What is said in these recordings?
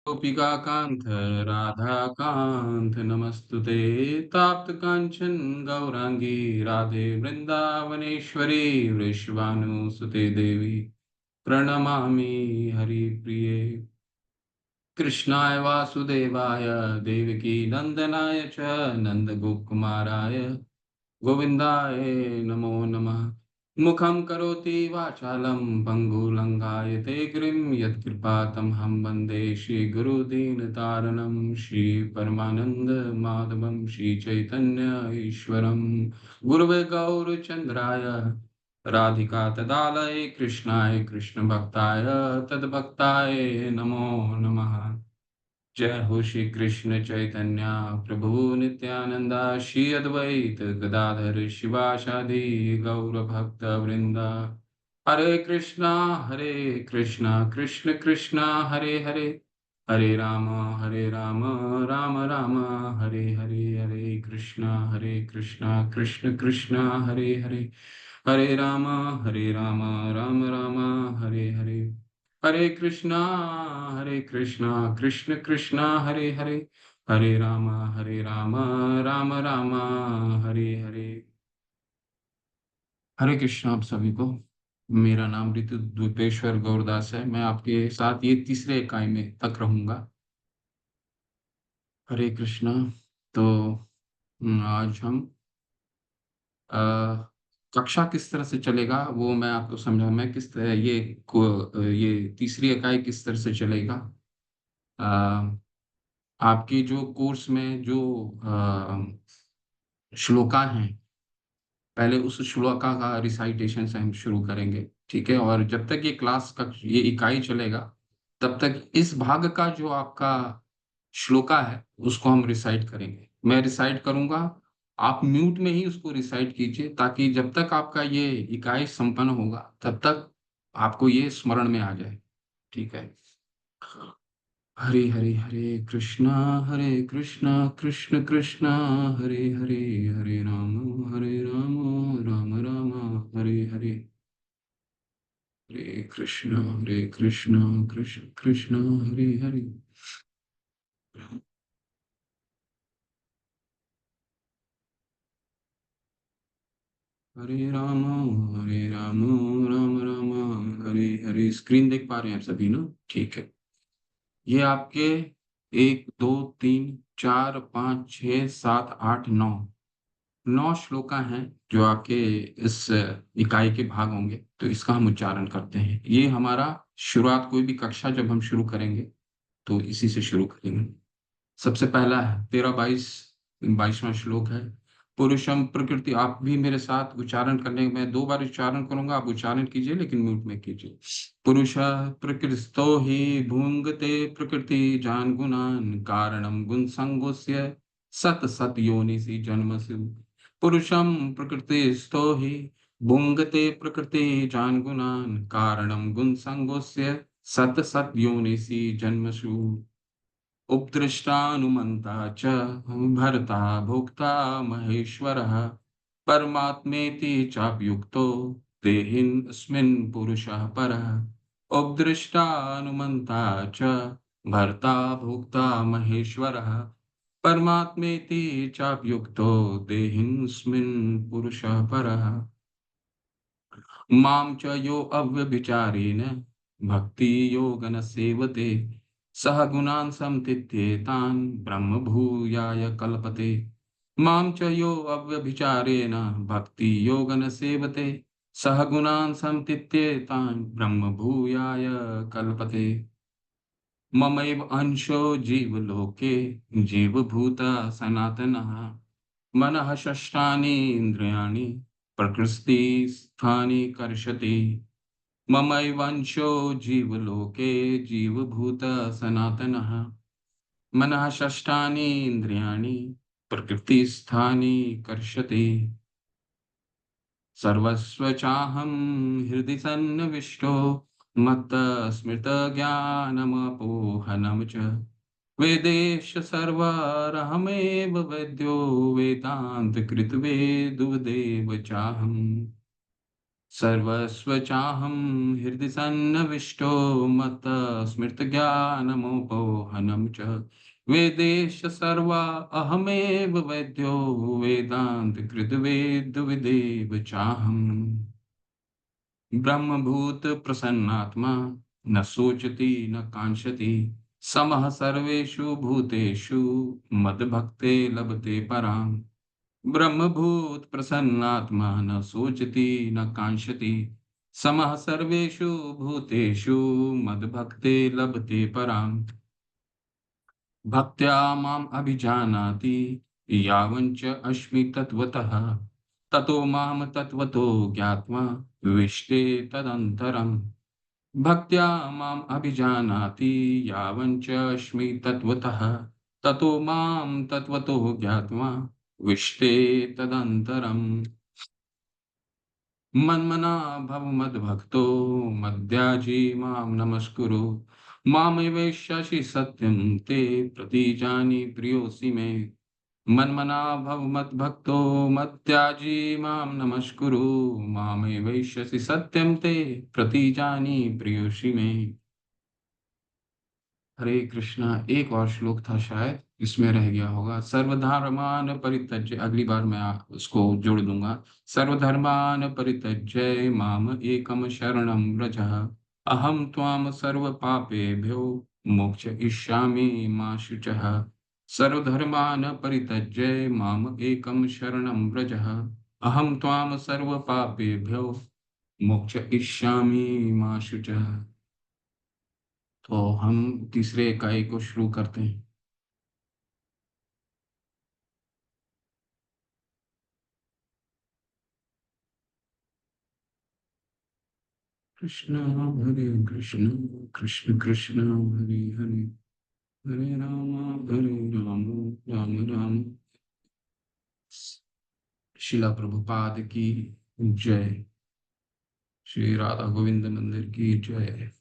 गोपिका कांत राधा कांत नमस्तुते ताप्त कांचन गौरांगी राधे वृंदावनेश्वरी वृषभानुसुते देवी प्रणमामि हरिप्रिये कृष्णाय वासुदेवाय देवकी नंदनाय च नंदगोपकुमाराय गोविन्दाय नमो नमः मुखं करोति वाचालं पङ्गुलङ्घायते गिरिं यत्कृपातमहं वन्दे श्रीगुरुदीनतारणं श्रीपरमानन्दमाधवं श्रीचैतन्य ईश्वरं गुरवे गौरचन्द्राय राधिका तदालये कृष्णाय कृष्णभक्ताय तद्भक्ताय नमो नमः। जय हो श्री कृष्ण चैतन्य प्रभु नित्यानंदा श्री अद्वैत गदाधर शिवासादि गौर भक्त वृंदा हरे कृष्णा कृष्ण कृष्णा हरे हरे हरे राम राम राम हरे हरे हरे कृष्णा कृष्ण कृष्णा हरे हरे हरे राम राम राम हरे हरे हरे कृष्णा कृष्ण कृष्णा हरे हरे हरे राम राम राम हरे हरे। हरे कृष्णा आप सभी को। मेरा नाम ऋतु द्विपेश्वर गौरदास है। मैं आपके साथ ये तीसरे इकाई में तक रहूंगा। हरे कृष्णा। तो आज हम अ, कक्षा किस तरह से चलेगा वो मैं आपको समझा। मैं किस तरह ये तीसरी इकाई किस तरह से चलेगा। अ, आपकी जो कोर्स में जो श्लोका हैं, पहले उस श्लोका का रिसाइटेशन से हम शुरू करेंगे, ठीक है। और जब तक ये इकाई चलेगा तब तक इस भाग का जो आपका श्लोका है उसको हम रिसाइट करेंगे। मैं रिसाइट करूंगा, आप म्यूट में ही उसको रिसाइट कीजिए ताकि जब तक आपका ये इकाई संपन्न होगा तब तक आपको ये स्मरण में आ जाए, ठीक है। हरे हरे हरे कृष्णा कृष्ण कृष्णा हरे हरे हरे राम राम हरे हरे। हरे कृष्णा कृष्ण कृष्णा हरे हरे। हरे राम राम राम हरे हरे। स्क्रीन देख पा रहे हैं आप सभी ना? ठीक है। ये आपके 1 2 3 4 5 6 7 8 9 9 श्लोका हैं जो आपके इस इकाई के भाग होंगे। तो इसका हम उच्चारण करते हैं। ये हमारा शुरुआत, कोई भी कक्षा जब हम शुरू करेंगे तो इसी से शुरू करेंगे। सबसे पहला है 22वां श्लोक है। पुरुषम प्रकृति। आप भी मेरे साथ उच्चारण करने में 2 बार उच्चारण करूंगा, आप उच्चारण कीजिए लेकिन म्यूट में कीजिए। पुरुष प्रकृतिस्थो ही भुंगते प्रकृति जान गुणान कारणम गुण संगोस्य सत सत योनिसि जन्मसु। पुरुषम प्रकृतिस्थो हि भुंगते प्रकृति जान गुणान कारणम गुण संगोस्य सत सत योनिसि जन्मसु। उपदृष्टानुमन्ता च भर्ता भोक्ता महेश्वरः परमात्मेति चाप्युक्तो देहिनस्मिन् पुरुषः परः। उपदृष्टानुमन्ता च भर्ता भोक्ता महेश्वरः परमात्मेति चाप्युक्तो देहिनस्मिन् पुरुषः परः। मां च यो अव्यभिचारेण भक्ति योगन सेवते सह गुणान् समतीत्येतान् ब्रह्म भूयाय कल्पते। मां च यो अव्यभिचारेण भक्ति योगन सेवते सह गुणान् समतीत्येतान् ब्रह्म भूयाय कल्पते। ममैव अंशो जीवलोके जीवभूता सनातनः मनः षष्ठानि इन्द्रियाणि प्रकृतिस्थानि कर्षति। ममैवांशो जीवलोके जीवभूत सनातनः मनः षष्ठानि इन्द्रियाणि प्रकृतिस्थानि कर्षति। सर्वस्व चाहं हृदि सन्निविष्टो मत्तः स्मृतज्ञानमपोहनं च वेदेश सर्वरहमेव वेद्यो वेदान्तकृतवेदोदेव चाहम्। सर्वस्व चाहं हृदि सन्निविष्टो मत्तः स्मृतज्ञानमपोहनं च वेदेश सर्वा अहमेव वेद्यो वेदान्तकृद्वेदविदेव चाहम् ब्रह्मभूत प्रसन्नात्मा न शोचति न कांक्षति समः सर्वेषु भूतेषु मद्भक्ते लभते पराम् ब्रह्मभूत प्रसन्नात्मा न शोचति न कांक्षति समः सर्वेषु भूतेषु मद्भक्ते लभते पराम् भक्त्या माम् अभिजानाति यावञ्च अस्मि तत्त्वतः ततो माम तत्त्वतो ज्ञात्वा विष्टे तदन्तरम् भक्त्या माम् अभिजानाति यावञ्च अस्मि तत्त्वतः ततो माम तत्त्वतो ज्ञात्वा विष्टे तदन्तरम् मन्मना भव मद्भक्तो मद्याजी मां नमस्कुरु मामेवैष्यसि सत्यं ते प्रतिजानि प्रियोऽसि मे मन्मना भव मद्भक्तो मद्याजी मां नमस्कुरु मामेवैष्यसि सत्यं ते प्रतिजानि प्रियोऽसि मे। हरे कृष्णा। एक और श्लोक था शायद इसमें रह गया होगा। सर्वधर्मान परित्यज्य, अगली बार मैं उसको जोड़ दूंगा। सर्वधर्मान परित्यज्य माम एकम शरणम व्रज अहम त्वाम सर्व पापेभ्यो मोक्षयिष्यामि मा शुचः। सर्वधर्मान परित्यज्य माम एकम शरणम व्रज अहम त्वाम सर्व पापेभ्यो मोक्षयिष्यामि मा शुचः। तो हम तीसरे इकाई को शुरू करते हैं। कृष्ण हरे कृष्ण कृष्ण कृष्ण हरे हरे हरे राम राम राम। शिला प्रभुपाद की जय। श्री राधा गोविंद मंदिर की जय।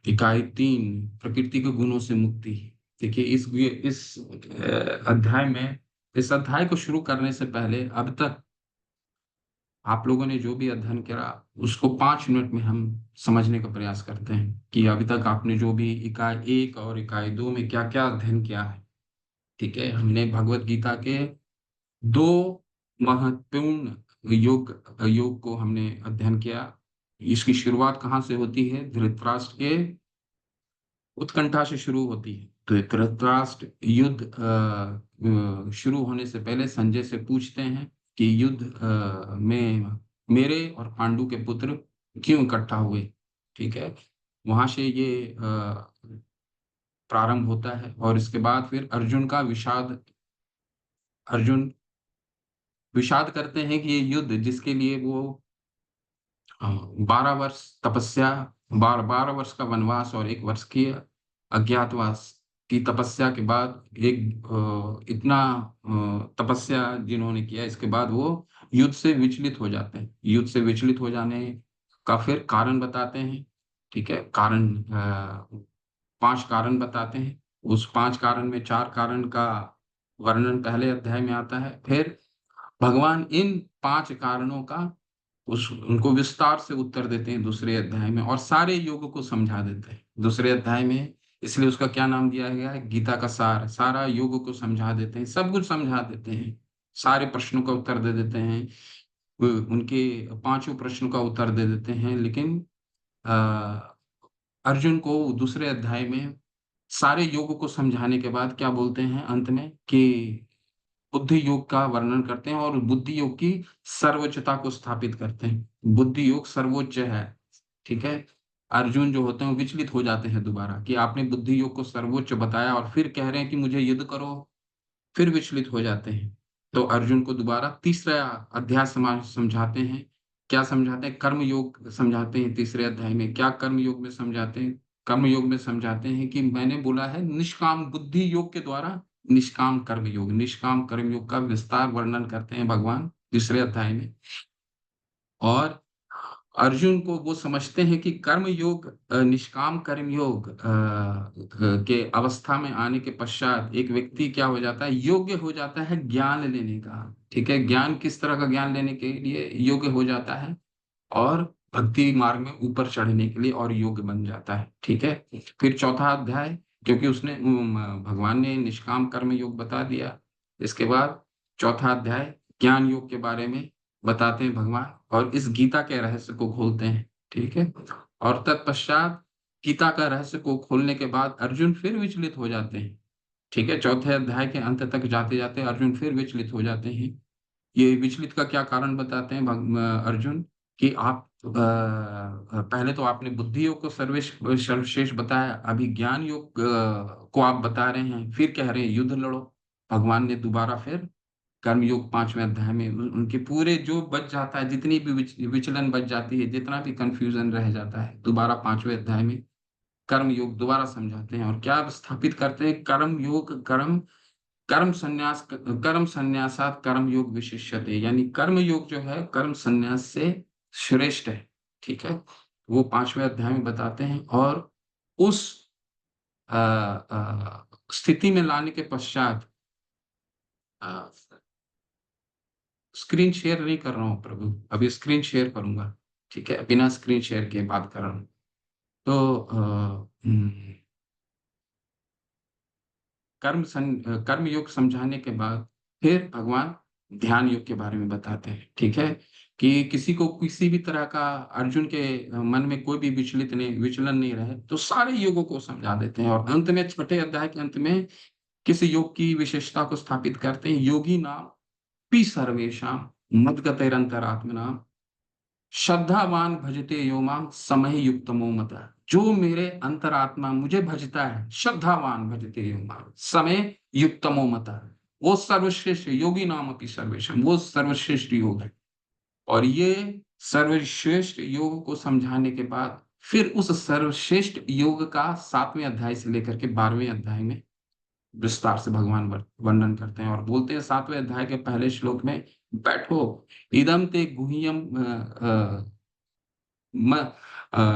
इकाई 3, प्रकृति के गुणों से मुक्ति। देखिए इस अध्याय में, इस अध्याय को शुरू करने से पहले अब तक आप लोगों ने जो भी अध्ययन करा उसको 5 मिनट में हम समझने का प्रयास करते हैं कि अभी तक आपने जो भी इकाई 1 और इकाई 2 में क्या क्या अध्ययन किया है। ठीक है, हमने भगवत गीता के 2 महत्वपूर्ण योग को हमने अध्ययन किया। इसकी शुरुआत कहाँ से होती है? धृतराष्ट्र के उत्कंठा से शुरू होती है। तो धृतराष्ट्र युद्ध शुरू होने से पहले संजय से पूछते हैं कि युद्ध में मेरे और पांडु के पुत्र क्यों इकट्ठा हुए। ठीक है, वहां से ये प्रारंभ होता है और इसके बाद फिर अर्जुन विषाद करते हैं कि ये युद्ध जिसके लिए वो 12 वर्ष तपस्या, 12 वर्ष का वनवास और 1 वर्ष की अज्ञातवास की तपस्या के बाद इतना तपस्या जिन्होंने किया, इसके बाद वो युद्ध से विचलित हो जाते हैं। युद्ध से विचलित हो जाने का फिर कारण बताते हैं। ठीक है, कारण 5 कारण बताते हैं। उस 5 कारण में 4 कारण का वर्णन पहले अध्याय में आता है। फिर भगवान इन 5 कारणों का उस उनको विस्तार से उत्तर देते हैं दूसरे अध्याय में, और सारे योग को समझा देते हैं दूसरे अध्याय में। इसलिए उसका क्या नाम दिया गया है? गीता का सार। सारा योग को समझा देते हैं, सब कुछ समझा देते हैं, सारे प्रश्नों का उत्तर दे देते हैं, उनके 5 प्रश्नों का उत्तर दे देते हैं। लेकिन अ, अर्जुन को दूसरे अध्याय में सारे योग को समझाने के बाद क्या बोलते हैं अंत में कि बुद्धि योग का वर्णन करते हैं और बुद्धि योग की सर्वोच्चता को स्थापित करते हैं। बुद्धि योग सर्वोच्च है। ठीक है, अर्जुन जो होते हैं वो विचलित हो जाते हैं दोबारा कि आपने बुद्धि योग को सर्वोच्च बताया और फिर कह रहे हैं कि मुझे युद्ध करो, फिर विचलित हो जाते हैं। तो अर्जुन को दोबारा तीसरा अध्याय समझाते हैं। क्या समझाते हैं? कर्म योग समझाते हैं। तीसरे अध्याय में क्या कर्म योग में समझाते हैं? कर्म योग में समझाते हैं कि मैंने बोला है निष्काम बुद्धि योग के द्वारा निष्काम कर्म योग का विस्तार वर्णन करते हैं भगवान तीसरे अध्याय में। और अर्जुन को वो समझते हैं कि कर्म योग निष्काम कर्म योग के अवस्था में आने के पश्चात एक व्यक्ति क्या हो जाता है? योग्य हो जाता है ज्ञान लेने का। ठीक है, ज्ञान किस तरह का ज्ञान लेने के लिए योग्य हो जाता है, और भक्ति मार्ग में ऊपर चढ़ने के लिए और योग्य बन जाता है। ठीक है, फिर चौथा अध्याय, क्योंकि उसने भगवान ने निष्काम कर्म योग बता दिया, इसके बाद चौथा अध्याय ज्ञान योग के बारे में बताते हैं भगवान, और इस गीता के रहस्य को खोलते हैं। ठीक है, और तत्पश्चात गीता का रहस्य को खोलने के बाद अर्जुन फिर विचलित हो जाते हैं। ठीक है, चौथे अध्याय के अंत तक जाते जाते अर्जुन फिर विचलित हो जाते हैं। ये विचलित का क्या कारण बताते हैं अर्जुन, कि आप पहले तो आपने बुद्धि योग को सर्वश्रेष्ठ बताया, अभी ज्ञान योग को आप बता रहे हैं, फिर कह रहे हैं युद्ध लड़ो। भगवान ने दोबारा फिर कर्म योग 5वें अध्याय में उनके पूरे जो बच जाता है, जितनी भी विचलन बच जाती है, जितना भी कंफ्यूजन रह जाता है, दोबारा 5वें अध्याय में कर्म योग दोबारा समझाते हैं, और क्या स्थापित करते हैं, कर्म योग कर्म संन्यासात कर्म योग विशिष्यते, यानी कर्म योग जो है कर्म संन्यास से श्रेष्ठ है। ठीक है, वो 5वें अध्याय में बताते हैं, और उस स्थिति में लाने के पश्चात स्क्रीन शेयर नहीं कर रहा हूँ प्रभु, अभी स्क्रीन शेयर करूंगा। ठीक है, बिना स्क्रीन शेयर के बात कर रहा हूँ। तो कर्म योग समझाने के बाद फिर भगवान ध्यान योग के बारे में बताते हैं। ठीक है, कि किसी को किसी भी तरह का अर्जुन के मन में कोई भी विचलन नहीं रहे, तो सारे योगों को समझा देते हैं, और अंत में छठे अध्याय के अंत में किस योग की विशेषता को स्थापित करते हैं, योगी नाम पी सर्वेशम मद्गतैरंतरात्मना श्रद्धावान भजते यो माम समय युक्तमो मत, जो मेरे अंतरात्मा मुझे भजता है, श्रद्धावान भजते यो माम समय युक्तमो मत, वो सर्वश्रेष्ठ योगी नाम अपनी सर्वेशम, वो सर्वश्रेष्ठ योग है। और ये सर्वश्रेष्ठ योग को समझाने के बाद फिर उस सर्वश्रेष्ठ योग का 7वें अध्याय से लेकर के 12वें अध्याय में विस्तार से भगवान वर्णन करते हैं, और बोलते हैं 7वें अध्याय के पहले श्लोक में, बैठो इदम ते गुह्यम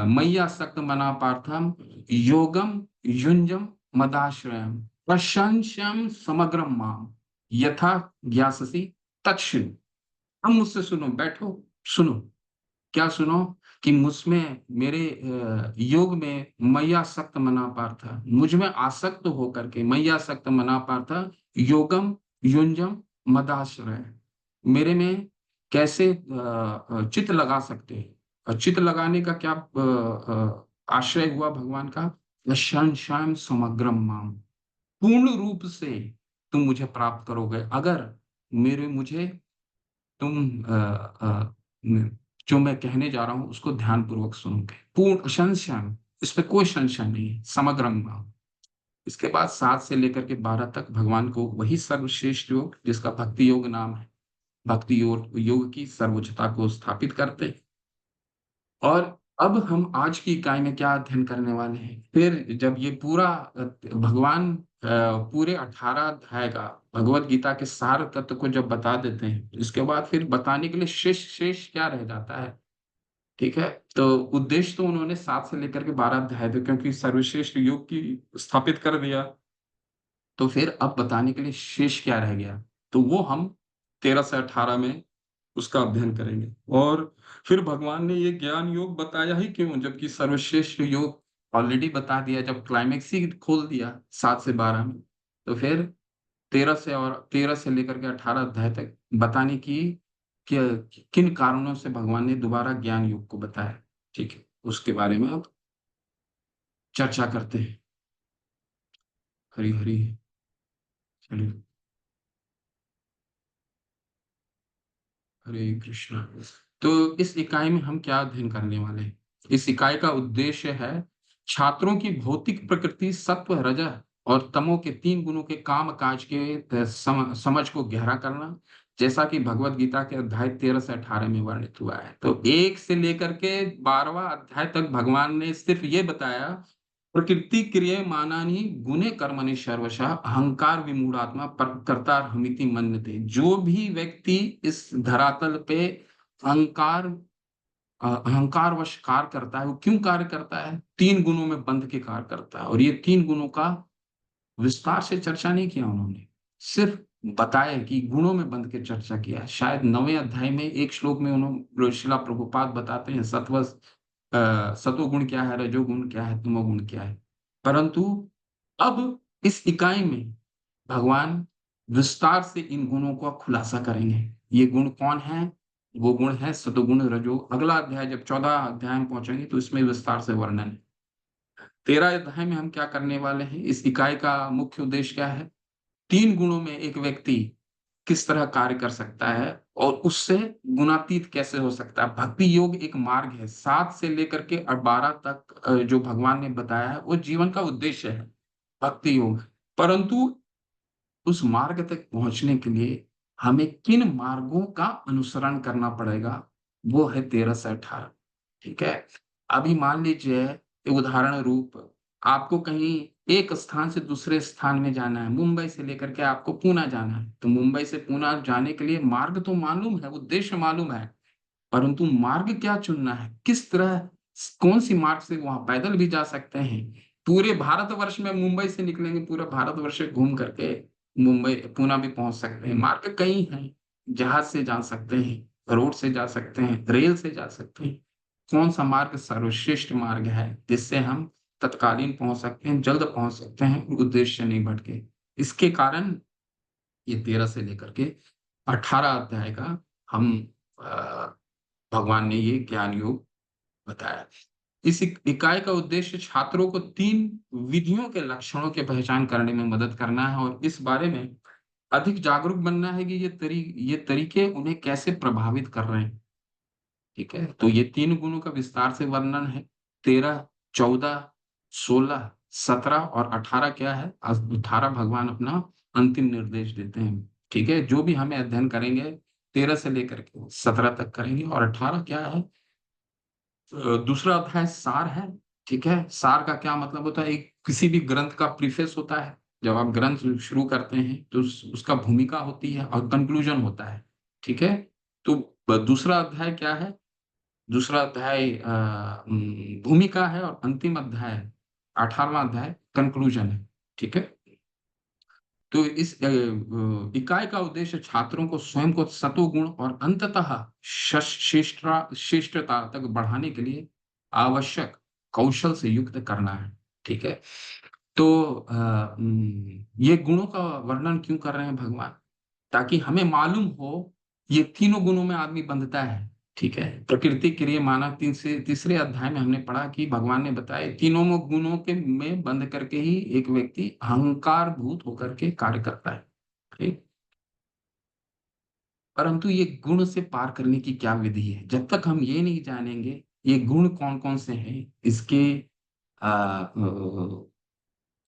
मय्या सक्त मना पार्थम योगम युंजम मदाश्रयम प्रशंस्यम समग्रम माम यथा ज्ञाससी तत्क्षण। हम मुझसे सुनो, बैठो सुनो, क्या सुनो, कि मुझमें मेरे योग में मैया सक्त मना पार्थ, मुझ में आसक्त होकर के मैया सक्त मना पार्थ योगम युंजम मदाश्रय, मेरे में कैसे चित्त लगा सकते हैं। और चित्त लगाने का क्या आश्रय हुआ भगवान का, श्याम समग्रम माम, पूर्ण रूप से तुम मुझे प्राप्त करोगे अगर मेरे मुझे तुम जो मैं कहने जा रहा हूं उसको ध्यान पूर्वक सुनोगे, पूर्ण संशय, इस पे कोई संशय नहीं, समग्रम भाव। इसके बाद 7 से लेकर के 12 तक भगवान को वही सर्वश्रेष्ठ योग जिसका भक्ति योग नाम है, भक्ति योग की सर्वोच्चता को स्थापित करते हैं। और अब हम आज की इकाई में क्या अध्ययन करने वाले हैं, फिर जब ये पूरा भगवान पूरे 18 अध्याय का भगवत गीता के सार तत्व को जब बता देते हैं, इसके बाद फिर बताने के लिए शेष शेष क्या रह जाता है। ठीक है, तो उद्देश्य तो उन्होंने 7 से लेकर के 12 अध्याय थे, क्योंकि सर्वश्रेष्ठ योग की स्थापित कर दिया, तो फिर अब बताने के लिए शेष क्या रह गया, तो वो हम 13 से 18 में उसका अध्ययन करेंगे। और फिर भगवान ने ये ज्ञान योग बताया ही क्यों, जबकि सर्वश्रेष्ठ योग ऑलरेडी बता दिया, जब क्लाइमेक्स ही खोल दिया 7 से 12 में, तो फिर 13 से लेकर के 18 अध्याय तक बताने की कि किन कारणों से भगवान ने दोबारा ज्ञान योग को बताया। ठीक है, उसके बारे में अब चर्चा करते हैं। हरी हरी, चलिए, हरे कृष्णा। तो इस इकाई में हम क्या अध्ययन करने वाले हैं, इस इकाई का उद्देश्य है छात्रों की भौतिक प्रकृति सत्व रजः और तमो के 3 गुणों के काम काज के समझ को गहरा करना, जैसा कि भगवत गीता के अध्याय 13 से 18 में वर्णित हुआ है। तो 1 से लेकर के 12वां अध्याय तक भगवान ने सिर्फ ये बताया, प्रकृति क्रिय मानानि गुणे कर्मणि सर्वशः अहंकार विमूढ़ात्मा कर्ता हमिति मन्यते, जो भी व्यक्ति इस धरातल पे अहंकार अहंकारवश कार्य करता है, वो क्यों कार्य करता है, 3 गुणों में बंध के कार्य करता है। और ये 3 गुणों का विस्तार से चर्चा नहीं किया उन्होंने, सिर्फ बताया कि गुणों में बंध के चर्चा किया है। शायद 9वें अध्याय में एक श्लोक में उन्होंने श्रीला प्रभुपाद बताते हैं सतोगुण क्या है, रजोगुण क्या है, तमोगुण क्या है। परंतु अब इस इकाई में भगवान विस्तार से इन गुणों का खुलासा करेंगे। ये गुण कौन है? वो गुण है सतोगुण रजो। अगला अध्याय जब 14 अध्याय में पहुंचेंगे तो इसमें विस्तार से वर्णन है। 13 अध्याय में हम क्या करने वाले हैं? इस इकाई का मुख्य उद्देश्य क्या है? 3 गुणों में एक व्यक्ति किस तरह कार्य कर सकता है और उससे गुणातीत कैसे हो सकता है। भक्ति योग एक मार्ग है, 7 से लेकर के 12 तक जो भगवान ने बताया है वो जीवन का उद्देश्य है, भक्ति योग। परंतु उस मार्ग तक पहुंचने के लिए हमें किन मार्गों का अनुसरण करना पड़ेगा, वो है 13 से 18। ठीक है। अभी मान लीजिए उदाहरण रूप, आपको कहीं एक स्थान से दूसरे स्थान में जाना है, मुंबई से लेकर के आपको पूना जाना है, तो मुंबई से पूना जाने के लिए मार्ग तो मालूम है, उद्देश्य मालूम है, परंतु मार्ग क्या चुनना है, किस तरह, कौन सी मार्ग से वहां पैदल भी जा सकते हैं। पूरे भारतवर्ष में मुंबई से निकलेंगे, पूरा भारतवर्ष घूम करके मुंबई पूना भी पहुंच सकते हैं। मार्ग कई हैं, जहाज से जा सकते हैं, रोड से जा सकते हैं, रेल से जा सकते हैं। कौन सा मार्ग सर्वश्रेष्ठ मार्ग है जिससे हम तत्कालीन पहुंच सकते हैं, जल्द पहुंच सकते हैं, उद्देश्य नहीं भटके। इसके कारण ये 13 से लेकर के 18 अध्याय का हम भगवान ने ये ज्ञान योग बताया। इस इकाई का उद्देश्य छात्रों को 3 विधियों के लक्षणों की पहचान करने में मदद करना है और इस बारे में अधिक जागरूक बनना है कि ये तरीके उन्हें कैसे प्रभावित कर रहे हैं। ठीक है, तो ये 3 गुणों का विस्तार से वर्णन है। 13, 14, 16, 17 और 18 क्या है? 18 भगवान अपना अंतिम निर्देश देते हैं। ठीक है, जो भी हमें अध्ययन करेंगे 13 से लेकर के 17 तक करेंगे। और 18 क्या है? दूसरा अध्याय सार है। ठीक है, सार का क्या मतलब होता है? एक किसी भी ग्रंथ का प्रीफेस होता है। जब आप ग्रंथ शुरू करते हैं तो उसका भूमिका होती है और कंक्लूजन होता है। ठीक है, तो दूसरा अध्याय क्या है? दूसरा अध्याय भूमिका है और अंतिम अध्याय 18वां अध्याय कंक्लूजन है। ठीक है, तो इस इकाई का उद्देश्य छात्रों को स्वयं को सतोगुण और अंततः शिष्टता तक बढ़ाने के लिए आवश्यक कौशल से युक्त करना है। ठीक है, तो ये गुणों का वर्णन क्यों कर रहे हैं भगवान? ताकि हमें मालूम हो ये तीनों गुणों में आदमी बंधता है। ठीक है, प्रकृति क्रिया मानव तीसरे अध्याय में हमने पढ़ा कि भगवान ने बताया तीनों गुणों के में बंध करके ही एक व्यक्ति अहंकार भूत होकर के कार्य करता है। ठीक, परंतु ये गुण से पार करने की क्या विधि है? जब तक हम ये नहीं जानेंगे ये गुण कौन कौन से हैं,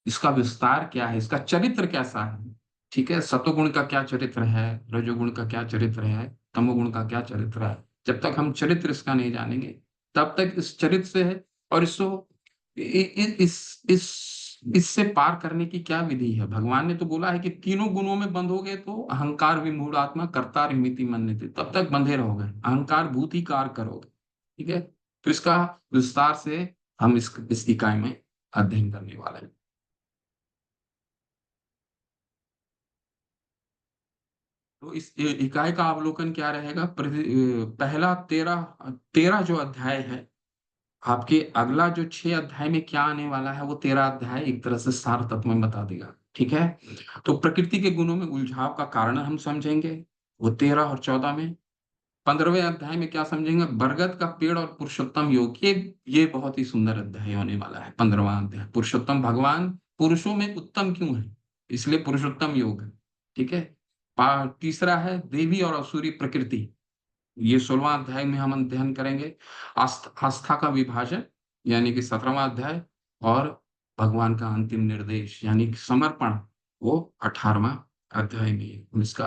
इसका विस्तार क्या है, इसका चरित्र कैसा है। ठीक है, सतोगुण का क्या चरित्र है, रजोगुण का क्या चरित्र है, तमोगुण का क्या चरित्र है, जब तक हम चरित्र इसका नहीं जानेंगे तब तक इस चरित्र से है और इसको इ, इ, इससे पार करने की क्या विधि है? भगवान ने तो बोला है कि तीनों गुणों में बंधोगे तो अहंकार विमूढ़ आत्मा कर्ता मिति मन्यते, तब तक बंधे रहोगे, अहंकार भूत ही कार्य करोगे। ठीक है, तो इसका विस्तार से हम इस इकाई में अध्ययन करने वाले हैं। तो इस इकाई का अवलोकन क्या रहेगा? पहला 13 13 जो अध्याय है, आपके अगला जो 6 अध्याय में क्या आने वाला है वो 13 अध्याय एक तरह से सार तत्व में बता देगा। ठीक है, तो प्रकृति के गुणों में उलझाव का कारण हम समझेंगे, वो 13 और 14 में। 15वें अध्याय में क्या समझेंगे? बरगद का पेड़ और पुरुषोत्तम योग। ये बहुत ही सुंदर अध्याय होने वाला है। 15वां अध्याय, पुरुषोत्तम भगवान पुरुषों में उत्तम क्यों है, इसलिए पुरुषोत्तम योग है। ठीक है, तीसरा है देवी और असुरी प्रकृति, ये 16वां अध्याय में हम अध्ययन करेंगे। आस्था का विभाजन यानी कि 17वां अध्याय, और भगवान का अंतिम निर्देश यानी कि समर्पण, वो 18वां अध्याय में हम इसका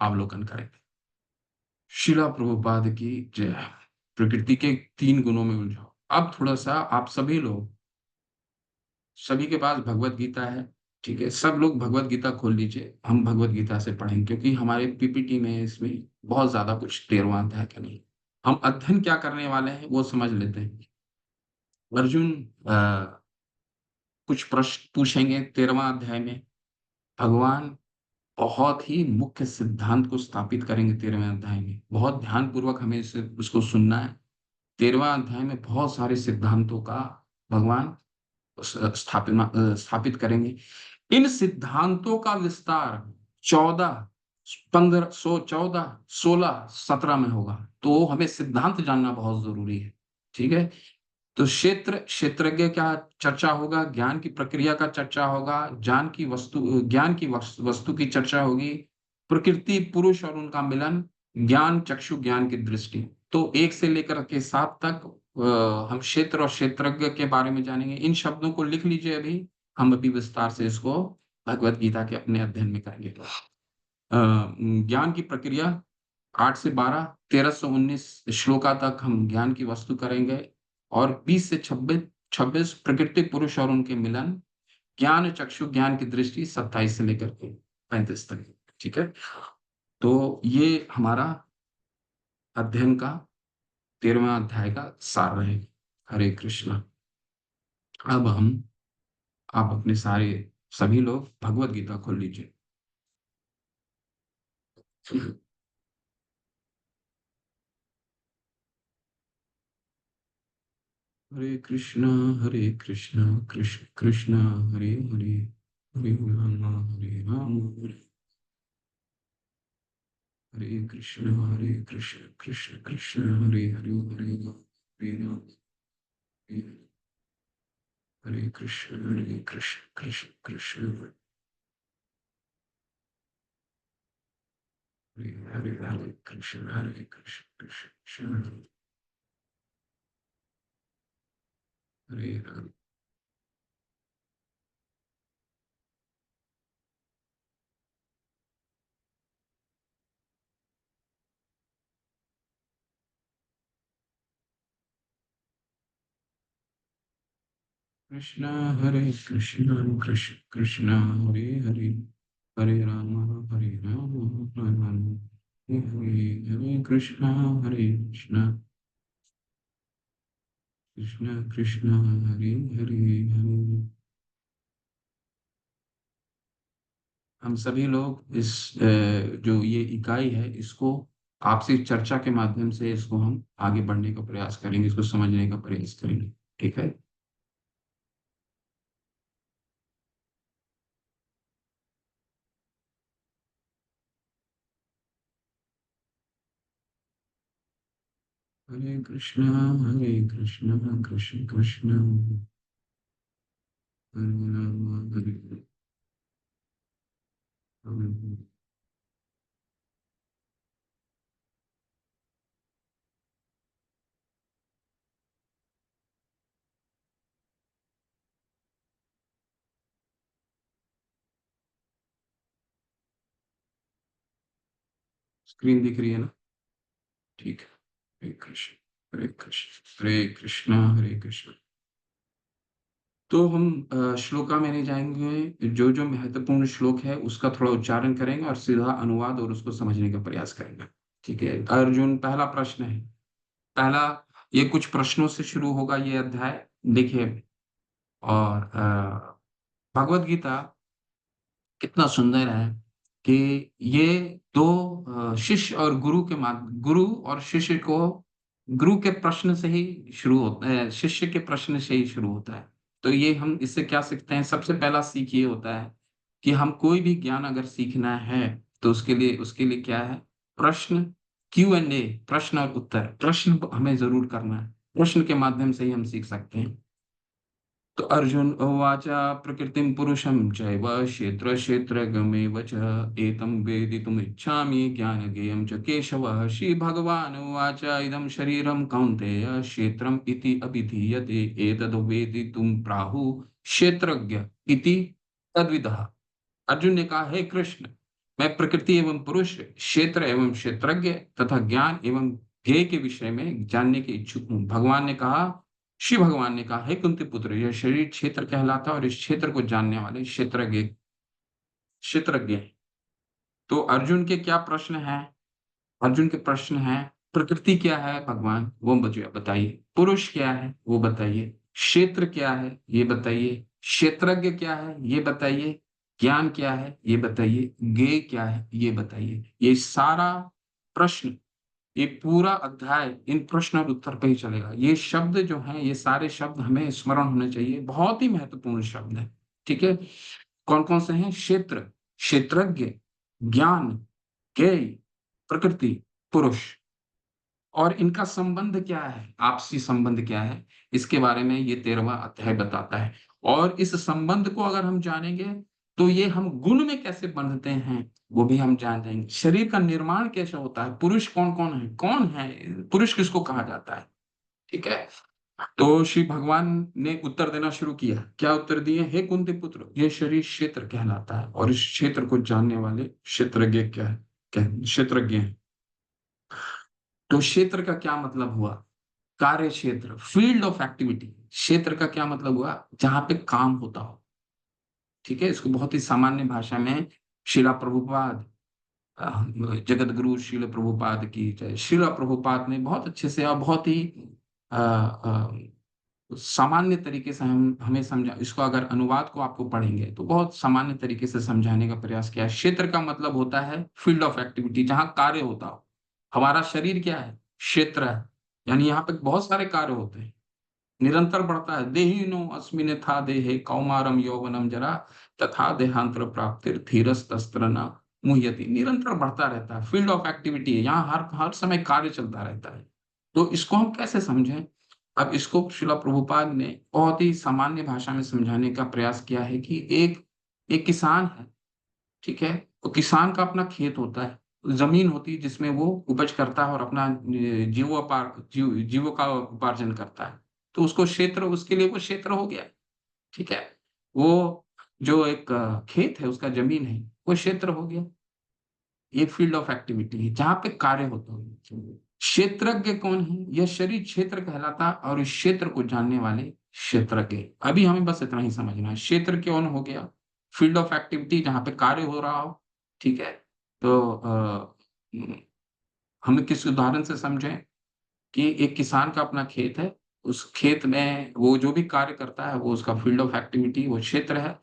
अवलोकन करेंगे। शिला प्रभुपाद की जय। प्रकृति के 3 गुणों में उलझाओ। अब थोड़ा सा आप सभी लोग, सभी के पास भगवत गीता है। ठीक है, सब लोग भगवत गीता खोल लीजिए, हम भगवत गीता से पढ़ेंगे क्योंकि हमारे पीपीटी में इसमें बहुत ज्यादा कुछ 13वां अध्याय का नहीं। हम अध्ययन क्या करने वाले हैं वो समझ लेते हैं। अर्जुन कुछ प्रश्न पूछेंगे 13वां अध्याय में। भगवान बहुत ही मुख्य सिद्धांत को स्थापित करेंगे 13वें अध्याय में। बहुत ध्यानपूर्वक हमें इसे उसको सुनना है। 13वां अध्याय में बहुत सारे सिद्धांतों का भगवान स्थापित करेंगे। इन सिद्धांतों का विस्तार 14, 15, 14, 16, 17 में होगा। तो हमें सिद्धांत जानना बहुत जरूरी है। ठीक है। तो क्षेत्रज्ञ का चर्चा होगा, ज्ञान की प्रक्रिया का चर्चा होगा, ज्ञान की वस्तु की चर्चा होगी, प्रकृति पुरुष और उनका मिलन, ज्ञान चक्षु ज्ञान की दृष्टि। तो 1 से लेकर के 7 तक हम क्षेत्र और क्षेत्रज्ञ के बारे में जानेंगे। इन शब्दों को लिख लीजिए अभी। हम अभी विस्तार से इसको भगवत गीता के अपने अध्ययन में करेंगे। ज्ञान की प्रक्रिया 8 से 12, 13 से 19 श्लोका तक हम ज्ञान की वस्तु करेंगे। और 20 से 26 प्रकृति पुरुष और उनके मिलन, ज्ञान चक्षु ज्ञान की दृष्टि, 27 से लेकर के 35 तक। ठीक है। तो ये हमारा अध्ययन का 13वां अध्याय का सार रहेगा। हरे कृष्णा। अब हम आप अपने सभी लोग भगवत गीता खोल लीजिए। हरे कृष्णा कृष्ण कृष्ण हरे हरे, हरे राम हरे कृष्ण कृष्ण कृष्ण हरे हरे, हरे राम हरे कृष्ण कृष्ण कृष्ण हरे हरे, हरे कृष्ण कृष्ण कृष्ण हरे राम। कृष्ण कृष्ण कृष्ण कृष्ण हरे हरे, हरे राम राम राम हरे हरे, हरे कृष्ण कृष्ण कृष्ण हरे हरे, हरे। हम सभी लोग जो ये इकाई है इसको आपसी चर्चा के माध्यम से इसको हम आगे बढ़ने का प्रयास करेंगे, इसको समझने का प्रयास करेंगे। ठीक है। हरे कृष्ण कृष्ण कृष्ण हरे राम हरे राम। स्क्रीन दिख रही है ना? ठीक है। हरे कृष्ण हरे कृष्ण हरे कृष्ण। तो हम श्लोका में नहीं जाएंगे। जो जो महत्वपूर्ण श्लोक है उसका थोड़ा उच्चारण करेंगे और सीधा अनुवाद और उसको समझने का प्रयास करेंगे। ठीक है। अर्जुन, पहला प्रश्न है। पहला, ये कुछ प्रश्नों से शुरू होगा ये अध्याय। देखिए। और भगवत गीता कितना सुंदर है कि ये दो शिष्य और गुरु और शिष्य को, गुरु के प्रश्न से ही शुरू होता है, शिष्य के प्रश्न से ही शुरू होता है। तो ये हम इससे क्या सीखते हैं? सबसे पहला सीख ये होता है कि हम कोई भी ज्ञान अगर सीखना है तो उसके लिए क्या है? प्रश्न, Q&A, प्रश्न और उत्तर। प्रश्न हमें जरूर करना है। प्रश्न के माध्यम से ही हम सीख सकते हैं। तो अर्जुन उवाच, प्रकृतिं पुरुषं चैव क्षेत्र क्षेत्रज्ञमेव च एतं वेदितुमिच्छामि ज्ञानज्ञेयं च केशव। श्री भगवान उवाच, इदं शरीरं कौन्तेय क्षेत्रम् इति अभिधीयते एतद् वेदितुं प्राहुः क्षेत्रज्ञ इति तद्विदः। अर्जुन ने कहा, हे कृष्ण, मैं प्रकृति एवं पुरुष, क्षेत्र एवं क्षेत्रज्ञ तथा ज्ञान एवं ध्येय के विषय में जानने के इच्छुक हूँ। भगवान ने कहा, श्री भगवान ने कहा, हे कुंती पुत्र, यह शरीर क्षेत्र कहलाता है और इस क्षेत्र को जानने वाले क्षेत्रज्ञ हैं। तो अर्जुन के क्या प्रश्न है? अर्जुन के प्रश्न है, प्रकृति क्या है भगवान, वो मुझे बताइए। पुरुष क्या है वो बताइए। क्षेत्र क्या है ये बताइए। क्षेत्रज्ञ क्या है ये बताइए। ज्ञान क्या है ये बताइए, ज्ञेय क्या है ये बताइए। ये सारा प्रश्न, ये पूरा अध्याय इन प्रश्न और उत्तर पे ही चलेगा। ये शब्द जो हैं, ये सारे शब्द हमें स्मरण होने चाहिए, बहुत ही महत्वपूर्ण शब्द है। ठीक है, कौन कौन से हैं? क्षेत्र, क्षेत्रज्ञ, ज्ञान, ज्ञेय, प्रकृति, पुरुष। और इनका संबंध क्या है, आपसी संबंध क्या है, इसके बारे में ये 13वां अध्याय बताता है। और इस संबंध को अगर हम जानेंगे तो ये हम गुण में कैसे बंधते हैं वो भी हम जान जाएंगे। शरीर का निर्माण कैसे होता है, पुरुष कौन कौन है, कौन है पुरुष, किसको कहा जाता है। ठीक है, तो श्री भगवान ने उत्तर देना शुरू किया। क्या उत्तर दिए? हे कुंती पुत्र, ये शरीर क्षेत्र कहलाता है और इस क्षेत्र को जानने वाले क्षेत्रज्ञ क्या है, क्या क्षेत्रज्ञ हैं। तो क्षेत्र का क्या मतलब हुआ? कार्य क्षेत्र, फील्ड ऑफ एक्टिविटी। क्षेत्र का क्या मतलब हुआ? जहां पे काम होता हो। ठीक है, इसको बहुत ही सामान्य भाषा में शिला प्रभुपाद, जगत गुरु शिल प्रभुपाद की जय, शिला प्रभुपाद ने बहुत अच्छे से और बहुत ही अ, सामान्य तरीके से हम हमें समझा। इसको अगर अनुवाद को आपको पढ़ेंगे तो बहुत सामान्य तरीके से समझाने का प्रयास किया है। क्षेत्र का मतलब होता है फील्ड ऑफ एक्टिविटी, जहां कार्य होता हो। हमारा शरीर क्या है? क्षेत्र है, यानी यहाँ पे बहुत सारे कार्य होते हैं, निरंतर बढ़ता है। देहिनो अस्मिन था देहे कौमारम यौवनम जरा तथा देहांतर प्राप्तिर धीरस तस्त्र न मुह्यति। निरंतर बढ़ता रहता है, फील्ड ऑफ एक्टिविटी है, यहाँ हर हर समय कार्य चलता रहता है। तो इसको हम कैसे समझें? अब इसको श्रीला प्रभुपाद ने बहुत ही सामान्य भाषा में समझाने का प्रयास किया है कि एक एक किसान है। ठीक है, तो किसान का अपना खेत होता है, जमीन होती है जिसमें वो उपज करता है और अपना जीवों का उपार्जन करता है। तो उसको क्षेत्र, उसके लिए वो क्षेत्र हो गया। ठीक है, वो जो एक खेत है, उसका जमीन है, वो क्षेत्र हो गया। ये फील्ड ऑफ एक्टिविटी है जहां पे कार्य होता है। क्षेत्रज्ञ कौन है? यह शरीर क्षेत्र कहलाता है और इस क्षेत्र को जानने वाले क्षेत्रज्ञ। अभी हमें बस इतना ही समझना है, क्षेत्र कौन हो गया? फील्ड ऑफ एक्टिविटी जहां पे कार्य हो रहा हो। ठीक है, तो हम किस उदाहरण से समझें कि एक किसान का अपना खेत है, उस खेत में वो जो भी कार्य करता है वो उसका फील्ड ऑफ एक्टिविटी, वो क्षेत्र है।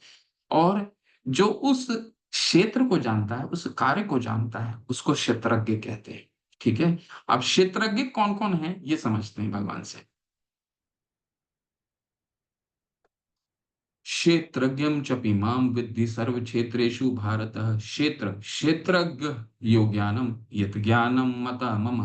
और जो उस क्षेत्र को जानता है, उस कार्य को जानता है, उसको क्षेत्रज्ञ कहते हैं। ठीक है, अब क्षेत्रज्ञ कौन कौन है ये समझते हैं भगवान से। क्षेत्रज्ञम चपि माम विद्धि सर्व क्षेत्रेषु भारत। क्षेत्र, क्षेत्रज्ञ यो ज्ञानम यत ज्ञानम मता मम।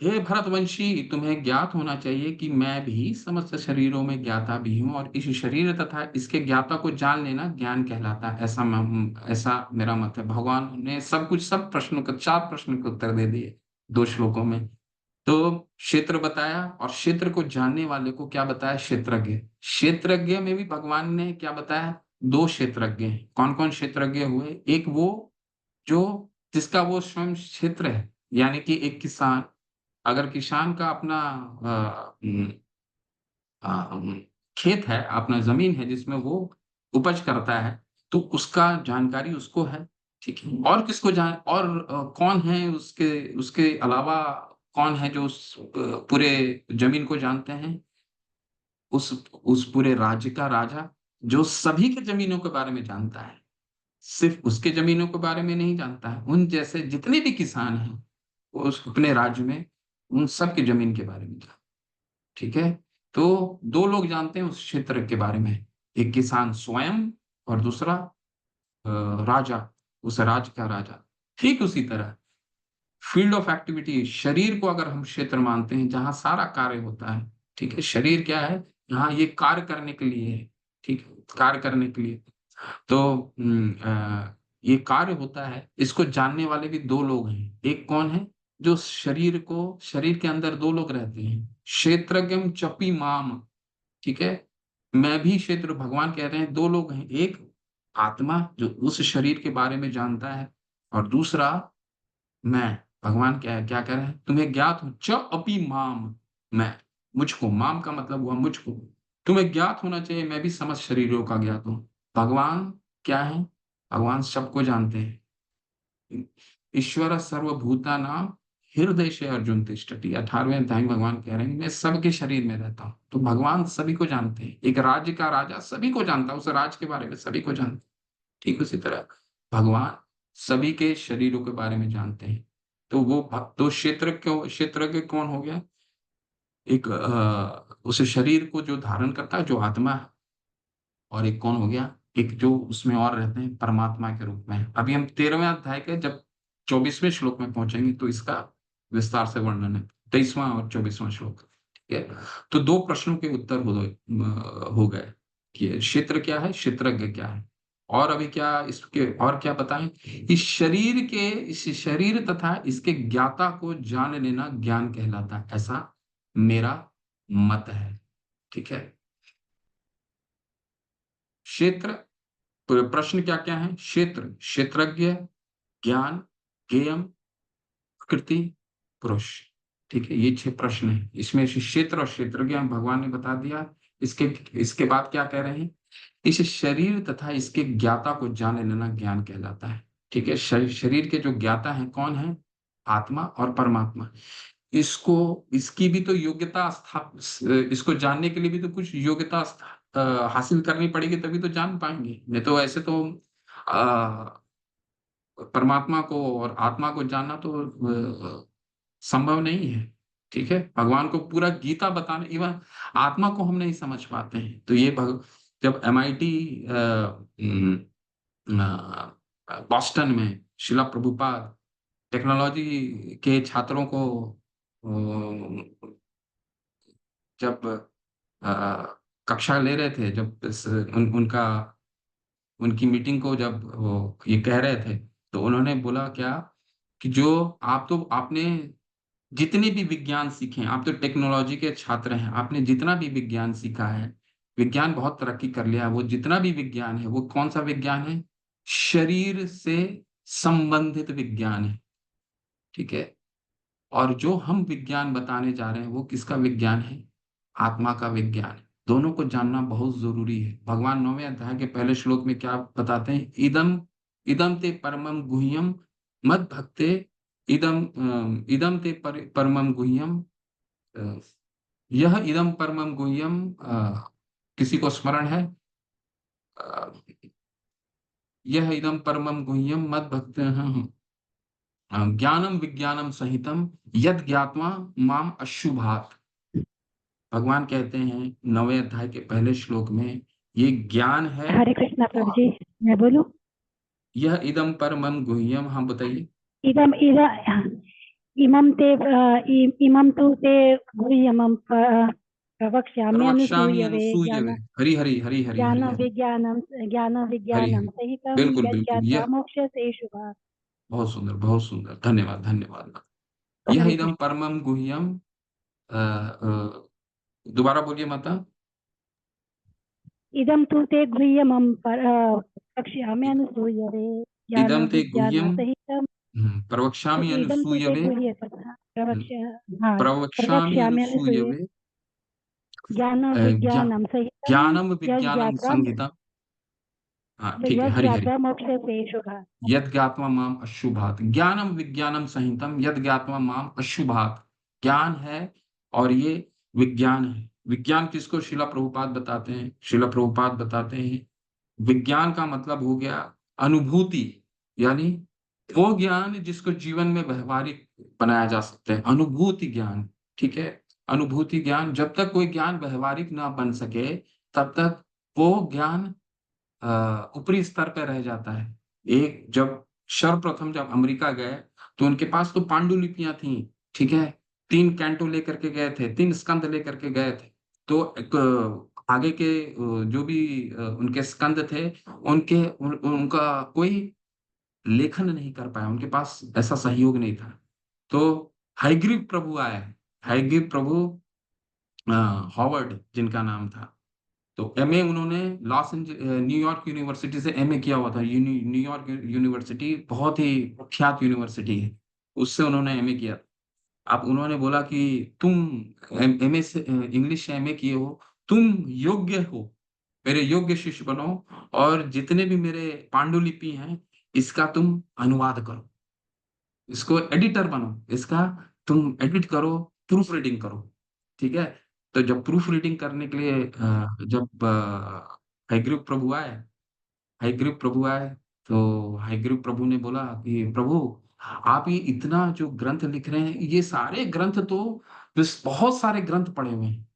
हे भरतवंशी, तुम्हें ज्ञात होना चाहिए कि मैं भी समस्त शरीरों में ज्ञाता भी हूँ और इस शरीर तथा इसके ज्ञाता को जान लेना ज्ञान कहलाता है। ऐसा मेरा मत है। भगवान ने सब कुछ, सब प्रश्नों का, 4 प्रश्न के उत्तर दे दिए 2 श्लोकों में। तो क्षेत्र बताया और क्षेत्र को जानने वाले को क्या बताया? क्षेत्रज्ञ। क्षेत्रज्ञ में भी भगवान ने क्या बताया? 2 क्षेत्रज्ञ हैं। कौन कौन क्षेत्रज्ञ हुए? एक वो जो, जिसका वो स्वयं क्षेत्र है, यानी कि एक किसान, अगर किसान का अपना अ, अम, खेत है, अपना जमीन है जिसमें वो उपज करता है, तो उसका जानकारी उसको है। ठीक है, और किसको जान, और कौन है उसके उसके अलावा, कौन है जो उस पूरे जमीन को जानते हैं? उस पूरे राज्य का राजा, जो सभी के जमीनों के बारे में जानता है, सिर्फ उसके जमीनों के बारे में नहीं जानता है, उन जैसे जितने भी किसान हैं वो उस अपने राज्य में उन सब की जमीन के बारे में जानता है। ठीक है, तो 2 लोग जानते हैं उस क्षेत्र के बारे में, एक किसान स्वयं और दूसरा राजा, उस राज्य का राजा। ठीक उसी तरह फील्ड ऑफ एक्टिविटी, शरीर को अगर हम क्षेत्र मानते हैं जहां सारा कार्य होता है। ठीक है, शरीर क्या है? यहाँ ये कार्य करने के लिए है। ठीक है, कार्य करने के लिए। तो ये कार्य होता है, इसको जानने वाले भी 2 लोग हैं। एक कौन है? जो शरीर को, शरीर के अंदर 2 लोग रहते हैं, क्षेत्रज्ञम चपी माम। ठीक है, मैं भी क्षेत्र, भगवान कह रहे हैं 2 लोग हैं। एक आत्मा जो उस शरीर के बारे में जानता है, और दूसरा मैं। भगवान क्या क्या कह रहे हैं? तुम्हें ज्ञात हो च अपि माम, मैं, मुझको। माम का मतलब हुआ मुझको। तुम्हें ज्ञात होना चाहिए मैं भी समस्त शरीरों का ज्ञात हूं। भगवान क्या है? भगवान सबको जानते हैं। ईश्वर सर्वभूता नाम हृदय से अर्जुन तिष्ठति। 18वें अध्याय में भगवान कह रहे हैं मैं सबके शरीर में रहता हूँ। तो भगवान सभी को जानते हैं। एक राज्य का राजा सभी को जानता है, उस राज्य के बारे में सभी को जानता है। ठीक उसी तरह भगवान सभी के शरीरों के बारे में जानते हैं। तो वो तो क्षेत्रज्ञ कौन हो गया? एक उस शरीर को जो धारण करता है, जो आत्मा है। और एक कौन हो गया? एक जो उसमें और रहते हैं परमात्मा के रूप में। अभी हम 13वें अध्याय के जब 24वें श्लोक में पहुंचेंगे तो इसका विस्तार से वर्णन है। 23वां और 24वां श्लोक। ठीक है। तो दो प्रश्नों के उत्तर हो गए कि क्षेत्र क्या है, क्षेत्रज्ञ क्या है। और अभी क्या इसके और क्या बताएं? इस शरीर तथा इसके ज्ञाता को जान लेना ज्ञान कहलाता है, ऐसा मेरा मत है। ठीक है। क्षेत्र, तो प्रश्न क्या क्या है? क्षेत्र, क्षेत्रज्ञ, ज्ञान, ज्ञेयम, प्रकृति, पुरुष। ठीक है, ये 6 प्रश्न है। इसमें से क्षेत्र और क्षेत्रज्ञ भगवान ने बता दिया। इसके इसके बाद क्या कह रहे हैं? इस शरीर तथा इसके ज्ञाता को जान लेना ज्ञान कहलाता है। ठीक है। शरीर के जो ज्ञाता है कौन है? आत्मा और परमात्मा। इसको इसकी भी तो योग्यता इसको जानने के लिए भी तो कुछ योग्यता हासिल करनी पड़ेगी, तभी तो जान पाएंगे। नहीं तो ऐसे तो अ, परमात्मा को और आत्मा को जानना तो संभव नहीं है। ठीक है। भगवान को पूरा गीता बताने, इवन आत्मा को हम नहीं समझ पाते हैं। तो ये जब MIT बॉस्टन में शिला प्रभुपाद टेक्नोलॉजी के छात्रों को जब अ, कक्षा ले रहे थे, जब उनकी मीटिंग को जब वो ये कह रहे थे, तो उन्होंने बोला क्या कि जो आपने जितने भी विज्ञान सीखे हैं, आप तो टेक्नोलॉजी के छात्र हैं, आपने जितना भी विज्ञान सीखा है, विज्ञान बहुत तरक्की कर लिया है। वो जितना भी विज्ञान है वो कौन सा विज्ञान है? शरीर से संबंधित विज्ञान है। ठीक है। और जो हम विज्ञान बताने जा रहे हैं वो किसका विज्ञान है? आत्मा का विज्ञान है। दोनों को जानना बहुत जरूरी है। भगवान 9वें अध्याय के पहले श्लोक में क्या बताते हैं? इदम इदम ते परमम गुह्यम मद भक्ते, इदम ते परमम गुह्यम। अ, यह इदम परमम गुह्यम, किसी को स्मरण है? अ, यह इदम परमम गुह्यम मद भक्त, ज्ञानम विज्ञानम सहितम यद ज्ञात्वा माम अशुभात। भगवान कहते हैं 9वें अध्याय के पहले श्लोक में, ये ज्ञान है। हरे कृष्णा प्रभु और जी, मैं बोलूं? यह इदम परमम गुह्यम, हाँ बताइए। इदम इद इमं ते इमं तु ते गुह्यमं प्रवक्ष्यामि प्रवक्ष्यामि अनुसूयवे अनुसूयवे। हरि हरि हरि हरि हरि हरि ज्ञान हरि विज्ञानं हरि। सहितं बिल्कुल बिल्कुल, यज्ञात्वा यह मोक्ष्यसे शुभात्। बहुत सुंदर, बहुत सुंदर। धन्यवाद धन्यवाद। यह हरे इदम कृष्ण। परमम गुह्यम, दोबारा बोलिए माता। इदं तु ते गुह्यमं प्रवक्ष्यामि अनुसूयवे इदम ते गुह्यम, ज्ञानविज्ञानं सहितं। प्रवक्ष्यामि इदं तु ते अनुसूयवे। गुह्यतः हाँ, प्रवक्ष्यामि प्रवक्ष्यामि अनुसूयवे अनुसूयवे। ज्ञा, ज्ञानविज्ञानं सहितं ज्ञानम विज्ञानम यज्ञात्वा संहिता। हाँ ठीक है, हरि हरि। यज्ञात्वा मोक्ष्यसे शुभात्। यद ज्ञात्वा माम अशुभात, ज्ञानम विज्ञानम संहितम यद ज्ञात्वा माम अशुभात। ज्ञान है और ये विज्ञान है। विज्ञान किसको शिला प्रभुपाद बताते हैं? शिला प्रभुपाद बताते हैं विज्ञान का मतलब हो गया अनुभूति, यानी वो ज्ञान जिसको जीवन में व्यवहारिक बनाया जा सकता है, अनुभूति ज्ञान। ठीक है। अनुभूति ज्ञान, जब तक कोई ज्ञान व्यवहारिक ना बन सके तब तक वो ज्ञान ऊपरी स्तर पे रह जाता है। एक जब सर्वप्रथम जब अमेरिका गए तो उनके पास तो पांडुलिपियां थी। ठीक है। 3 कैंटो लेकर के गए थे, 3 स्कंद लेकर के गए थे। तो एक आगे के जो भी उनके स्कंद थे, उनका कोई लेखन नहीं कर पाया, उनके पास ऐसा सहयोग नहीं था। तो हयग्रीव प्रभु आए। हयग्रीव प्रभु हॉवर्ड जिनका नाम था। तो MA उन्होंने न्यूयॉर्क यूनिवर्सिटी से MA किया हुआ था। न्यूयॉर्क यूनिवर्सिटी बहुत ही प्रख्यात यूनिवर्सिटी है, उससे उन्होंने MA किया। अब उन्होंने बोला कि तुम MA से इंग्लिश से MA किए हो, तुम योग्य हो, मेरे योग्य शिष्य बनो, और जितने भी मेरे पांडुलिपि हैं इसका तुम अनुवाद करो, इसको एडिटर बनो, इसका तुम एडिट करो, प्रूफ रीडिंग करो। ठीक है। तो जब प्रूफ रीडिंग करने के लिए जब हयग्रीव प्रभु आए, हयग्रीव प्रभु आए, तो हयग्रीव प्रभु ने बोला कि प्रभु, आप ये इतना जो ग्रंथ लिख रहे हैं, ये सारे ग्रंथ तो बस बहुत सारे ग्रंथ पढ़े हुए हैं।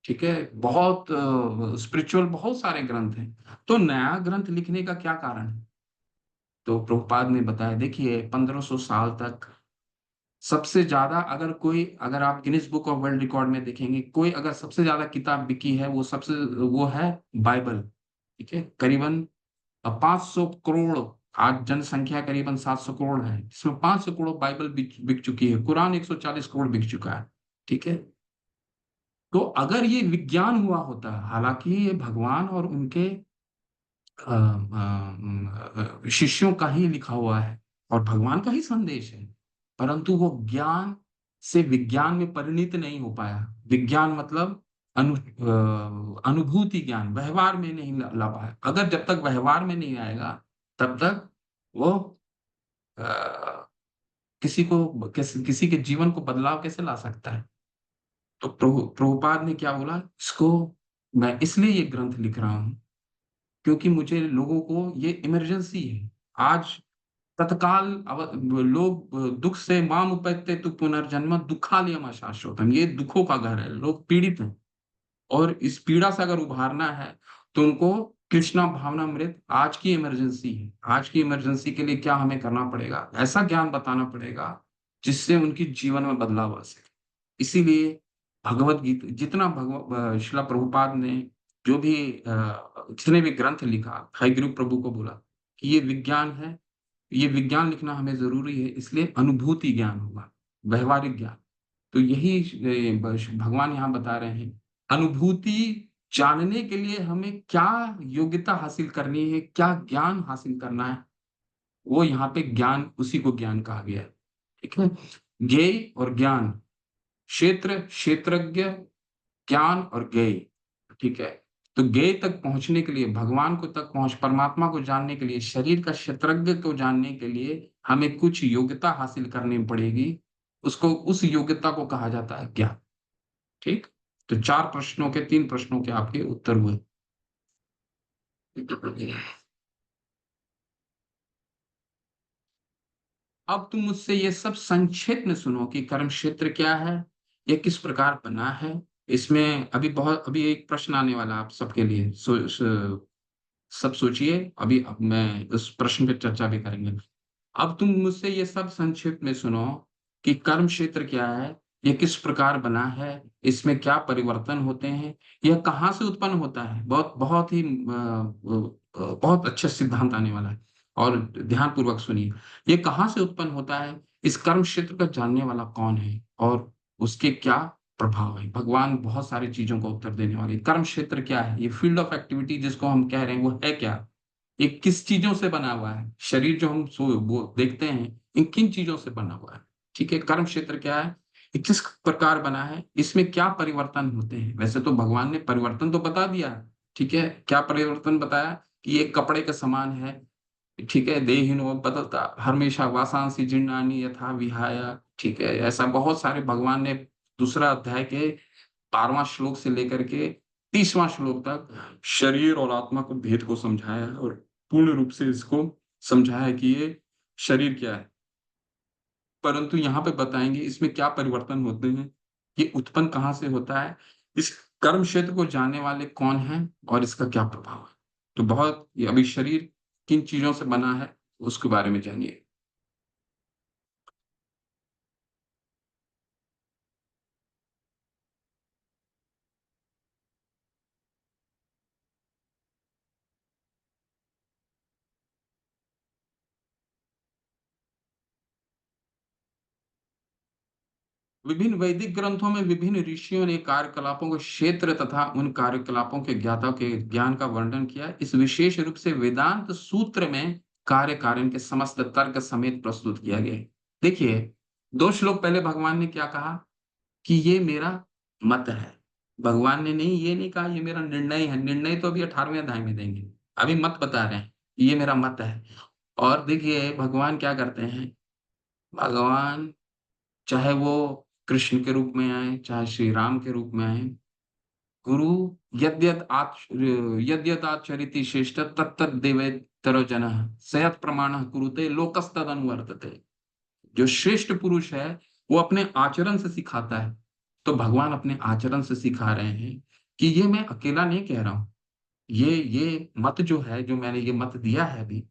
ठीक है। बहुत स्पिरिचुअल बहुत सारे ग्रंथ हैं, तो नया ग्रंथ लिखने का क्या कारण है? तो प्रभुपाद ने बताया, देखिए 1500 साल तक सबसे ज्यादा, अगर आप Guinness book of world record में देखेंगे, कोई अगर सबसे ज्यादा किताब बिकी है, वो है बाइबल। ठीक है। करीबन 500 करोड़, आज जनसंख्या करीबन 700 करोड़ है, इसमें 500 करोड़ बाइबल बिक चुकी है। कुरान 140 करोड़ बिक चुका है। ठीक है। तो अगर ये विज्ञान हुआ होता, हालांकि ये भगवान और उनके शिष्यों का ही लिखा हुआ है और भगवान का ही संदेश है, परंतु वो ज्ञान से विज्ञान में परिणित नहीं हो पाया। विज्ञान मतलब अनुभूति ज्ञान व्यवहार में नहीं ला पाया। अगर जब तक व्यवहार में नहीं आएगा, तब तक वो अ, किसी के जीवन को बदलाव कैसे ला सकता है? तो प्रभुपाद ने क्या बोला, इसको मैं इसलिए ये ग्रंथ लिख रहा हूँ क्योंकि मुझे लोगों को ये इमरजेंसी है। आज तत्काल लोग दुख से माम उपैते तु पुनर्जन्म दुखालयम शाश्वतम, ये दुखों का घर है, लोग पीड़ित हैं, और इस पीड़ा से अगर उभारना है तो उनको कृष्णा भावनामृत आज की इमरजेंसी है। आज की इमरजेंसी के लिए क्या हमें करना पड़ेगा, ऐसा ज्ञान बताना पड़ेगा जिससे उनके जीवन में बदलाव आ सके। इसीलिए भगवत गीता जितना शिला प्रभुपाद ने जो भी जितने भी ग्रंथ लिखा, हयग्रीव प्रभु को बोला कि ये विज्ञान है, ये विज्ञान लिखना हमें जरूरी है, इसलिए अनुभूति ज्ञान होगा, व्यवहारिक ज्ञान। तो यही भगवान यहाँ बता रहे हैं, अनुभूति जानने के लिए हमें क्या योग्यता हासिल करनी है, क्या ज्ञान हासिल करना है, वो यहाँ पे ज्ञान, उसी को ज्ञान कहा गया है। ठीक है। ज्ञेय और ज्ञान, क्षेत्र क्षेत्रज्ञ, ज्ञान और ज्ञेय। ठीक है। तो ज्ञेय तक पहुंचने के लिए, भगवान को तक पहुंच परमात्मा को जानने के लिए, शरीर का क्षेत्रज्ञ को जानने के लिए हमें कुछ योग्यता हासिल करनी पड़ेगी। उसको, उस योग्यता को कहा जाता है ज्ञान। ठीक। तो 4 प्रश्नों के, 3 प्रश्नों के आपके उत्तर हुए। अब तुम मुझसे ये सब संक्षेप में सुनो कि कर्म क्षेत्र क्या है, ये किस प्रकार बना है। इसमें अभी एक प्रश्न आने वाला है आप सबके लिए, सब सोचिए। अब मैं उस प्रश्न पे चर्चा भी करेंगे। अब तुम मुझसे ये सब संक्षिप्त में सुनो कि कर्म क्षेत्र क्या है, ये किस प्रकार बना है, इसमें क्या परिवर्तन होते हैं, यह कहाँ से उत्पन्न होता है। बहुत बहुत ही बहुत अच्छा सिद्धांत आने वाला है, और ध्यान पूर्वक सुनिए। ये कहाँ से उत्पन्न होता है, इस कर्म क्षेत्र का जानने वाला कौन है, और उसके क्या प्रभाव है। भगवान बहुत सारी चीजों का उत्तर देने वाले हैं। कर्म क्षेत्र क्या है, ये फील्ड ऑफ एक्टिविटी जिसको हम कह रहे हैं, वो है क्या, ये किस चीजों से बना हुआ है, शरीर जो हम वो देखते हैं, इन किन चीजों से बना हुआ है। ठीक है। कर्म क्षेत्र क्या है, ये किस प्रकार बना है, इसमें क्या परिवर्तन होते हैं। वैसे तो भगवान ने परिवर्तन तो बता दिया। ठीक है। क्या परिवर्तन बताया, कि ये कपड़े का समान है। ठीक है। देहिनो बदलता हमेशा, वासांसी जीर्णानि यथा विहाय। ठीक है। ऐसा बहुत सारे भगवान ने दूसरा अध्याय के 12वां श्लोक से लेकर के 30वां श्लोक तक शरीर और आत्मा को, भेद को समझाया है, और पूर्ण रूप से इसको समझाया है कि ये शरीर क्या है। परंतु यहाँ पे बताएंगे इसमें क्या परिवर्तन होते हैं, ये उत्पन्न कहाँ से होता है, इस कर्म क्षेत्र को जानने वाले कौन हैं, और इसका क्या प्रभाव है। तो बहुत, ये अभी शरीर किन चीजों से बना है, उसके बारे में जानिए। विभिन्न वैदिक ग्रंथों में विभिन्न ऋषियों ने कार्यकलापों के क्षेत्र तथा उन कार्यकलापों के ज्ञाता के ज्ञान का वर्णन किया। इस विशेष रूप से वेदांत सूत्र में कार्य कारण के समस्त तर्क समेत प्रस्तुत किया गया है। देखिए, 2 श्लोक पहले भगवान ने क्या कहा, कि ये मेरा मत है। भगवान ने नहीं, ये नहीं कहा ये मेरा निर्णय है, निर्णय तो अभी 18वें अध्याय में देंगे। अभी मत बता रहे हैं, ये मेरा मत है। और देखिए भगवान क्या करते हैं, भगवान चाहे वो कृष्ण के रूप में आए, चाहे श्री राम के रूप में आए। गुरु यद्यत आचरिति श्रेष्ठ तत्तद देवेतरो जनः सयत प्रमाणः कुरुते लोकस्तद अनुवर्तते। जो श्रेष्ठ पुरुष है वो अपने आचरण से सिखाता है। तो भगवान अपने आचरण से सिखा रहे हैं कि ये मैं अकेला नहीं कह रहा हूं। ये मत जो है, जो मैंने ये मत दिया है अभी,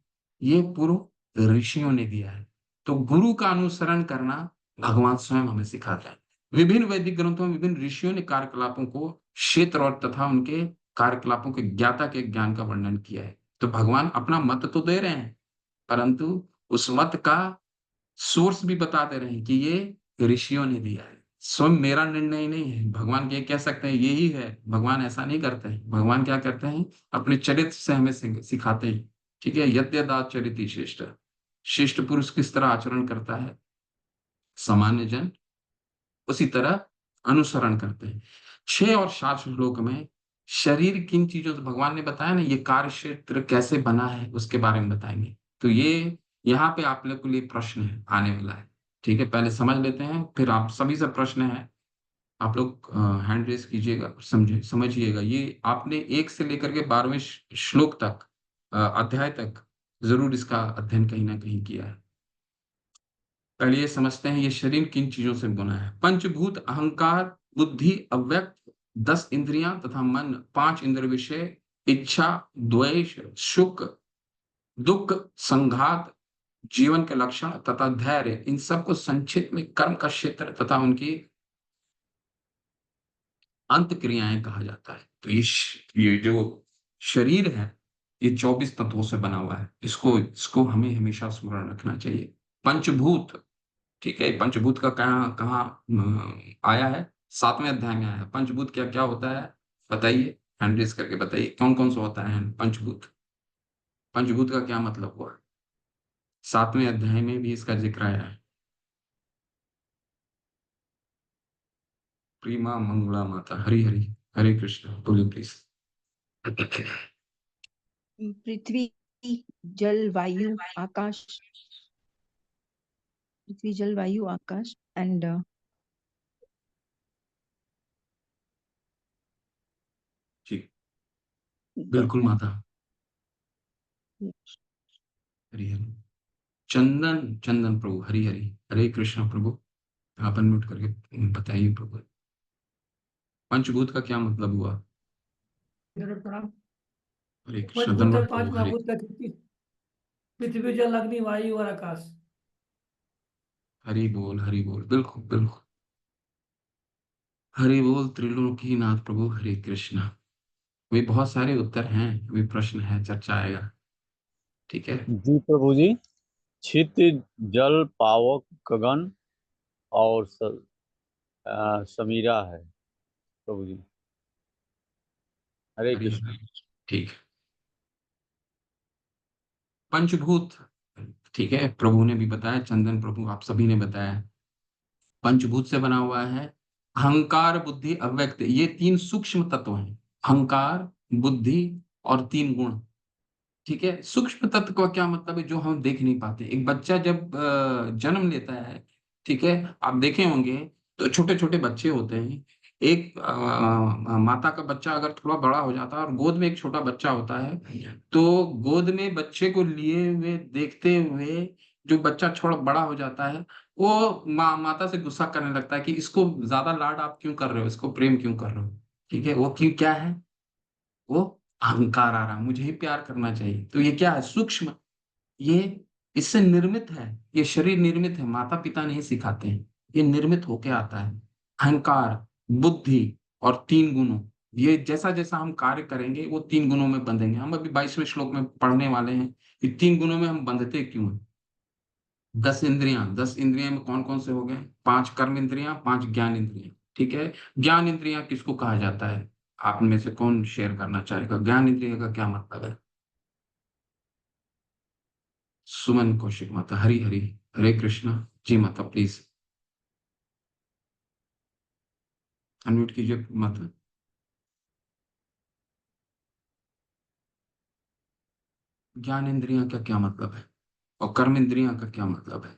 ये पूर्व ऋषियों ने दिया है। तो गुरु का अनुसरण करना भगवान स्वयं हमें सिखाता है। विभिन्न वैदिक ग्रंथों में विभिन्न ऋषियों ने कार्यकलापों को, क्षेत्र और तथा उनके कार्यकलापों के ज्ञाता के ज्ञान का वर्णन किया है। तो भगवान अपना मत तो दे रहे हैं, परंतु उस मत का सोर्स भी बता दे रहे हैं कि ये ऋषियों ने दिया है, स्वयं मेरा निर्णय नहीं है। भगवान ये कह सकते हैं यही है, भगवान ऐसा नहीं करते हैं। भगवान क्या करते हैं, अपने चरित्र से हमें सिखाते हैं। ठीक है, यद्यदाचरिति श्रेष्ठ, श्रेष्ठ पुरुष किस तरह आचरण करता है, सामान्य जन उसी तरह अनुसरण करते हैं। 6 और 7 श्लोक में शरीर किन चीजों से, भगवान ने बताया ना, ये कार्य क्षेत्र कैसे बना है उसके बारे में बताएंगे। तो ये यहाँ पे आप लोग के लिए प्रश्न है आने वाला है। ठीक है, पहले समझ लेते हैं, फिर आप सभी से प्रश्न है, आप लोग हैंड रेस कीजिएगा, समझिएगा। ये आपने 1 से लेकर के 12वें श्लोक तक, अध्याय तक जरूर इसका अध्ययन कहीं ना कहीं किया है। पहले ये समझते हैं ये शरीर किन चीजों से बना है। पंचभूत अहंकार, बुद्धि अव्यक्त, 10 इंद्रियां तथा मन, 5 इंद्र विषय, इच्छा, द्वेष, सुख, दुख, संघात, जीवन के लक्षण तथा धैर्य, इन सबको संक्षिप्त में कर्म का क्षेत्र तथा उनकी अंत क्रियाएं कहा जाता है। तो ये जो शरीर है, ये 24 तत्वों से बना हुआ है। इसको इसको हमें हमेशा स्मरण रखना चाहिए। पंचभूत, ठीक है, पंचभूत का कहाँ कहाँ आया है, 7वें अध्याय में आया है। पंचभूत क्या क्या होता है बताइए, हैंड रेज करके बताइए, कौन कौन सा होता है पंचभूत। पंचभूत का क्या मतलब हुआ, 7वें अध्याय में भी इसका जिक्र आया है। प्रीमा मंगला माता, हरि हरि, हरे कृष्ण, बोलिए प्लीज। पृथ्वी, जल, वायु, आकाश, पृथ्वी, जल, वायु, आकाश एंड जी, बिल्कुल माता, हरि हरि। चंदन, चंदन प्रभु, हरि हरि, हरे कृष्ण प्रभु। आप अनम्यूट करके बताइए प्रभु, पंचभूत का क्या मतलब हुआ। प्रणाम। हरे कृष्ण, पंचभूत है, दंडवत पांच प्रभु, हरे। महाभूत का पृथ्वी, जल, अग्नि, वायु और आकाश। हरि बोल, बिल्कुल बिल्कुल। हरि बोल त्रिलोकीनाथ प्रभु, हरे कृष्ण। वे बहुत सारे उत्तर हैं, वे प्रश्न है, चर्चा आएगा। ठीक है, जी प्रभु जी। क्षितिज, जल, पावक, गगन और समीरा है प्रभु जी। हरे हरि कृष्ण। हरि। ठीक है, पंचभूत, ठीक है, प्रभु ने भी बताया, चंदन प्रभु आप सभी ने बताया, पंचभूत से बना हुआ है। अहंकार, बुद्धि, अव्यक्त, ये 3 सूक्ष्म तत्व हैं। अहंकार, बुद्धि और 3 गुण। ठीक है, सूक्ष्म तत्व का क्या मतलब है, जो हम देख नहीं पाते। एक बच्चा जब जन्म लेता है, ठीक है, आप देखे होंगे, तो छोटे छोटे बच्चे होते हैं। एक माता का बच्चा अगर थोड़ा बड़ा हो जाता है और गोद में एक छोटा बच्चा होता है, तो गोद में बच्चे को लिए हुए देखते हुए जो बच्चा थोड़ा बड़ा हो जाता है, वो माता से गुस्सा करने लगता है कि इसको ज्यादा लाड आप क्यों कर रहे हो, इसको प्रेम क्यों कर रहे हो। ठीक है, वो क्यों, क्या है, वो अहंकार आ रहा, मुझे ही प्यार करना चाहिए। तो ये क्या है, सूक्ष्म, ये इससे निर्मित है। ये शरीर निर्मित है, माता पिता नहीं सिखाते हैं, ये निर्मित होके आता है। अहंकार, बुद्धि और 3 गुणों, ये जैसा जैसा हम कार्य करेंगे वो 3 गुणों में बंधेंगे। हम अभी 22वें श्लोक में पढ़ने वाले हैं कि 3 गुणों में हम बंधते क्यों हैं। 10 इंद्रियां, 10 इंद्रियां में कौन कौन से हो गए, 5 कर्म इंद्रियां, 5 ज्ञान इंद्रियां। ठीक है, ज्ञान इंद्रियां किसको कहा जाता है, आप में से कौन शेयर करना चाहेगा, ज्ञान इंद्रिय का क्या मतलब है। सुमन कौशिक माता, हरी हरी, हरे कृष्ण। जी माता प्लीज अनम्यूट कीजिए माता। ज्ञान इंद्रियां का क्या मतलब है और कर्म इंद्रियां का क्या मतलब है।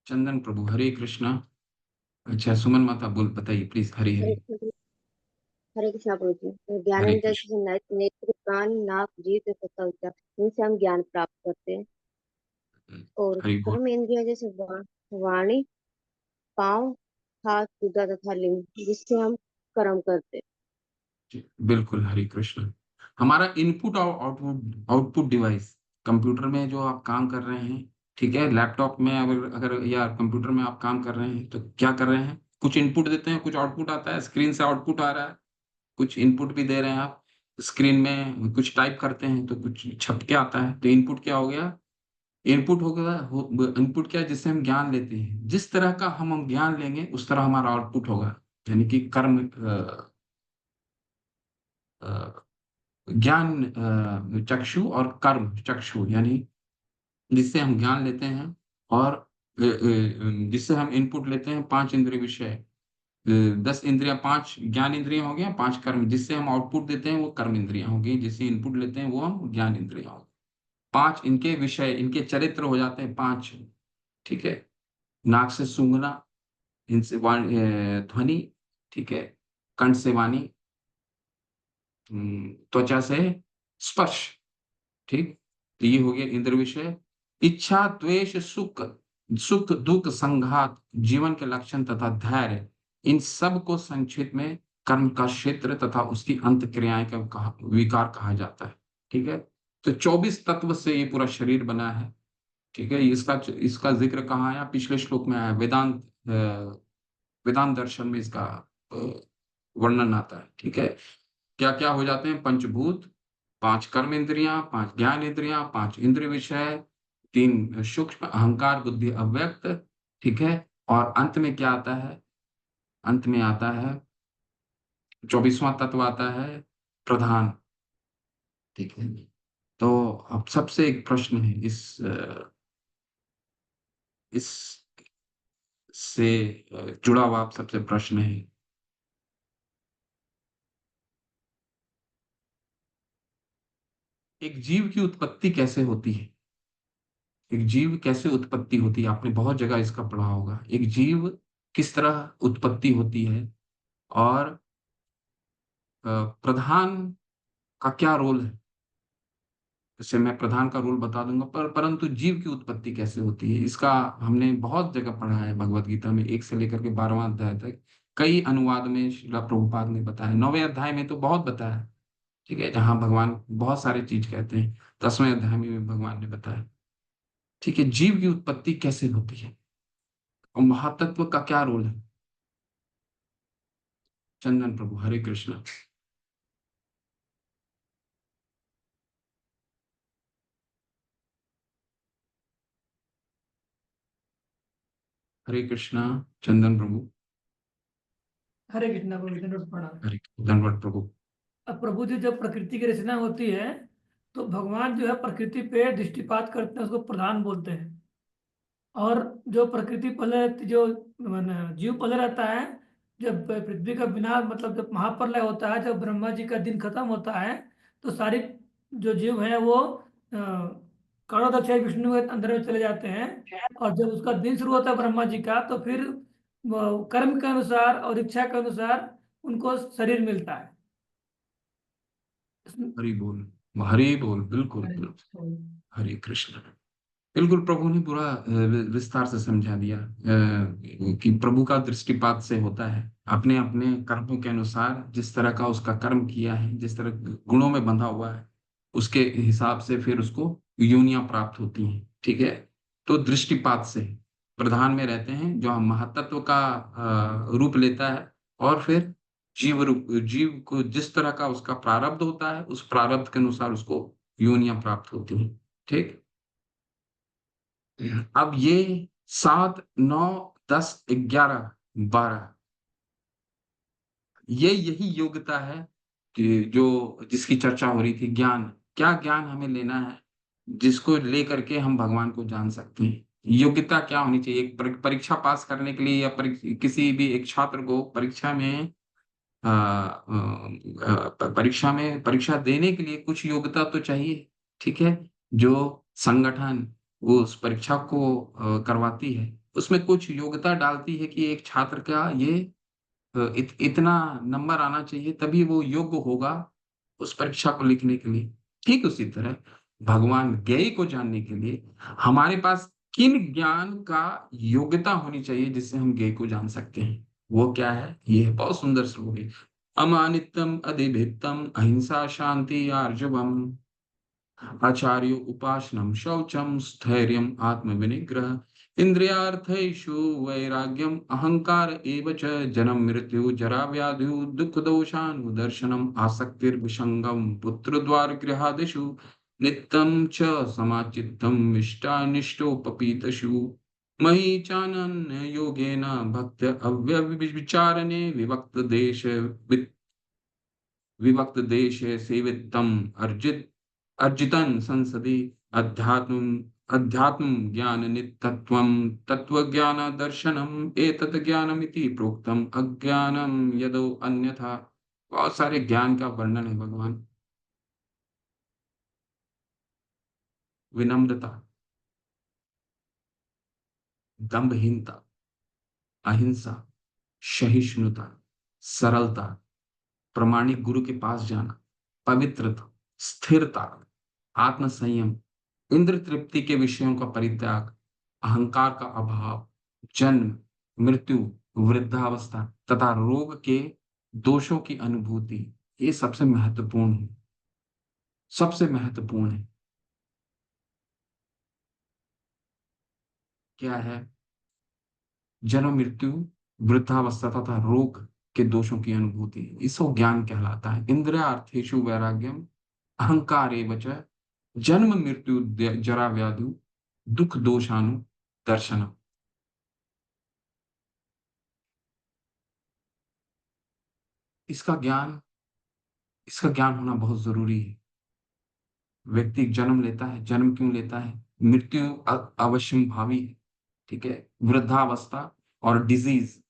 चंदन प्रभु, हरे कृष्णा। अच्छा, सुमन माता बोल, बताइए प्लीज। हरे हरे हरे। कृष्ण हरे कृष्णा प्रभु जी। हरे ज्ञानेन्द्र कृष्ण। से नेत्र कान नाक जीभ तथा उच्चार, इनसे हम ज्ञान प्राप्त करते हैं। और हरि बोल। कर्म इंद्रिया जैसे वाणी, पाँव, हाथ, गुदा तथा लिंग, जिससे हम कर्म करते हैं। जी, बिल्कुल, हरे कृष्ण। हमारा इनपुट और आउटपुट आउटपुट डिवाइस, कंप्यूटर में जो आप काम कर रहे हैं, ठीक है, लैपटॉप में अगर अगर या कंप्यूटर में आप काम कर रहे हैं तो क्या कर रहे हैं? कुछ इनपुट देते हैं, कुछ आउटपुट आता है, स्क्रीन से आउटपुट आ रहा है, कुछ इनपुट भी दे रहे हैं आप। स्क्रीन में कुछ टाइप करते हैं तो कुछ छप के आता है, तो इनपुट क्या हो गया? इनपुट हो गया। इनपुट क्या है? जिससे हम ज्ञान लेते हैं। जिस तरह का हम ज्ञान लेंगे उस तरह हमारा आउटपुट होगा। यानी कि कर्म, अ, ज्ञान चक्षु और कर्म चक्षु, यानी जिससे हम ज्ञान लेते हैं, और जिससे हम इनपुट लेते हैं, पांच इंद्रिय विषय, 10 इंद्रियां, पांच ज्ञान इंद्रियां हो गया, पांच कर्म, जिससे हम आउटपुट देते हैं वो कर्म इंद्रियां हो गई, जिससे इनपुट लेते हैं वो हम ज्ञान इंद्रियां हो गई। पांच इनके विषय, इनके चरित्र हो जाते हैं पांच। ठीक है। नाक से सूंघना, इनसे ध्वनि, ठीक है, कंठ से वाणी, त्वचा से स्पर्श, ठीक। तो ये हो गया इंद्र विषय। इच्छा, द्वेष, सुख, सुख दुख, संघात, जीवन के लक्षण तथा धैर्य, इन सब को संक्षिप्त में कर्म का क्षेत्र तथा उसकी अंत क्रियाएं का विकार कहा जाता है। ठीक है। तो 24 तत्व से ये पूरा शरीर बना है। ठीक है। इसका इसका जिक्र कहाँ आया? पिछले श्लोक में आया। वेदांत दर्शन में इसका वर्णन आता है। ठीक है। क्या क्या हो जाते हैं? पंचभूत, पांच कर्म इंद्रियां, पांच ज्ञान इंद्रियां, पांच इंद्रिय विषय, तीन सूक्ष्म, अहंकार, बुद्धि, अव्यक्त। ठीक है। और अंत में क्या आता है? अंत में आता है 24वां तत्व आता है प्रधान। ठीक है। तो अब सबसे एक प्रश्न है इस से जुड़ा हुआ आप सबसे प्रश्न है, एक जीव की उत्पत्ति कैसे होती है? एक जीव कैसे उत्पत्ति होती है? आपने बहुत जगह इसका पढ़ा होगा। एक जीव किस तरह उत्पत्ति होती है, और प्रधान का क्या रोल है? इससे मैं प्रधान का रोल बता दूंगा, परंतु जीव की उत्पत्ति कैसे होती है इसका हमने बहुत जगह पढ़ा है। भगवत गीता में 1 से लेकर के 12वां अध्याय तक कई अनुवाद में श्रीला प्रभुपाद ने बताया। 9वें अध्याय में तो बहुत बताया। ठीक है। जहां भगवान बहुत सारे चीज कहते हैं, 10वें अध्याय में भी भगवान ने बताया। ठीक है। जीव की उत्पत्ति कैसे होती है और महातत्व का क्या रोल है? चंदन प्रभु, हरे कृष्ण। हरे कृष्णा। चंदन प्रभु, हरे कृष्णा प्रभु, दंडवत प्रणाम। हरे धन्यवाद प्रभु। अब प्रभु जी, जब प्रकृति की रचना होती है तो भगवान जो है प्रकृति पे दृष्टिपात करते हैं, उसको प्रधान बोलते हैं। और जो प्रकृति पहले जो माने जीव पहले रहता है, जब पृथ्वी का विनाश मतलब जब महाप्रलय होता है, जब ब्रह्मा जी का दिन खत्म होता है, तो सारी जो जीव है वो करोड़ दक्ष विष्णु के अंदर में चले जाते हैं। और जब उसका दिन शुरू होता है ब्रह्मा जी का, तो फिर वो कर्म के अनुसार और इच्छा के अनुसार उनको शरीर मिलता है। हरि बोल, हरि बोल, बिल्कुल बिल्कुल। हरे कृष्ण। बिल्कुल, प्रभु ने पूरा विस्तार से समझा दिया कि प्रभु का दृष्टिपात से होता है। अपने अपने कर्मों के अनुसार जिस तरह का उसका कर्म किया है, जिस तरह गुणों में बंधा हुआ है, उसके हिसाब से फिर उसको योनियां प्राप्त होती हैं। ठीक है। तो दृष्टिपात से प्रधान में रहते हैं, जो हम महातत्व का रूप लेता है, और फिर जीव रूप, जीव को जिस तरह का उसका प्रारब्ध होता है, उस प्रारब्ध के अनुसार उसको योनियां प्राप्त होती हैं। ठीक। अब ये 7, 9, 10, 11, 12, ये यही योग्यता है कि जो जिसकी चर्चा हो रही थी। ज्ञान, क्या ज्ञान हमें लेना है जिसको लेकर के हम भगवान को जान सकते हैं? योग्यता क्या होनी चाहिए एक परीक्षा पास करने के लिए, या किसी भी एक छात्र को परीक्षा में परीक्षा देने के लिए कुछ योग्यता तो चाहिए। ठीक है। जो संगठन वो उस परीक्षा को करवाती है, उसमें कुछ योग्यता डालती है कि एक छात्र का ये इतना नंबर आना चाहिए, तभी वो योग्य होगा उस परीक्षा को लिखने के लिए। ठीक उसी तरह भगवान ज्ञेय को जानने के लिए हमारे पास किन ज्ञान का योग्यता होनी चाहिए जिससे हम ज्ञेय को जान सकते हैं, वो क्या है? ये है बहुत सुंदर श्लोक है। अमानित्यम अधिभित्तम अहिंसा शांति आर्जवम आचार्यो उपासनम शौचम स्थैर्यम आत्मविनिग्रह इंद्रियार्थेषु वैराग्यम अहंकार एव च जन्म मृत्यु जरा व्याधि दुख दोषानुदर्शनम आसक्तिर्विसंगम पुत्रद्वार गृहादिषु नित्यं च समाचित्तम इष्टानिष्टोपपीतषु मयि चानन्य योगेन भक्त अव्यभिचारणे विभक्त देश सेवितम अर्जितन संसदि अध्यात्म अध्यात्म ज्ञान नित्यत्वम तत्वज्ञान दर्शनम एतत् ज्ञानमिति प्रोक्तम अज्ञानम यदो अन्यथा। बहुत सारे ज्ञान का वर्णन है भगवान। विनम्रता, दंभहीनता, अहिंसा, सहिष्णुता, सरलता, प्रामाणिक गुरु के पास जाना, पवित्रता, स्थिरता, आत्मसंयम, इंद्र तृप्ति के विषयों का परित्याग, अहंकार का अभाव, जन्म, मृत्यु, वृद्धावस्था तथा रोग के दोषों की अनुभूति, ये सबसे महत्वपूर्ण है, सबसे महत्वपूर्ण है। क्या है? जन्म, मृत्यु, वृद्धावस्था तथा रोग के दोषों की अनुभूति, इसको ज्ञान कहलाता है। इंद्रियार्थेषु वैराग्यम अहंकार एव च जन्म मृत्यु जरा व्याधि दुख दोषानु दर्शनम। इसका ज्ञान इसका ज्ञान होना बहुत जरूरी है। व्यक्ति जन्म लेता है, जन्म क्यों लेता है? मृत्यु अवश्यम भावी है, ठीक है। वृद्धावस्था और डिजीज,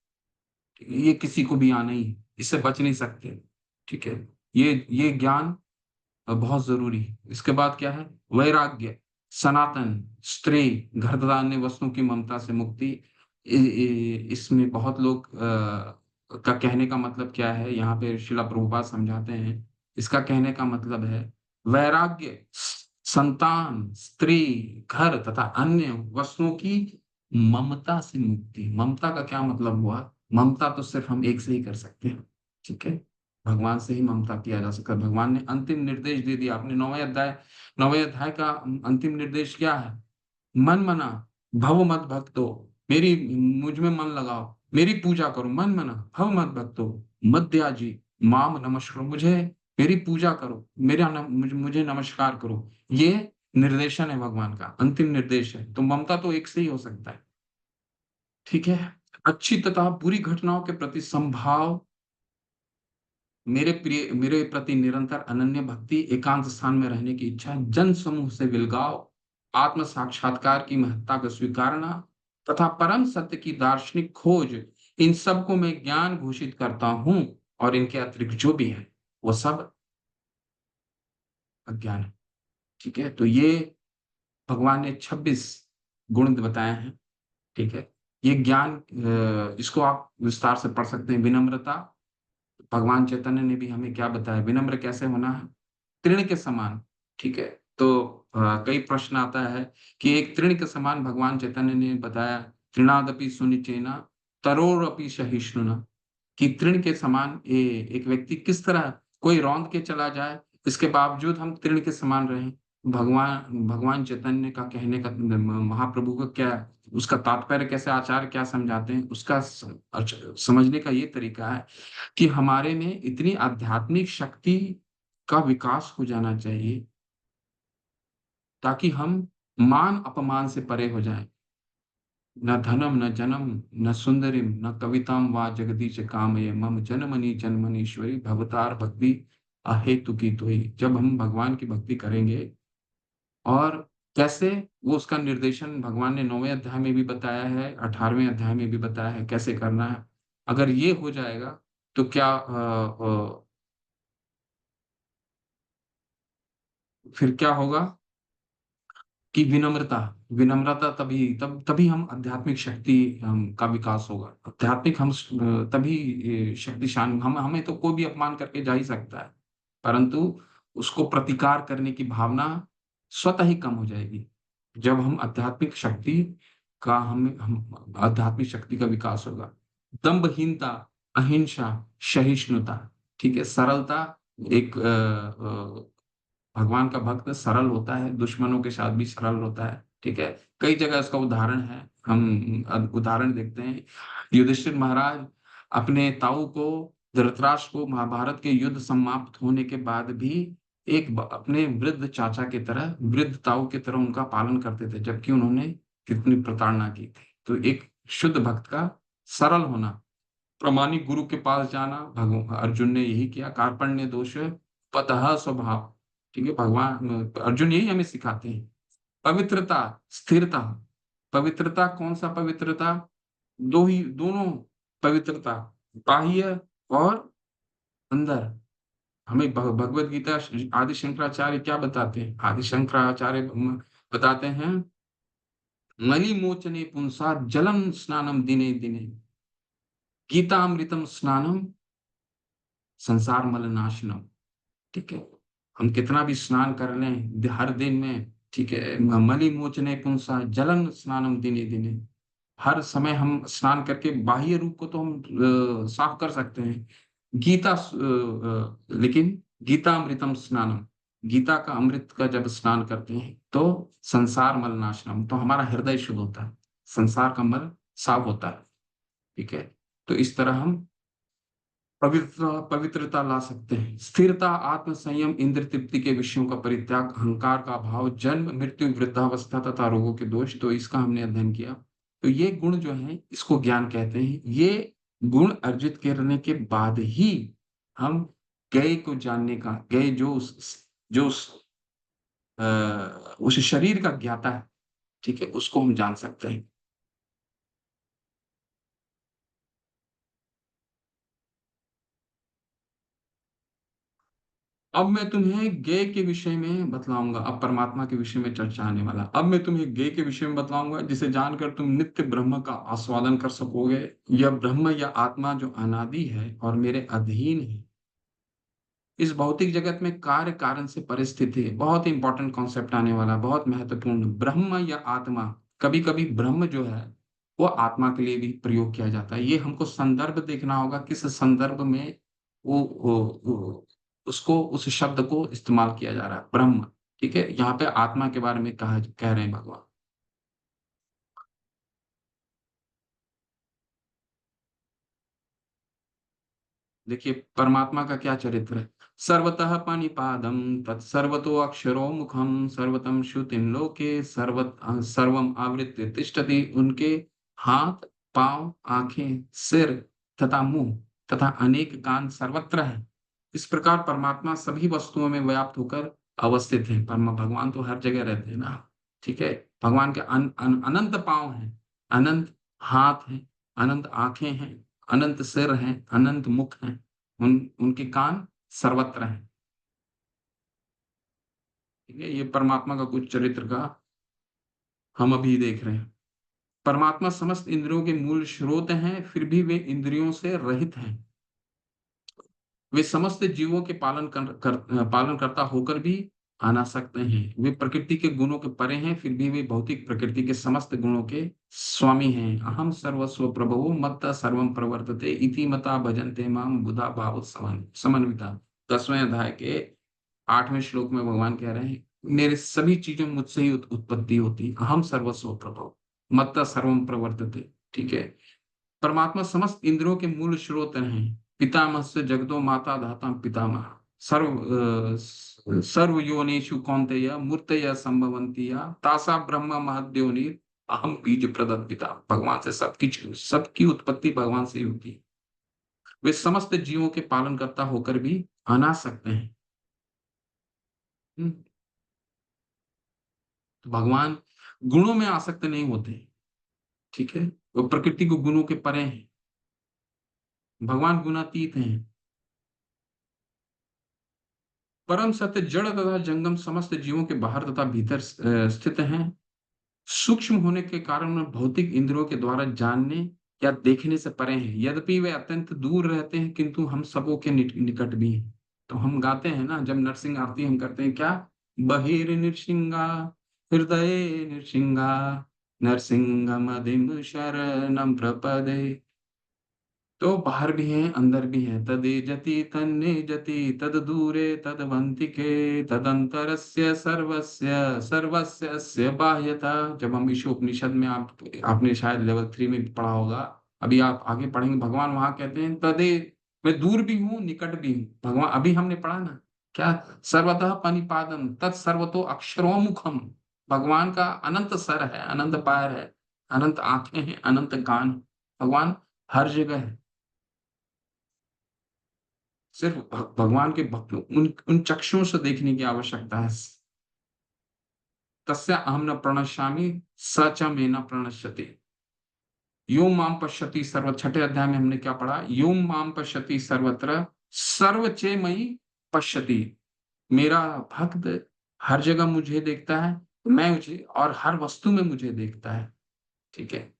ये किसी को भी आना ही है, इससे बच नहीं सकते, ठीक है। ये ज्ञान बहुत जरूरी है। इसके बाद क्या है? वैराग्य, सनातन, स्त्री, घर तथा अन्य वस्तुओं की ममता से मुक्ति। इसमें बहुत लोग का कहने का मतलब क्या है, यहाँ पे शिला प्रभुपाद समझाते हैं। इसका कहने का मतलब है वैराग्य, संतान, स्त्री, घर तथा अन्य वस्तुओं की ममता से मुक्ति। ममता का क्या मतलब हुआ? ममता तो सिर्फ हम एक से ही कर सकते हैं, ठीक है। भगवान से ही ममता किया जा सकता है। भगवान ने अंतिम निर्देश दे दिया। आपने 9वें अध्याय का अंतिम निर्देश क्या है? मन मना भव मत भक्तो, मेरी मुझ में मन लगाओ, मेरी पूजा करो। मन मना भव मत भक्तो मध्याजी माम नमस्कार, मुझे मेरी पूजा करो, मुझे नमस्कार करो। ये निर्देशन है भगवान का, अंतिम निर्देश है। तो ममता तो एक से ही हो सकता है, ठीक है। अच्छी तथा बुरी घटनाओं के प्रति संभाव, मेरे प्रति निरंतर अनन्य भक्ति, एकांत स्थान में रहने की इच्छा, जन समूह से विलगाव, आत्म साक्षात्कार की महत्ता को स्वीकारना तथा परम सत्य की दार्शनिक खोज, इन सब को मैं ज्ञान घोषित करता हूं। और इनके अतिरिक्त जो भी है वो सब अज्ञान है, ठीक है। तो ये भगवान ने 26 गुण बताए हैं, ठीक है। ये ज्ञान, इसको आप विस्तार से पढ़ सकते हैं। विनम्रता, भगवान चैतन्य ने भी हमें क्या बताया, विनम्र कैसे होना है? तृण के समान, ठीक है। तो कई प्रश्न आता है कि एक तृण के समान भगवान चैतन्य ने बताया, तृणादपि सुनिचेना तरोरपि सहिष्णुना, कि तृण के समान एक व्यक्ति किस तरह, कोई रौंद के चला जाए इसके बावजूद हम तृण के समान रहें। भगवान चैतन्य का कहने का, महाप्रभु का क्या, उसका तात्पर्य कैसे, आचार्य क्या समझाते हैं, उसका समझने का ये तरीका है कि हमारे में इतनी आध्यात्मिक शक्ति का विकास हो जाना चाहिए ताकि हम मान अपमान से परे हो जाएं। न धनम न जनम न सुंदरिम न कविताम वा जगदीश कामये मम जनमनी जन्मनीश्वरी भवतार भक्ति अहेतु की तोई। जब हम भगवान की भक्ति करेंगे, और कैसे, वो उसका निर्देशन भगवान ने 9वें अध्याय में भी बताया है, 18वें अध्याय में भी बताया है कैसे करना है। अगर ये हो जाएगा तो क्या फिर क्या होगा? कि विनम्रता, विनम्रता तभी हम आध्यात्मिक शक्ति का विकास होगा। आध्यात्मिक हम तभी शक्तिशाली, हम हमें तो कोई भी अपमान करके जा ही सकता है, परंतु उसको प्रतिकार करने की भावना स्वतः ही कम हो जाएगी जब हम आध्यात्मिक शक्ति का हम आध्यात्मिक शक्ति का विकास होगा। दंभहीनता, अहिंसा, सहिष्णुता, ठीक है, सरलता। एक भगवान का भक्त सरल होता है, दुश्मनों के साथ भी सरल होता है, ठीक है। कई जगह इसका उदाहरण है, हम उदाहरण देखते हैं। युधिष्ठिर महाराज अपने ताऊ को, धृतराष्ट्र को, महाभारत के युद्ध समाप्त होने के बाद भी अपने वृद्ध चाचा की तरह, वृद्ध ताऊ की तरह उनका पालन करते थे, जबकि उन्होंने कितनी प्रताड़ना की थी। तो एक शुद्ध भक्त का सरल होना, प्रामाणिक गुरु के पास जाना, भगवान अर्जुन ने यही किया। कार्पण्य दोष पतः स्वभाव, ठीक है, भगवान अर्जुन यही हमें सिखाते हैं। पवित्रता, स्थिरता। पवित्रता, कौन सा पवित्रता? दोनों पवित्रता, बाह्य और अंदर। हमें भगवत गीता आदि शंकराचार्य क्या बताते हैं? आदि शंकराचार्य बताते हैं, मलिमोचने पुंसा जलम स्नानम दिने दिने, गीतामृतम स्नानम संसार मलनाशनम। ठीक है, हम कितना भी स्नान कर लें हर दिन में, ठीक है, मलि मोचने पुंसा जलन स्नानम दिने दिने। हर समय हम स्नान करके बाह्य रूप को तो हम साफ कर सकते हैं। लेकिन गीता अमृतम स्नानम, गीता का अमृत का जब स्नान करते हैं तो संसार मल नाशनम, तो हमारा हृदय शुद्ध होता है, संसार का मल साफ होता है। ठीक है, तो इस तरह हम पवित्रता ला सकते हैं। स्थिरता, आत्म संयम, इंद्र तृप्ति के विषयों का परित्याग, अहंकार का अभाव, जन्म मृत्यु वृद्धावस्था तथा रोगों के दोष, तो इसका हमने अध्ययन किया। तो ये गुण जो है इसको ज्ञान कहते हैं। ये गुण अर्जित करने के बाद ही हम गए को जानने का, गए उस शरीर का ज्ञाता है, ठीक है, उसको हम जान सकते हैं। अब मैं तुम्हें ज्ञेय के विषय में बतलाऊंगा। अब परमात्मा के विषय में चर्चा आने वाला। अब मैं तुम्हें ज्ञेय के विषय में बतलाऊंगा, जिसे जानकर तुम नित्य ब्रह्म का आस्वादन कर सकोगे। यह ब्रह्म या आत्मा जो अनादि है और मेरे अधीन है, इस भौतिक जगत में कार्य कारण से परिस्थिति है। बहुत इंपॉर्टेंट कॉन्सेप्ट आने वाला, बहुत महत्वपूर्ण। ब्रह्म या आत्मा, कभी कभी ब्रह्म जो है वो आत्मा के लिए भी प्रयोग किया जाता है। ये हमको संदर्भ देखना होगा, किस संदर्भ में वो उसको, उस शब्द को इस्तेमाल किया जा रहा है, ब्रह्म। ठीक है, यहाँ पे आत्मा के बारे में कह रहे हैं भगवान। देखिए परमात्मा का क्या चरित्र है। सर्वतः पाणिपादम तत्सर्वतो अक्षरो मुखम सर्वतम श्रुतिम लोके सर्वम आवृत्य तिष्ठति। उनके हाथ, पांव, आंखें, सिर तथा मुंह तथा अनेक कान सर्वत्र है। इस प्रकार परमात्मा सभी वस्तुओं में व्याप्त होकर अवस्थित है। भगवान तो हर जगह रहते हैं ना। ठीक है, भगवान के अनंत पांव हैं, अनंत हाथ हैं, अनंत आंखें हैं, अनंत सिर हैं, अनंत मुख हैं, उनके कान सर्वत्र हैं। ठीक है, ये परमात्मा का कुछ चरित्र का हम अभी देख रहे हैं। परमात्मा समस्त इंद्रियों के मूल स्रोत हैं, फिर भी वे इंद्रियों से रहित हैं। वे समस्त जीवों के पालन करता होकर भी अनासक्त हैं। वे प्रकृति के गुणों के परे हैं, फिर भी वे भौतिक प्रकृति के समस्त गुणों के स्वामी हैं। अहम सर्वस्व प्रभु मत्ता सर्वम प्रवर्तते इति मता भजन्ते माम बुधा भाव समन्विता। 10वें अध्याय के 8वें श्लोक में भगवान कह रहे हैं, मेरे सभी चीजें मुझसे ही उत्पत्ति होती। अहम सर्वस्व प्रभु मत्ता सर्वम प्रवर्तते। ठीक है, परमात्मा समस्त इंद्रियों के मूल स्रोत हैं। पितामह से जगदो माता धाता पितामह सर्व योनिषु कौन्तेय मूर्तय संभवन्ति या तासा ब्रह्म महद्योनि अहम बीज प्रदत्त पिता। भगवान से सबकी उत्पत्ति भगवान से ही होती है। वे समस्त जीवों के पालन करता होकर भी अनासक्त हैं। तो भगवान गुणों में आसक्त नहीं होते। ठीक है, वो प्रकृति को गुणों के परे हैं। भगवान गुणातीत हैं। परम सत्य जड़ तथा जंगम समस्त जीवों के बाहर तथा भीतर स्थित हैं। सूक्ष्म होने के कारण वे भौतिक इंद्रियों के द्वारा जानने या देखने से परे हैं। यद्यपि वे अत्यंत दूर रहते हैं किंतु हम सबों के निकट भी हैं। तो हम गाते हैं ना, जब नरसिंह आरती हम करते हैं क्या, बहिर नृसिंगा हृदय नृसिंगा नरसिंह मदिम शरणम प्रपदे। तो बाहर भी है अंदर भी है। तदे जति तन्ने जति तद दूरे तदवंतिके तदंतरस्य सर्वस्य सर्वस्य अस्य बाह्यता। जब हम ईशोपनिषद में आपने शायद लेवल 3 में पढ़ा होगा, अभी आप आगे पढ़ेंगे, भगवान वहां कहते हैं तदे, मैं दूर भी हूँ निकट भी हूँ। भगवान अभी हमने पढ़ा ना क्या, सर्वतः पनिपादम तत्सर्वतो अक्षरो मुखम। भगवान का अनंत सर है, अनंत पैर है, अनंत आंखें हैं, अनंत कान। भगवान हर जगह है। सिर्फ भगवान के भक्तों उन उन चक्षुओं से देखने की आवश्यकता है। तस्य अहम न प्रणश्यामि स च मे न प्रणश्यति। योम माम पश्यति सर्व, छठे अध्याय में हमने क्या पढ़ा, योम माम पश्यति सर्वत्र सर्वचे मयि पश्यति। मेरा भक्त हर जगह मुझे देखता है, मैं मुझे, और हर वस्तु में मुझे देखता है। ठीक है,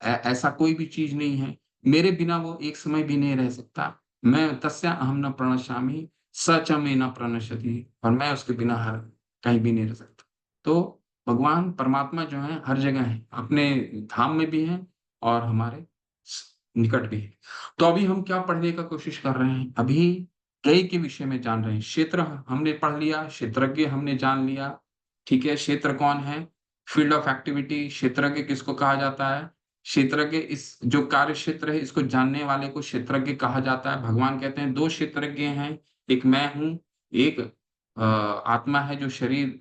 ऐसा कोई भी चीज नहीं है मेरे बिना वो एक समय भी नहीं रह सकता। मैं तस्या अहम न प्रणश्यामि स च मे न प्रणश्यति, और मैं उसके बिना हर कहीं भी नहीं रह सकता। तो भगवान परमात्मा जो है हर जगह है, अपने धाम में भी है और हमारे निकट भी है। तो अभी हम क्या पढ़ने का कोशिश कर रहे हैं, अभी कई के विषय में जान रहे हैं। क्षेत्र हमने पढ़ लिया, क्षेत्रज्ञ हमने जान लिया। ठीक है, क्षेत्र कौन है, फील्ड ऑफ एक्टिविटी। क्षेत्रज्ञ किसको कहा जाता है, क्षेत्रज्ञ इस जो कार्य क्षेत्र है इसको जानने वाले को क्षेत्रज्ञ कहा जाता है। भगवान कहते हैं दो क्षेत्रज्ञ हैं, एक मैं हूं, एक आत्मा है जो शरीर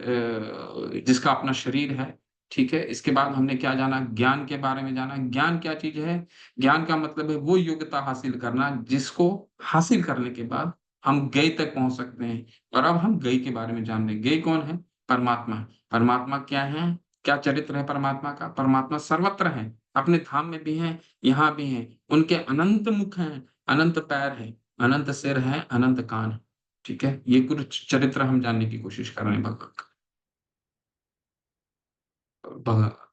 जिसका अपना शरीर है। ठीक है, इसके बाद हमने क्या जाना, ज्ञान के बारे में जाना। ज्ञान क्या चीज है, ज्ञान का मतलब है वो योग्यता हासिल करना जिसको हासिल करने के बाद हम गय तक पहुंच सकते हैं। और अब हम गय के बारे में जान रहे हैं। गय कौन है, परमात्मा। परमात्मा क्या है, क्या चरित्र है परमात्मा का, परमात्मा सर्वत्र है, अपने धाम में भी है, यहाँ भी है। उनके अनंत मुख हैं, अनंत पैर है, अनंत सिर है, अनंत कान है। ठीक है, ये कुछ चरित्र हम जानने की कोशिश कर रहे हैं भगवान का।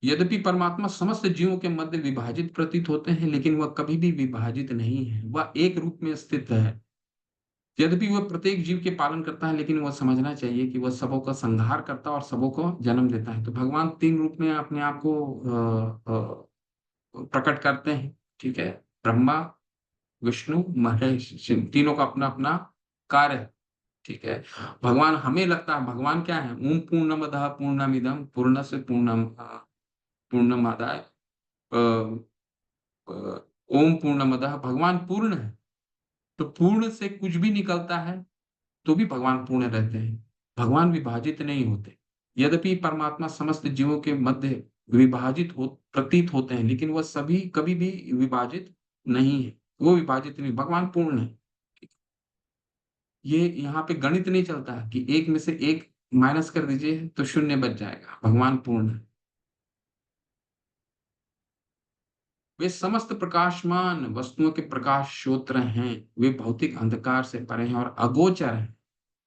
यद्यपि परमात्मा समस्त जीवों के मध्य विभाजित प्रतीत होते हैं लेकिन वह कभी भी विभाजित नहीं है, वह एक रूप में स्थित है। यद्यपि वह प्रत्येक जीव के पालन करता है लेकिन वह समझना चाहिए कि वह सबों का संहार करता है और सबों को जन्म देता है। तो भगवान 3 रूप में अपने आप को प्रकट करते हैं। ठीक है, ब्रह्मा विष्णु महेश, तीनों का अपना अपना कार्य है। ठीक है, भगवान, हमें लगता है भगवान क्या है, ओम पूर्णमदः पूर्णमिदं पूर्णस्य पूर्णमादाय ओम पूर्णमदः। भगवान पूर्ण है, तो पूर्ण से कुछ भी निकलता है तो भी भगवान पूर्ण रहते हैं। भगवान विभाजित नहीं होते। यद्यपि परमात्मा समस्त जीवों के मध्य विभाजित हो प्रतीत होते हैं लेकिन वह सभी कभी भी विभाजित नहीं है, वो विभाजित नहीं, भगवान पूर्ण है। ये यहाँ पे गणित नहीं चलता है कि एक में से एक माइनस कर दीजिए तो शून्य बच जाएगा। भगवान पूर्ण है। वे समस्त प्रकाशमान वस्तुओं के प्रकाश स्रोत हैं। वे भौतिक अंधकार से परे हैं और अगोचर हैं।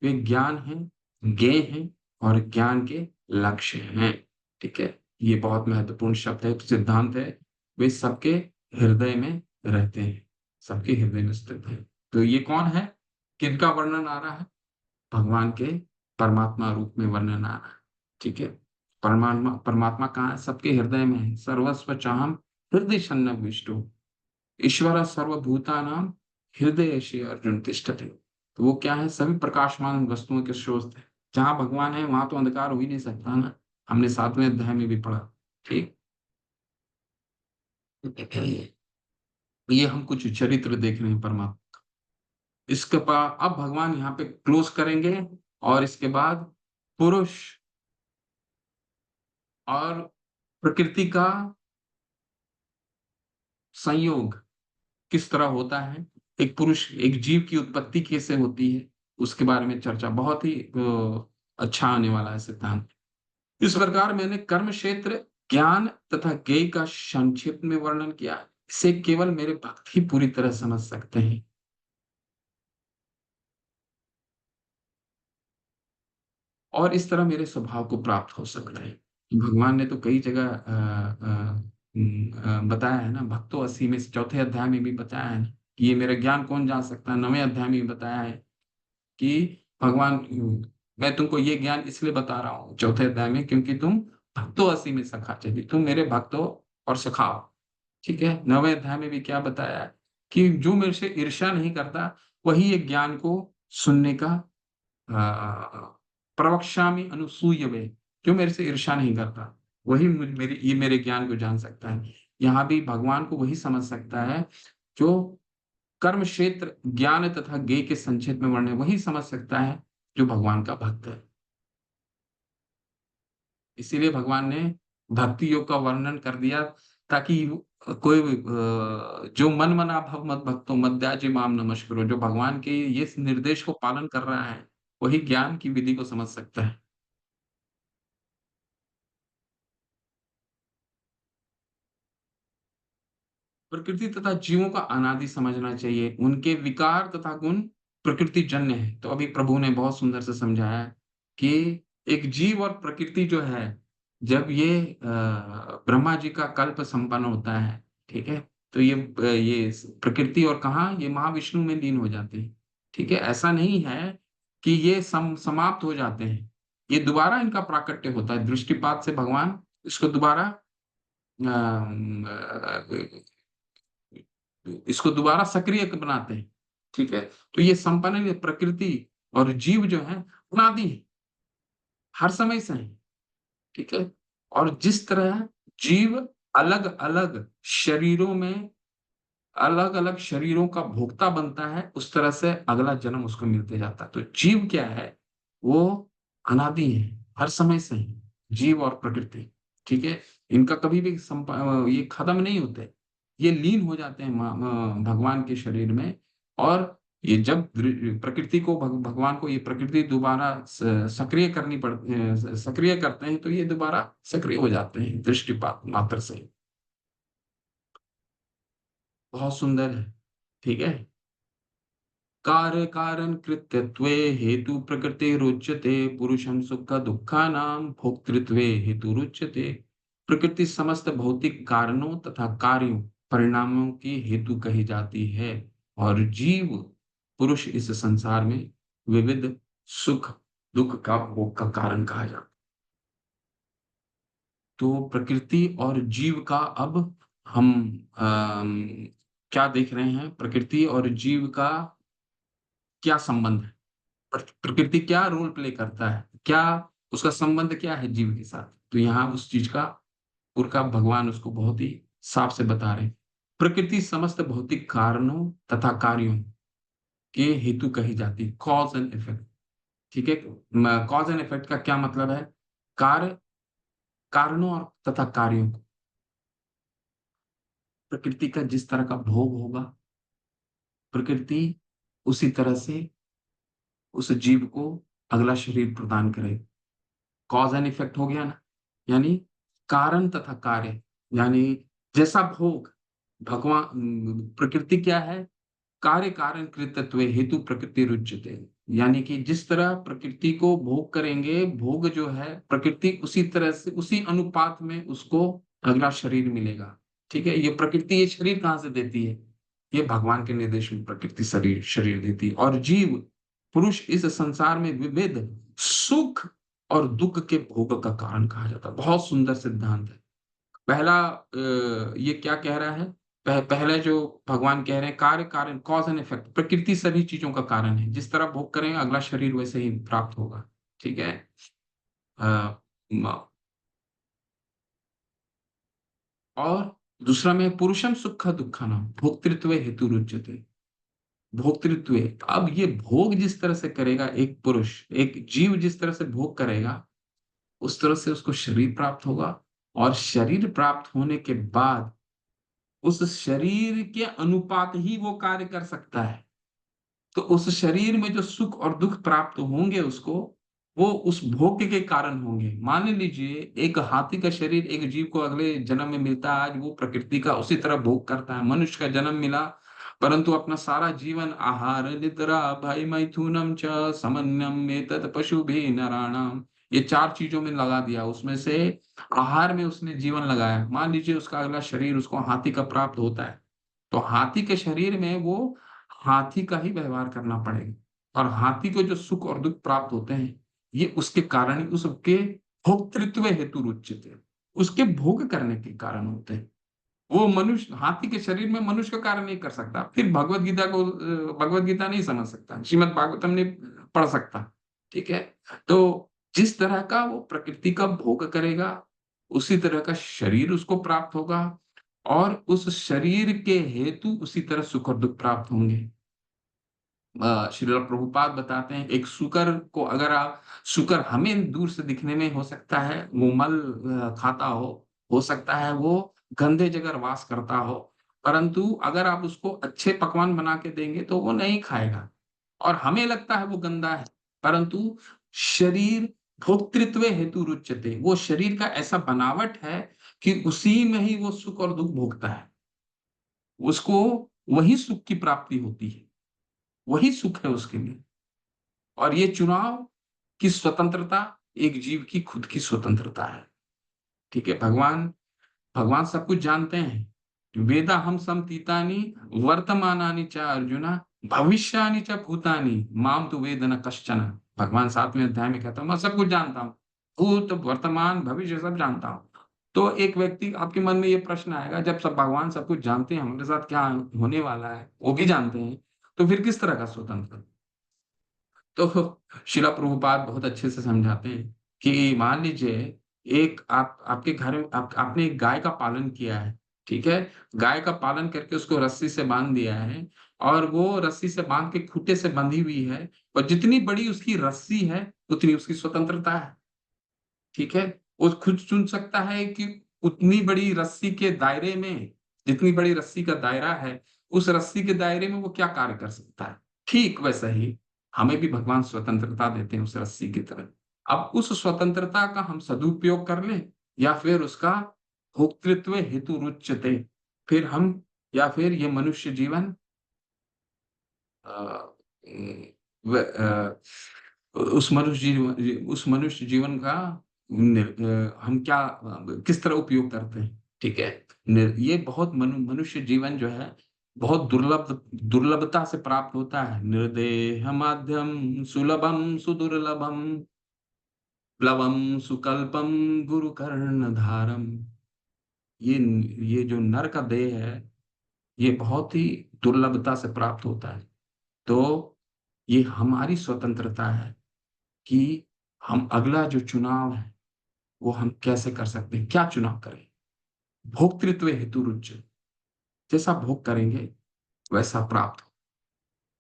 वे ज्ञान हैं, ज्ञेय हैं और ज्ञान के लक्ष्य हैं। ठीक है, ये बहुत महत्वपूर्ण शब्द है, सिद्धांत है। वे सबके हृदय में रहते हैं, सबके हृदय में स्थित है। तो ये कौन है, किनका वर्णन आ रहा है, भगवान के परमात्मा रूप में वर्णन आ रहा है। ठीक है, परमात्मा परमात्मा कहाँ है, सबके हृदय में है। सर्वस्व चाहम हृदय सन्न विष्णु ईश्वर सर्वभूतानाम हृदय से अर्जुन तिष्ठते। तो वो क्या है, सभी प्रकाशमान वस्तुओं के स्रोत है। जहां भगवान है वहां तो अंधकार हो ही नहीं सकता ना, हमने 7वें अध्याय में भी पढ़ा। ठीक, ये हम कुछ चरित्र देख रहे हैं परमात्मा। इसके बाद अब भगवान यहाँ पे क्लोज करेंगे और इसके बाद पुरुष और प्रकृति का संयोग किस तरह होता है, एक पुरुष एक जीव की उत्पत्ति कैसे होती है, उसके बारे में चर्चा बहुत ही अच्छा आने वाला है सिद्धांत। इस प्रकार मैंने कर्म क्षेत्र, ज्ञान तथा ज्ञेय का संक्षिप्त में वर्णन किया। इसे केवल मेरे भक्त ही पूरी तरह समझ सकते हैं। और इस तरह मेरे स्वभाव को प्राप्त हो सकता है। भगवान ने तो कई जगह बताया है ना, भक्तो असी में चौथे अध्याय में भी बताया है कि ये मेरा ज्ञान कौन जान सकता है। 9वें अध्याय में भी बताया है कि भगवान, मैं तुमको ये ज्ञान इसलिए बता रहा हूँ चौथे अध्याय में, क्योंकि तुम भक्तो असी में सखा चाहिए, तुम मेरे भक्त हो और सखा हो। ठीक है। 9वें अध्याय में भी क्या बताया है कि जो मेरे से ईर्ष्या नहीं करता वही एक ज्ञान को सुनने का प्रवक्ष्यामि अनुसूयवे, जो मेरे से ईर्ष्या नहीं करता वही ये मेरे ज्ञान को जान सकता है। यहाँ भी भगवान को वही समझ सकता है जो कर्म क्षेत्र ज्ञान तथा ज्ञेय के संक्षेप में वर्णन है, वही समझ सकता है जो भगवान का भक्त है। इसीलिए भगवान ने भक्ति योग का वर्णन कर दिया, ताकि कोई जो मन मना भव मत भक्तो मद्याजी माम नमस्कुरो, जो भगवान के ये निर्देश को पालन कर रहा है वही ज्ञान की विधि को समझ सकता है। प्रकृति तथा जीवों का अनादि समझना चाहिए, उनके विकार तथा गुण प्रकृति जन्य है। तो अभी प्रभु ने बहुत सुंदर से समझाया कि एक जीव और प्रकृति जो है, जब ये ब्रह्मा जी का कल्प संपन्न होता है, ठीक है, तो ये प्रकृति और कहाँ ये महाविष्णु में लीन हो जाते हैं। ठीक है, ऐसा नहीं है कि ये समाप्त हो जाते हैं, ये दोबारा इनका प्राकट्य होता है दृष्टिपात से। भगवान इसको दोबारा इसको दोबारा सक्रिय बनाते हैं। ठीक है, तो ये संपन्न प्रकृति और जीव जो है अनादि है, हर समय से है। ठीक है, और जिस तरह जीव अलग अलग शरीरों में अलग अलग शरीरों का भोक्ता बनता है, उस तरह से अगला जन्म उसको मिलते जाता है। तो जीव क्या है, वो अनादि है, हर समय से है, जीव और प्रकृति। ठीक है, इनका कभी भी ये खत्म नहीं होते, ये लीन हो जाते हैं भगवान के शरीर में। और ये जब प्रकृति को भगवान को ये प्रकृति दोबारा सक्रिय करनी पड़ती, सक्रिय करते हैं, तो ये दोबारा सक्रिय हो जाते हैं दृष्टिपात मात्र से। बहुत सुंदर है। ठीक है, कार्य कारण कृत्यत्वे हेतु प्रकृति रुच्यते, पुरुषं सुख दुखानां भोक्तृत्वे हेतु रुच्यते। प्रकृति समस्त भौतिक कारणों तथा कार्यों परिणामों की हेतु कही जाती है, और जीव पुरुष इस संसार में विविध सुख दुख का भोग का कारण कहा जाता है। तो प्रकृति और जीव का अब हम क्या देख रहे हैं, प्रकृति और जीव का क्या संबंध है, प्रकृति क्या रोल प्ले करता है, क्या उसका संबंध क्या है जीव के साथ। तो यहाँ उस चीज का पूरा भगवान उसको बहुत ही साफ से बता रहे हैं। प्रकृति समस्त भौतिक कारणों तथा कार्यों के हेतु कही जाती है, कॉज एंड इफेक्ट। ठीक है, कॉज एंड इफेक्ट का क्या मतलब है, कार्य कारणों और तथा कार्यों, प्रकृति का जिस तरह का भोग होगा, प्रकृति उसी तरह से उस जीव को अगला शरीर प्रदान करेगी। कॉज एंड इफेक्ट हो गया ना, यानी कारण तथा कार्य, यानी जैसा भोग भगवान, प्रकृति क्या है, कार्य कारण कृतत्व हेतु प्रकृति रुच्यते, यानी कि जिस तरह प्रकृति को भोग करेंगे, भोग जो है प्रकृति उसी तरह से उसी अनुपात में उसको अगला शरीर मिलेगा। ठीक है, ये प्रकृति ये शरीर कहाँ से देती है, ये भगवान के निर्देश में प्रकृति शरीर शरीर देती है। और जीव पुरुष इस संसार में विविध सुख और दुख के भोग का कारण कहा जाता है। बहुत सुंदर सिद्धांत है। पहला ये क्या कह रहा है, पहले जो भगवान कह रहे हैं कार्य कारण कॉज एंड इफेक्ट, प्रकृति सभी चीजों का कारण है, जिस तरह भोग करेंगे अगला शरीर वैसे ही प्राप्त होगा। ठीक है, और दूसरा में पुरुषम सुख दुखाना भोक्तृत्व हेतु रुच्यते, भोक्तृत्व। अब ये भोग जिस तरह से करेगा एक पुरुष, एक जीव जिस तरह से भोग करेगा, उस तरह से उसको शरीर प्राप्त होगा, और शरीर प्राप्त होने के बाद उस शरीर के अनुपात ही वो कार्य कर सकता है। तो उस शरीर में जो सुख और दुख प्राप्त होंगे उसको, वो उस भोग के कारण होंगे। मान लीजिए एक हाथी का शरीर एक जीव को अगले जन्म में मिलता है, आज वो प्रकृति का उसी तरह भोग करता है। मनुष्य का जन्म मिला, परंतु अपना सारा जीवन आहार निद्रा भय मैथुनम च समन्वयम एतत् पशुभिः नराणाम, ये 4 चीजों में लगा दिया। उसमें से आहार में उसने जीवन लगाया। मान लीजिए उसका अगला शरीर उसको हाथी का प्राप्त होता है, तो हाथी के शरीर में वो हाथी का ही व्यवहार करना पड़ेगा। और हाथी को जो सुख और दुख प्राप्त होते हैं, ये उसके कारण ही, उसके भोक्तृत्व हेतु रुच्यते, उसके भोग करने के कारण होते हैं। वो मनुष्य हाथी के शरीर में मनुष्य का कार्य नहीं कर सकता, फिर भगवत गीता को भगवत गीता नहीं समझ सकता, श्रीमद् भागवतम नहीं पढ़ सकता। ठीक है, तो जिस तरह का वो प्रकृति का भोग करेगा, उसी तरह का शरीर उसको प्राप्त होगा, और उस शरीर के हेतु उसी तरह सुख और दुख प्राप्त होंगे। श्रील प्रभुपाद बताते हैं, एक शुकर को अगर आप, शुकर हमें दूर से दिखने में हो सकता है वो मल खाता हो सकता है वो गंदे जगह वास करता हो, परंतु अगर आप उसको अच्छे पकवान बना के देंगे तो वो नहीं खाएगा, और हमें लगता है वो गंदा है, परंतु शरीर भोक्तृत्व हेतु रुच्यते, वो शरीर का ऐसा बनावट है कि उसी में ही वो सुख और दुख भोगता है, उसको वही सुख की प्राप्ति होती है, वही सुख है उसके लिए। और ये चुनाव की स्वतंत्रता एक जीव की खुद की स्वतंत्रता है। ठीक है, भगवान भगवान सब कुछ जानते हैं। वेदा हम समतीतानि वर्तमानानि च अर्जुना भविष्यानि च भूतानि माम तु वेद न कश्चन। भगवान 7वें अध्याय में कहता हूं मैं सब कुछ जानता हूं, भूत वर्तमान भविष्य सब जानता हूं। तो एक व्यक्ति, आपके मन में ये प्रश्न आएगा, जब सब भगवान सब कुछ जानते हैं, हमारे साथ क्या होने वाला है वो भी जानते हैं, तो फिर किस तरह का स्वतंत्र। तो शिला प्रभुपाद बहुत अच्छे से समझाते हैं कि मान लीजिए एक आपके घर में आपने एक गाय का पालन किया है। ठीक है, गाय का पालन करके उसको रस्सी से बांध दिया है, और वो रस्सी से बांध के खूंटे से बंधी हुई है, और जितनी बड़ी उसकी रस्सी है उतनी उसकी स्वतंत्रता है। ठीक है, वो खुद चुन सकता है कि उतनी बड़ी रस्सी के दायरे में, जितनी बड़ी रस्सी का दायरा है, उस रस्सी के दायरे में वो क्या कार्य कर सकता है। ठीक वैसा ही हमें भी भगवान स्वतंत्रता देते हैं उस रस्सी की तरह। अब उस स्वतंत्रता का हम सदुपयोग कर लें, या फिर उसका भोक्तृत्व हेतु रुच्यते, फिर हम, या फिर ये मनुष्य जीवन अ, उस मनुष्य जीवन का हम क्या किस तरह उपयोग करते हैं। ठीक है, ये बहुत मनुष्य जीवन जो है बहुत दुर्लभता से प्राप्त होता है। निर्देह माध्यम सुलभम सुदुर्लभम प्लवम सुकल्पम गुरु कर्ण धारम। ये ये जो नर का देह है, ये बहुत ही दुर्लभता से प्राप्त होता है। तो ये हमारी स्वतंत्रता है कि हम अगला जो चुनाव है वो हम कैसे कर सकते हैं, क्या चुनाव करें। भोक्तृत्व हेतु रुच्य, जैसा भोग करेंगे वैसा प्राप्त हो।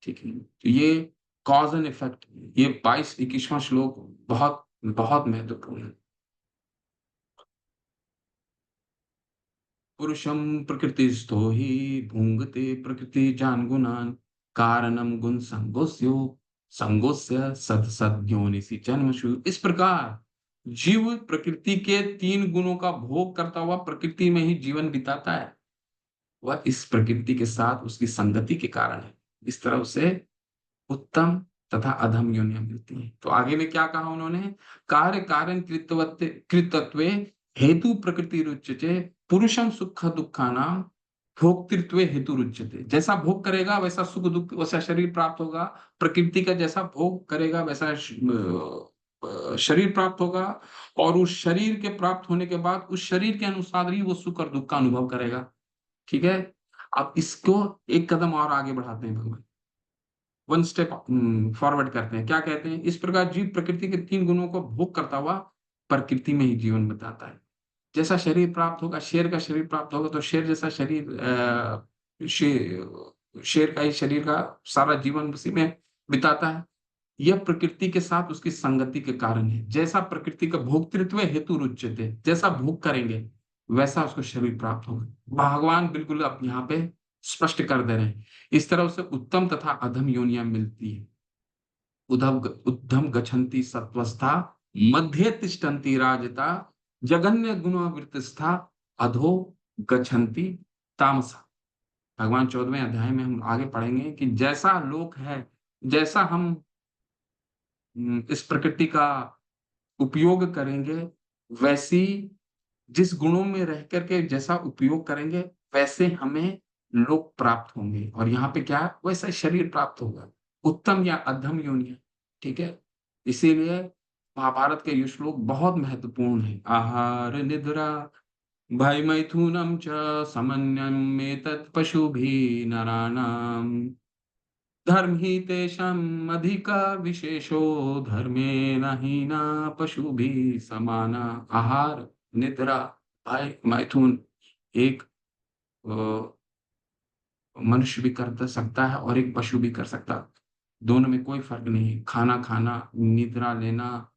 ठीक है, तो ये कॉज एंड इफेक्ट, ये 22-21वां श्लोक बहुत बहुत महत्वपूर्ण है। पुरुषम प्रकृतिस्थो ही भुंगते प्रकृति जान गुणान कारणम गुण संगोस्य सद सद्योनिसी जन्मशु। इस प्रकार जीव प्रकृति के 3 गुणों का भोग करता हुआ प्रकृति में ही जीवन बिताता है। वह इस प्रकृति के साथ उसकी संगति के कारण है, इस तरह उसे उत्तम तथा अधम योनियां मिलती हैं। तो आगे में क्या कहा उन्होंने, कार्य कारण कृतत्व हेतु प्रकृति रुच्यते पुरुषम सुख दुखानाम भोक्तृत्व हेतु रुच्यते। जैसा भोग करेगा वैसा सुख दुख, वैसा शरीर प्राप्त होगा। प्रकृति का जैसा भोग करेगा वैसा शरीर प्राप्त होगा, और उस शरीर के प्राप्त होने के बाद उस शरीर के अनुसार ही वो सुख और दुख का अनुभव करेगा। ठीक है, अब इसको एक कदम और आगे बढ़ाते हैं भगवान, 1 स्टेप फॉरवर्ड करते हैं। क्या कहते हैं, इस प्रकार जीव प्रकृति के 3 गुणों को भोग करता हुआ प्रकृति में ही जीवन बिताता है। जैसा शरीर प्राप्त होगा, शेर का शरीर प्राप्त होगा तो शेर जैसा शरीर, शेर का ही शरीर का सारा जीवन उसी में बिताता है। यह प्रकृति के साथ उसकी संगति के कारण है। जैसा प्रकृति का भोक्तृत्व हेतु रुच्यते, जैसा भोग करेंगे वैसा उसको शरीर प्राप्त होगा। भगवान बिल्कुल अब यहाँ पे स्पष्ट कर दे रहे हैं। इस तरह उसे उत्तम तथा अधम योनियां मिलती है। उद्धम गच्छन्ति सत्वस्था मध्य तिष्ठन्ति राजता जगन्य गुणावृतस्था अधो गच्छन्ति तामसा। भगवान 14वें अध्याय में हम आगे पढ़ेंगे कि जैसा लोक है, जैसा हम इस प्रकृति का उपयोग करेंगे, वैसी जिस गुणों में रह करके जैसा उपयोग करेंगे, वैसे हमें लोक प्राप्त होंगे। और यहाँ पे क्या है, वैसा शरीर प्राप्त होगा, उत्तम या अधम योनियां। ठीक है, इसीलिए महाभारत के ये श्लोक बहुत महत्वपूर्ण है। आहार निद्रा भय मैथुनम च समन्वयम् एतत् पशुभिः नराणाम् धर्म ही तेषाम् अधिका विशेषो धर्मेण हीना पशुभिः समाना। आहार निद्रा भय मैथुन एक मनुष्य भी कर सकता है और एक पशु भी कर सकता है। दोनों में कोई फर्क नहीं है। खाना खाना, निद्रा लेना,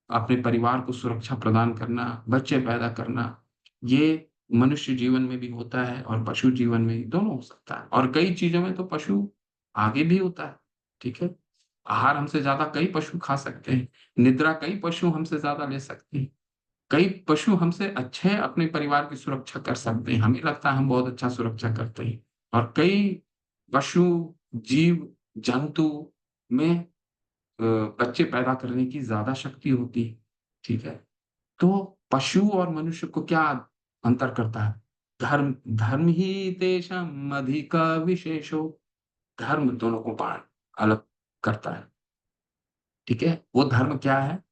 अपने परिवार को सुरक्षा प्रदान करना, बच्चे पैदा करना, ये मनुष्य जीवन में भी होता है और पशु जीवन में भी, दोनों हो सकता है। और कई चीजों में तो पशु आगे भी होता है। ठीक है, आहार हमसे ज्यादा कई पशु खा सकते हैं, निद्रा कई पशु हमसे ज्यादा ले सकते हैं, कई पशु हमसे अच्छे अपने परिवार की सुरक्षा कर सकते हैं, हमें लगता है हम बहुत अच्छा सुरक्षा करते हैं। और कई पशु जीव जंतु में बच्चे पैदा करने की ज्यादा शक्ति होती है। ठीक है, तो पशु और मनुष्य को क्या अंतर करता है? धर्म, धर्म ही तेषाम् अधिक विशेषो, धर्म दोनों को बांट अलग करता है। ठीक है, वो धर्म क्या है?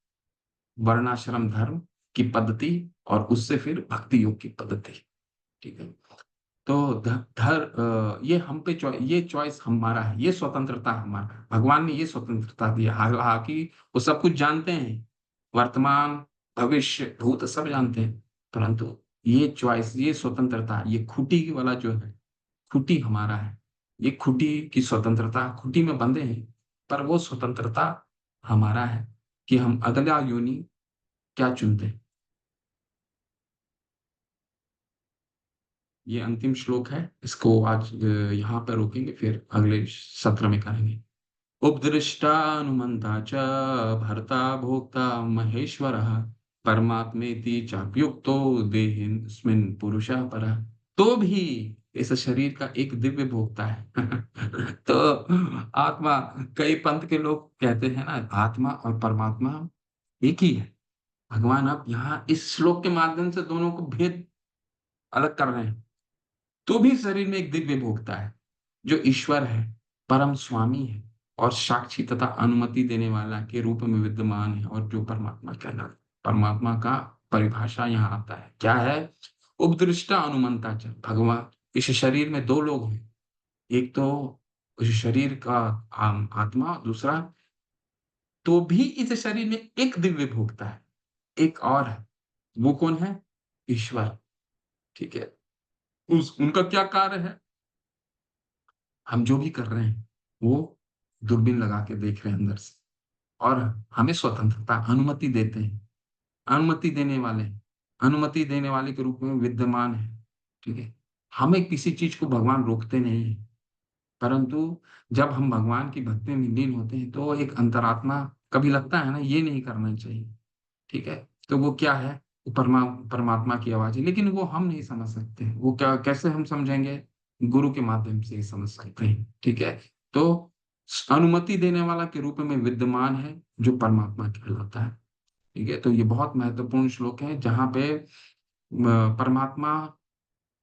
वर्णाश्रम धर्म की पद्धति और उससे फिर भक्ति योग की पद्धति। ठीक है, तो ये हम पे ये चॉइस हमारा है, ये स्वतंत्रता हमारा है। भगवान ने ये स्वतंत्रता दिया। हालांकि वो सब कुछ जानते हैं, वर्तमान भविष्य भूत सब जानते हैं, परंतु ये चॉइस, ये स्वतंत्रता, ये खूटी वाला जो है, खूटी हमारा है। ये खूटी की स्वतंत्रता, खूटी में बंधे हैं, पर वो स्वतंत्रता हमारा है कि हम अगला योनि क्या चुनते हैं। ये अंतिम श्लोक है, इसको आज यहाँ पर रोकेंगे, फिर अगले सत्र में करेंगे। उपदृष्टानुमंता च भर्ता भोक्ता महेश्वरः परमात्मेति चाप्युक्तो देहिन्स्मिन् पुरुषः परः। तो भी इस शरीर का एक दिव्य भोक्ता है। तो आत्मा, कई पंथ के लोग कहते हैं ना, आत्मा और परमात्मा एक ही है। भगवान अब यहाँ इस श्लोक के माध्यम से दोनों को भेद अलग कर रहे हैं। तो भी शरीर में एक दिव्य भोक्ता है जो ईश्वर है, परम स्वामी है और साक्षी तथा अनुमति देने वाला के रूप में विद्यमान है, और जो परमात्मा कहलाता है। परमात्मा का परिभाषा यहाँ आता है, क्या है? उपदृष्टा अनुमंता च। भगवान, इस शरीर में दो लोग हैं, एक तो उस शरीर का आत्मा, दूसरा तो भी इस शरीर में एक दिव्य भोक्ता है, एक और है। वो कौन है? ईश्वर। ठीक है, उनका क्या कार्य है? हम जो भी कर रहे हैं वो दूरबीन लगा के देख रहे हैं अंदर से, और हमें स्वतंत्रता, अनुमति देते हैं। अनुमति देने वाले, अनुमति देने वाले के रूप में विद्यमान है। ठीक है, हमें किसी चीज को भगवान रोकते नहीं है, परंतु जब हम भगवान की भक्ति में लीन होते हैं तो एक अंतरात्मा कभी लगता है ना, ये नहीं करना चाहिए। ठीक है, तो वो क्या है? वो परमात्मा की आवाज है, लेकिन वो हम नहीं समझ सकते। वो क्या, कैसे हम समझेंगे? गुरु के माध्यम से ही समझ सकते हैं। ठीक है, तो अनुमति देने वाला के रूप में विद्यमान है जो परमात्मा कहलाता है। ठीक है, तो ये बहुत महत्वपूर्ण श्लोक है जहाँ पे परमात्मा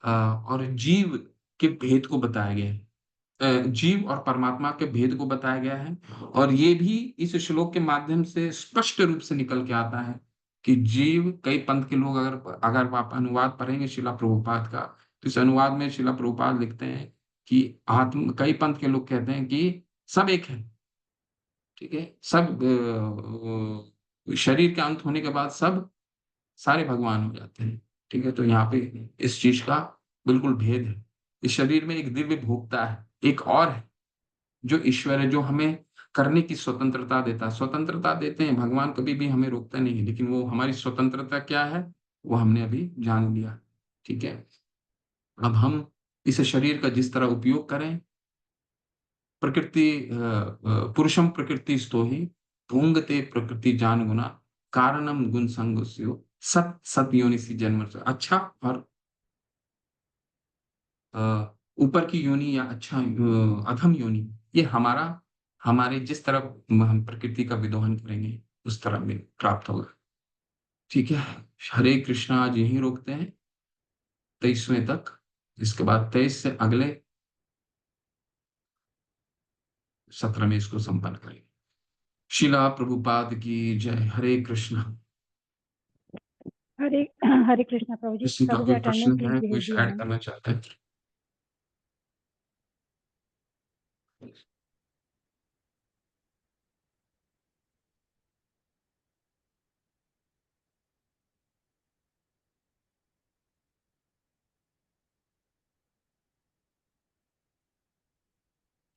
और जीव के भेद को बताया गया है। जीव और परमात्मा के भेद को बताया गया है, और ये भी इस श्लोक के माध्यम से स्पष्ट रूप से निकल के आता है कि जीव, कई पंथ के लोग, अगर अगर आप अनुवाद पढ़ेंगे शिला प्रभुपाद का, तो इस अनुवाद में शिला प्रभुपाद लिखते हैं कि कई पंथ के लोग कहते हैं कि सब एक है। ठीक है, सब शरीर के अंत होने के बाद सब सारे भगवान हो जाते हैं। ठीक है, तो यहाँ पे इस चीज का बिल्कुल भेद है। इस शरीर में एक दिव्य भोक्ता है, एक और है जो ईश्वर है, जो हमें करने की स्वतंत्रता देता है। स्वतंत्रता देते हैं भगवान, कभी भी हमें रोकते नहीं, लेकिन वो हमारी स्वतंत्रता क्या है वो हमने अभी जान लिया। ठीक है, अब हम इस शरीर का जिस तरह उपयोग करें, प्रकृति पुरुषम प्रकृति स्तो ही भूंगते प्रकृति जान गुना कारणम गुण संगस्यो सत सत योनि सी जन्म। अच्छा और ऊपर की योनि या अच्छा अधम योनि, ये हमारे जिस तरफ हम प्रकृति का विदोहन करेंगे उस तरफ में प्राप्त होगा। ठीक है, हरे कृष्णा। आज यहीं रोकते हैं 23वें तक। इसके बाद 23 से अगले सत्र में इसको संपन्न करेंगे। शिला प्रभुपाद की जय। हरे कृष्णा। हरे हरे कृष्णा प्रभु जी। किसी का प्रभु जी कोई अटेंडेंस प्रश्न लिंक है, भी कोई भेज दिया ऐड मैंने। करना चाहते हैं?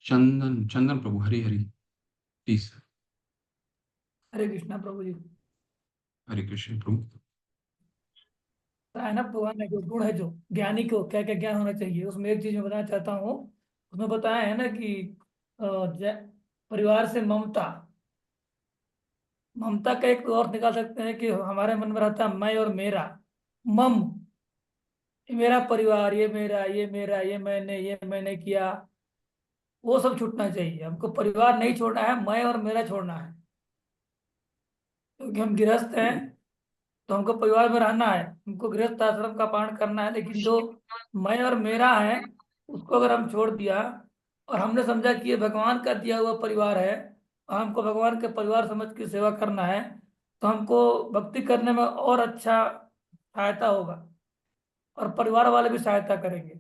चंदन प्रभु, हरी हरी प्लीज। हरे कृष्णा प्रभु जी। हरे कृष्ण प्रभु। तो है ना, भगवान ने जो गुण है, जो ज्ञानी को क्या क्या ज्ञान होना चाहिए, उसमें एक चीज मैं बताना चाहता हूँ। उसमें बताया है ना कि अ, परिवार से ममता। ममता का एक और निकाल सकते हैं कि हमारे मन में रहता है मैं और मेरा। मम, ये मेरा परिवार, ये मैंने किया, वो सब छूटना चाहिए। हमको परिवार नहीं छोड़ना है, मैं और मेरा छोड़ना है। क्योंकि हम गृहस्थ हैं, तो हमको परिवार में रहना है, हमको गृहस्थ आश्रम का पालन करना है। लेकिन जो मैं और मेरा है, उसको अगर हम छोड़ दिया और हमने समझा कि ये भगवान का दिया हुआ परिवार है और हमको भगवान के परिवार समझ के सेवा करना है, तो हमको भक्ति करने में और अच्छा सहायता होगा और परिवार वाले भी सहायता करेंगे,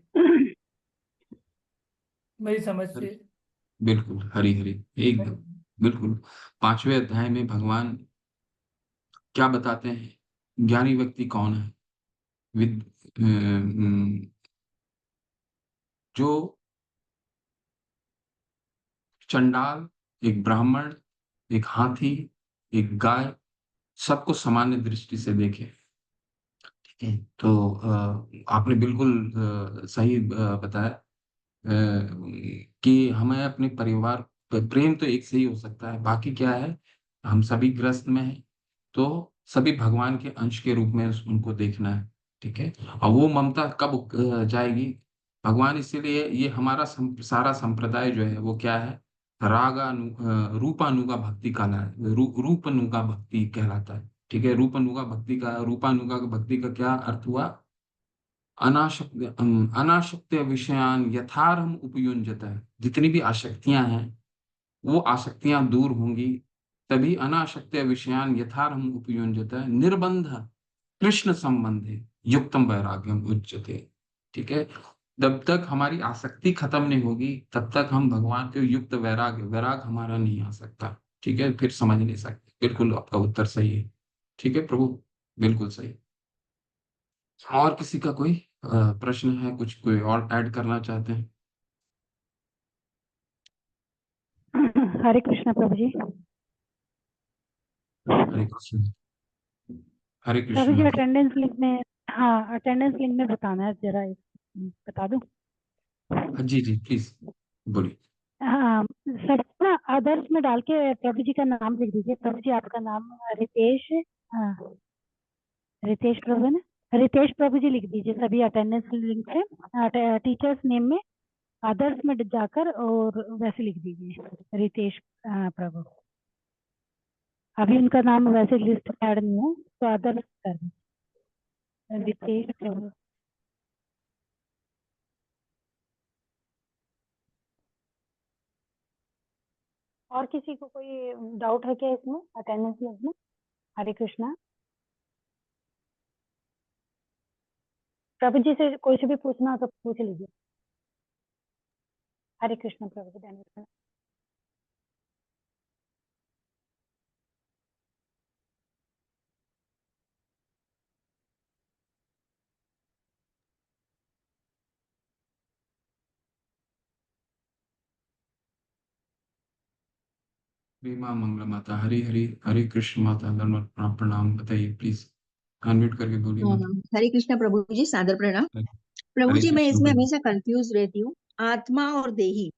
मेरी समझ से। बिल्कुल हरी हरी, एकदम बिल्कुल। 5वें अध्याय में भगवान क्या बताते हैं, ज्ञानी व्यक्ति कौन है? विद जो चंडाल, एक ब्राह्मण, एक हाथी, एक गाय, सबको सामान्य दृष्टि से देखे। ठीक है, तो आपने बिल्कुल सही बताया कि हमें अपने परिवार, प्रेम तो एक से ही हो सकता है, बाकी क्या है, हम सभी ग्रस्त में हैं, तो सभी भगवान के अंश के रूप में उनको देखना है। ठीक है, और वो ममता कब जाएगी? भगवान इसीलिए ये हमारा सारा संप्रदाय जो है वो क्या है, रूपानुगा भक्ति कहलाता है, रूपनुगा भक्ति कहलाता है। ठीक है, रूपानुगा भक्ति का क्या अर्थ हुआ? अनाशक्ति विषयान यथारहम उपयुंजत है। जितनी भी आसक्तियां हैं वो आसक्तियां दूर होंगी, तभी अनाशक्ति विषयान यथारहम उपयुंजत है, निर्बंध कृष्ण संबंधे युक्तम वैराग्यम उच्यते। ठीक है, जब तक हमारी आसक्ति खत्म नहीं होगी तब तक हम भगवान के युक्त वैराग हमारा नहीं आ सकता। ठीक है, फिर समझ नहीं सकते। बिल्कुल आपका उत्तर सही है। ठीक है प्रभु, बिल्कुल सही। और किसी का कोई प्रश्न है, कुछ कोई और ऐड करना चाहते हैं? हरे कृष्णा प्रभु जी। हरे कृष्ण। हरे प्रभु कृष्ण जी माता। अटेंडेंस लिंक में, हाँ अटेंडेंस लिंक में बताना है जरा, बता दूं? हाँ, जी जी प्लीज बोलिए। हाँ सर ना, आदर्श में डाल के प्रभु जी का नाम लिख दीजिए। प्रभु जी आपका नाम रितेश है। हाँ रितेश प्रभु है ना, रितेश प्रभु जी लिख दीजिए सभी अटेंडेंस लिंक से। टीचर्स नेम में आदर्श में जाकर और वैसे लिख दीजिए रितेश प्रभु। अभी उनका नाम वैसे लिस्ट में ऐड नहीं है, तो आदर्श कर दीजिए रितेश प्रभु। और किसी को कोई डाउट है क्या इसमें, अटेंडेंस लिंक में? हरे कृष्णा। प्रभु जी से कोई से भी पूछना हो तो पूछ लीजिए। हरे कृष्णा प्रभु जी, धन्यवाद। बीमा मंगल माता। हरी हरी, हरे कृष्ण माता। धर्म प्रणाम, बताइए प्लीज, अनम्यूट करके बोलिए माता। हरे कृष्णा प्रभु जी, सादर प्रणाम। प्रभु हरे जी, मैं कृष्ण इसमें प्रभु। हमेशा कंफ्यूज रहती हूँ। आत्मा और देही,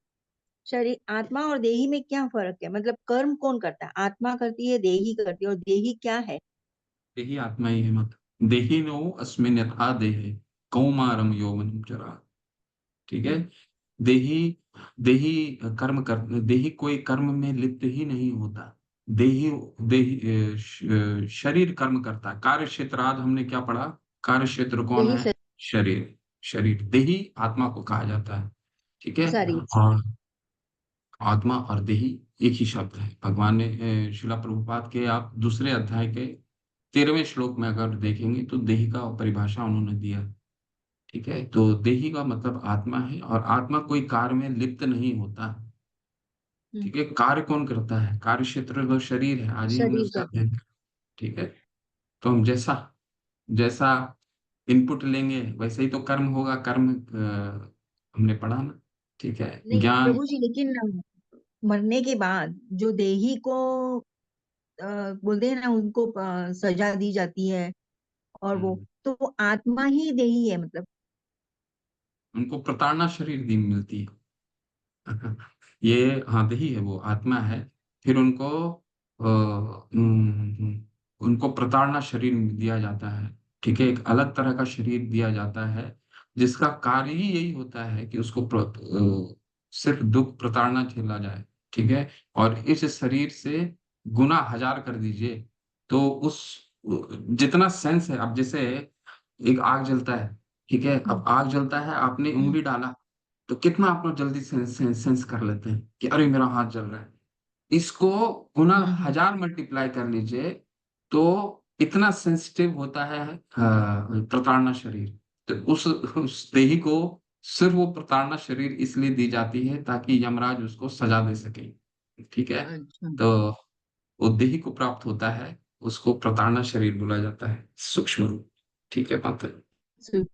शरीर, आत्मा और देही में क्या फर्क है? मतलब कर्म कौन करता है? आत्मा करती है, देही करती है, और देही क्या है? यही आत्मा ही है माता। देहिनो अस्मिन् यथा देहे कौमारम यौवनम जरा। ठीक है। देही देही देही कोई कर्म में लिप्त ही नहीं होता। देही देही शरीर कर्म करता है। कार्य क्षेत्राद हमने क्या पढ़ा? कार्य क्षेत्र कौन देही है? शरीर। शरीर देही आत्मा को कहा जाता है। ठीक है। शरीर। और आत्मा और देही एक ही शब्द है। भगवान ने शिला प्रभुपाद के आप दूसरे अध्याय के 13वें श्लोक में अगर देखेंगे तो देही का परिभाषा उन्होंने दिया है। ठीक है। तो देही का मतलब आत्मा है, और आत्मा कोई कार्य में लिप्त नहीं होता। ठीक है। कार्य कौन करता है? कार्य क्षेत्र तो शरीर है, आज ही हमने शरीर उसका का। अध्ययन किया। ठीक है। तो हम जैसा जैसा इनपुट लेंगे वैसे ही तो कर्म होगा। कर्म हमने पढ़ा ना। ठीक है। नहीं ज्ञान। प्रभु जी, लेकिन मरने के बाद जो देही को बोलते हैं ना, उनको सजा दी जाती है, और वो हम्म, तो वो आत्मा ही देही है मतलब। उनको प्रताड़ना शरीर दी मिलती है। ये हाँ दही है, वो आत्मा है। फिर उनको उनको प्रताड़ना शरीर दिया जाता है। ठीक है। एक अलग तरह का शरीर दिया जाता है जिसका कार्य ही यही होता है कि उसको सिर्फ दुख प्रताड़ना झेला जाए। ठीक है। और इस शरीर से गुना हजार कर दीजिए तो उस जितना सेंस है। अब जैसे एक आग जलता है। ठीक है। अब आग जलता है, आपने हम्म, उंगली डाला तो कितना आप लोग जल्दी सेंस कर लेते हैं कि अरे मेरा हाथ जल रहा है। इसको गुना हम्म। हजार मल्टीप्लाई कर लीजिए तो इतना सेंसिटिव होता है प्रताड़ना शरीर। तो उस देही को सिर्फ वो प्रताड़ना शरीर इसलिए दी जाती है ताकि यमराज उसको सजा दे सके। ठीक है। अच्छा। तो वो देही को प्राप्त होता है, उसको प्रताड़ना शरीर बोला जाता है, सूक्ष्म रूप। ठीक है बात है। सु-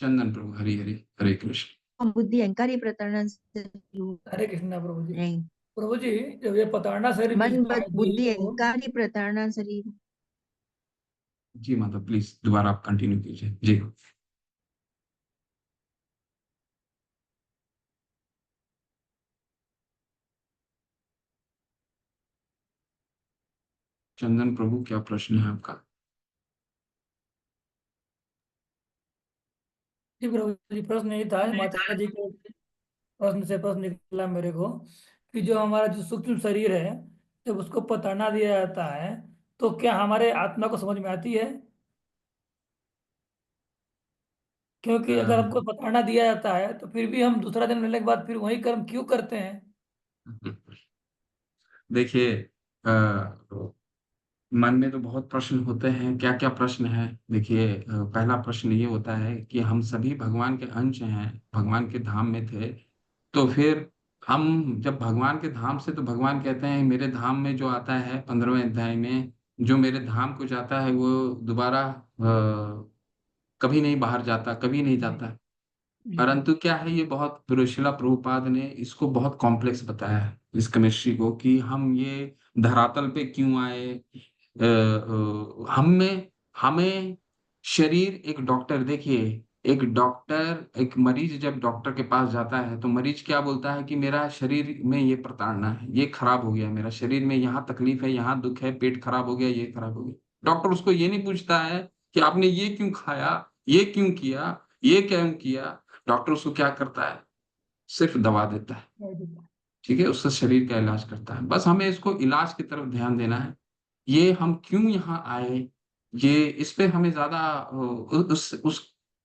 चंदन प्रभु, हरि हरि, हरे कृष्ण। बुद्धि अहंकार, ये प्रताड़ना से हरे कृष्णा प्रभु जी। नहीं। प्रभु जी, जब ये प्रताड़ना शरीर मन मिलता है देही बुद्धि को, अहंकार ही प्रताड़ना शरीर। जी माता प्लीज दोबारा आप कंटिन्यू कीजिए जी। चंदन प्रभु क्या प्रश्न है आपका? जी प्रभु जी, प्रश्न यही था माता जी के प्रश्न से प्रश्न निकला मेरे को कि जो हमारा जो सूक्ष्म शरीर है, जब उसको प्रताड़ना दिया जाता है तो क्या हमारे आत्मा को समझ में आती है? क्योंकि अगर हमको प्रताड़ना दिया जाता है तो फिर भी हम दूसरा दिन मिलने के बाद फिर वही कर्म क्यों करते हैं? देखिए, मन में तो बहुत प्रश्न होते हैं। क्या क्या प्रश्न है? देखिए, पहला प्रश्न ये होता है कि हम सभी भगवान के अंश हैं, भगवान के धाम में थे। तो फिर हम जब भगवान के धाम से, तो भगवान कहते हैं मेरे धाम में जो आता है 15वें अध्याय में, जो मेरे धाम को जाता है वो दोबारा कभी नहीं बाहर जाता, कभी नहीं जी जाता। जी परंतु क्या है, ये बहुत शिला प्रभुपाद ने इसको बहुत कॉम्प्लेक्स बताया है इस केमिस्ट्री को, कि हम ये धरातल पे क्यों आए। हमें हमें शरीर, एक डॉक्टर देखिए, एक मरीज जब डॉक्टर के पास जाता है तो मरीज क्या बोलता है कि मेरा शरीर में ये प्रताड़ना है, ये खराब हो गया, मेरा शरीर में यहाँ तकलीफ है, यहाँ दुख है, पेट खराब हो गया, ये खराब हो गया। डॉक्टर उसको ये नहीं पूछता है कि आपने ये क्यों खाया, ये क्यों किया, ये क्यों किया। डॉक्टर उसको क्या करता है? सिर्फ दवा देता है। ठीक है। उससे शरीर का इलाज करता है। बस हमें इसको इलाज की तरफ ध्यान देना है। ये हम क्यों यहाँ आए, ये इस पे हमें ज्यादा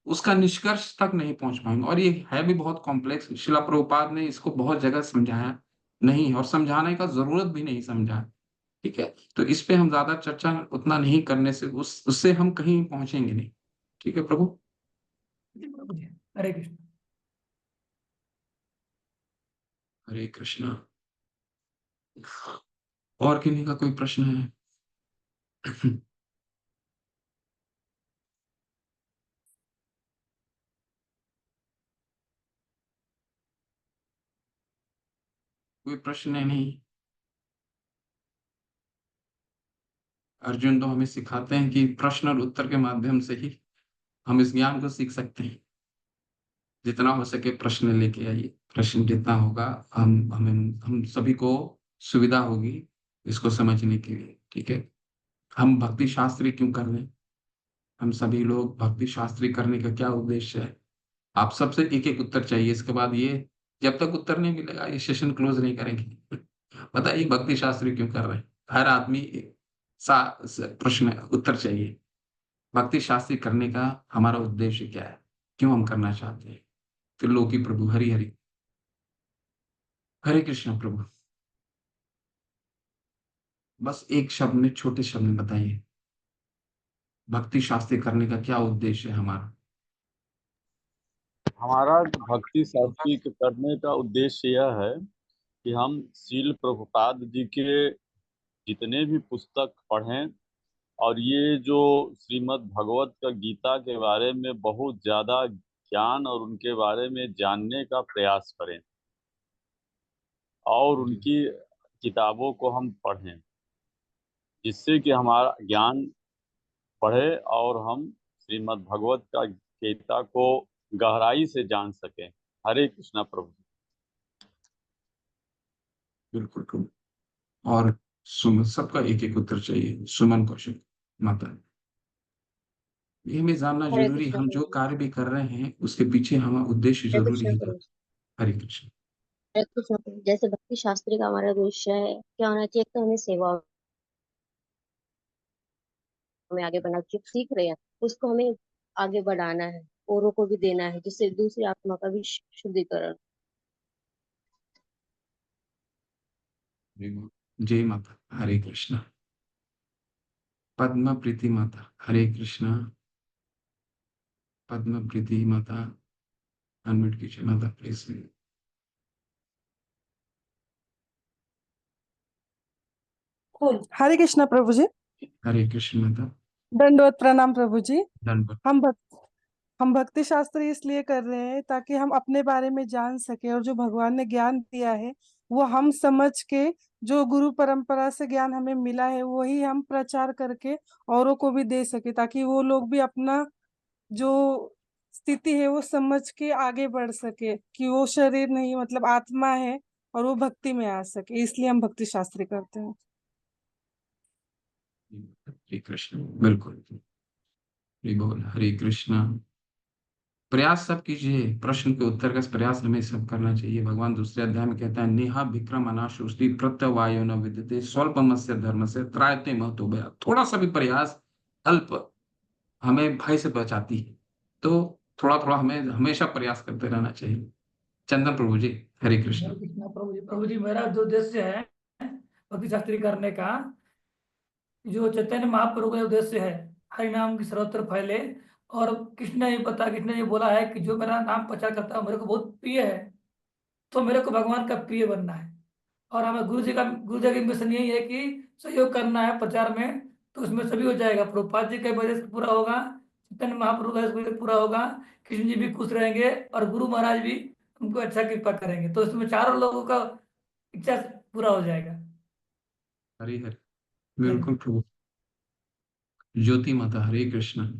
उसका निष्कर्ष तक नहीं पहुंच पाएंगे। और ये है भी बहुत कॉम्प्लेक्स। शिला प्रभुपाद ने इसको बहुत जगह समझाया नहीं, और समझाने का जरूरत भी नहीं समझा। ठीक है। तो इस पे हम ज्यादा चर्चा उतना नहीं करने से उससे हम कहीं पहुंचेंगे नहीं। ठीक है प्रभु। जी प्रभु जी, हरे कृष्ण। हरे कृष्णा। और किन्हीं का कोई प्रश्न है? कोई प्रश्न है नहीं? अर्जुन तो हमें सिखाते हैं कि प्रश्न और उत्तर के माध्यम से ही हम इस ज्ञान को सीख सकते हैं। जितना हो सके प्रश्न लेके आइए। प्रश्न जितना होगा, हम सभी को सुविधा होगी इसको समझने के लिए। ठीक है। हम भक्ति शास्त्री क्यों कर रहे हैं? हम सभी लोग भक्ति शास्त्री करने का क्या उद्देश्य है? आप सबसे एक एक उत्तर चाहिए। इसके बाद ये, जब तक उत्तर नहीं मिलेगा ये सेशन क्लोज नहीं करेंगे। बताइए भक्ति शास्त्री क्यों कर रहे हैं? हर आदमी प्रश्न उत्तर चाहिए। भक्ति शास्त्री करने का हमारा उद्देश्य क्या है? क्यों हम करना चाहते हैं? त्रिलोकी प्रभु हरि हरि, हरे कृष्ण प्रभु। बस एक शब्द में, छोटे शब्द में बताइए, भक्ति शास्त्री करने का क्या उद्देश्य है हमारा? हमारा भक्ति शास्त्री के करने का उद्देश्य यह है कि हम श्रील प्रभुपाद जी के जितने भी पुस्तक पढ़ें और ये जो श्रीमद् भगवत का गीता के बारे में बहुत ज्यादा ज्ञान और उनके बारे में जानने का प्रयास करें और उनकी किताबों को हम पढ़ें, जिससे कि हमारा ज्ञान बढ़े और हम श्रीमद् भगवत का गीता को गहराई से जान सकें। हरे कृष्णा प्रभु। बिल्कुल प्रभु। और सुमन, सबका एक एक उत्तर चाहिए। सुमन कौशिक माता, ये हमें जानना हरे जरूरी, कृष्णा हम जो प्रभु। कार्य भी कर रहे हैं उसके पीछे हमारा उद्देश्य हरे जरूरी कृष्णा है। प्रभु। हरे कृष्ण। हरे कृष्णा प्रभु। जैसे भक्ति शास्त्री का हमारा उद्देश्य है क्या होना चाहिए, एक तो हमें सेवा में आगे बढ़ना, जो सीख रहे हैं उसको हमें आगे बढ़ाना है, औरों को भी देना है, जिससे दूसरी आत्मा का भी शुद्धिकरण। जय माता, हरे कृष्ण। पद्म प्रीति माता, हरे कृष्ण। पद्म प्रीति माता, अनम्यूट कीजिए माता प्लीज। हरे कृष्णा प्रभु जी। हरे कृष्ण माता। दंडवत प्रणाम प्रभु जी। दंडवत। हम भक्ति शास्त्र इसलिए कर रहे हैं ताकि हम अपने बारे में जान सके, और जो भगवान ने ज्ञान दिया है वो हम समझ के, जो गुरु परंपरा से ज्ञान हमें मिला है वही हम प्रचार करके औरों को भी दे सके, ताकि वो लोग भी अपना जो स्थिति है वो समझ के आगे बढ़ सके, कि वो शरीर नहीं मतलब आत्मा है और वो भक्ति में आ सके। इसलिए हम भक्ति शास्त्री करते हैं। हरे कृष्ण, बिल्कुल। हरि बोल, हरे कृष्ण। प्रयास सब कीजिए, प्रश्न के उत्तर का प्रयास हमें सब करना चाहिए। भगवान दूसरे अध्याय में कहता है, नेहा विक्रम अनाशोस्ति प्रत्यवायो न विद्यते स्वल्पमस्य धर्म से त्रायते महतो भया। थोड़ा सा भी प्रयास अल्प हमें भय से बचाती है। तो थोड़ा थोड़ा हमें हमेशा प्रयास करते रहना चाहिए। चंदन प्रभु जी, हरे कृष्ण। हरे कृष्णा प्रभु जी, मेरा जो उद्देश्य है भक्ति शास्त्री करने का, जो चैतन्य महाप्रभु का उद्देश्य है, हरि नाम की सर्वत्र फैले। और कृष्ण ने ये बोला है कि जो मेरा नाम प्रचार करता है मेरे को बहुत प्रिय है, तो मेरे को भगवान का प्रिय बनना है। और हमें गुरु जी का मिशन यही है कि सहयोग करना है प्रचार में, तो उसमें सभी हो जाएगा। प्रभुपाद जी का वजह से पूरा होगा, चैतन्य महाप्रभु का वजह से पूरा होगा, कृष्ण जी भी खुश रहेंगे और गुरु महाराज भी हमको अच्छा कृपा करेंगे, तो इसमें चारों लोगों का इच्छा पूरा हो जाएगा। हरे हरे, बिल्कुल प्रभु। ज्योति माता, हरे कृष्ण।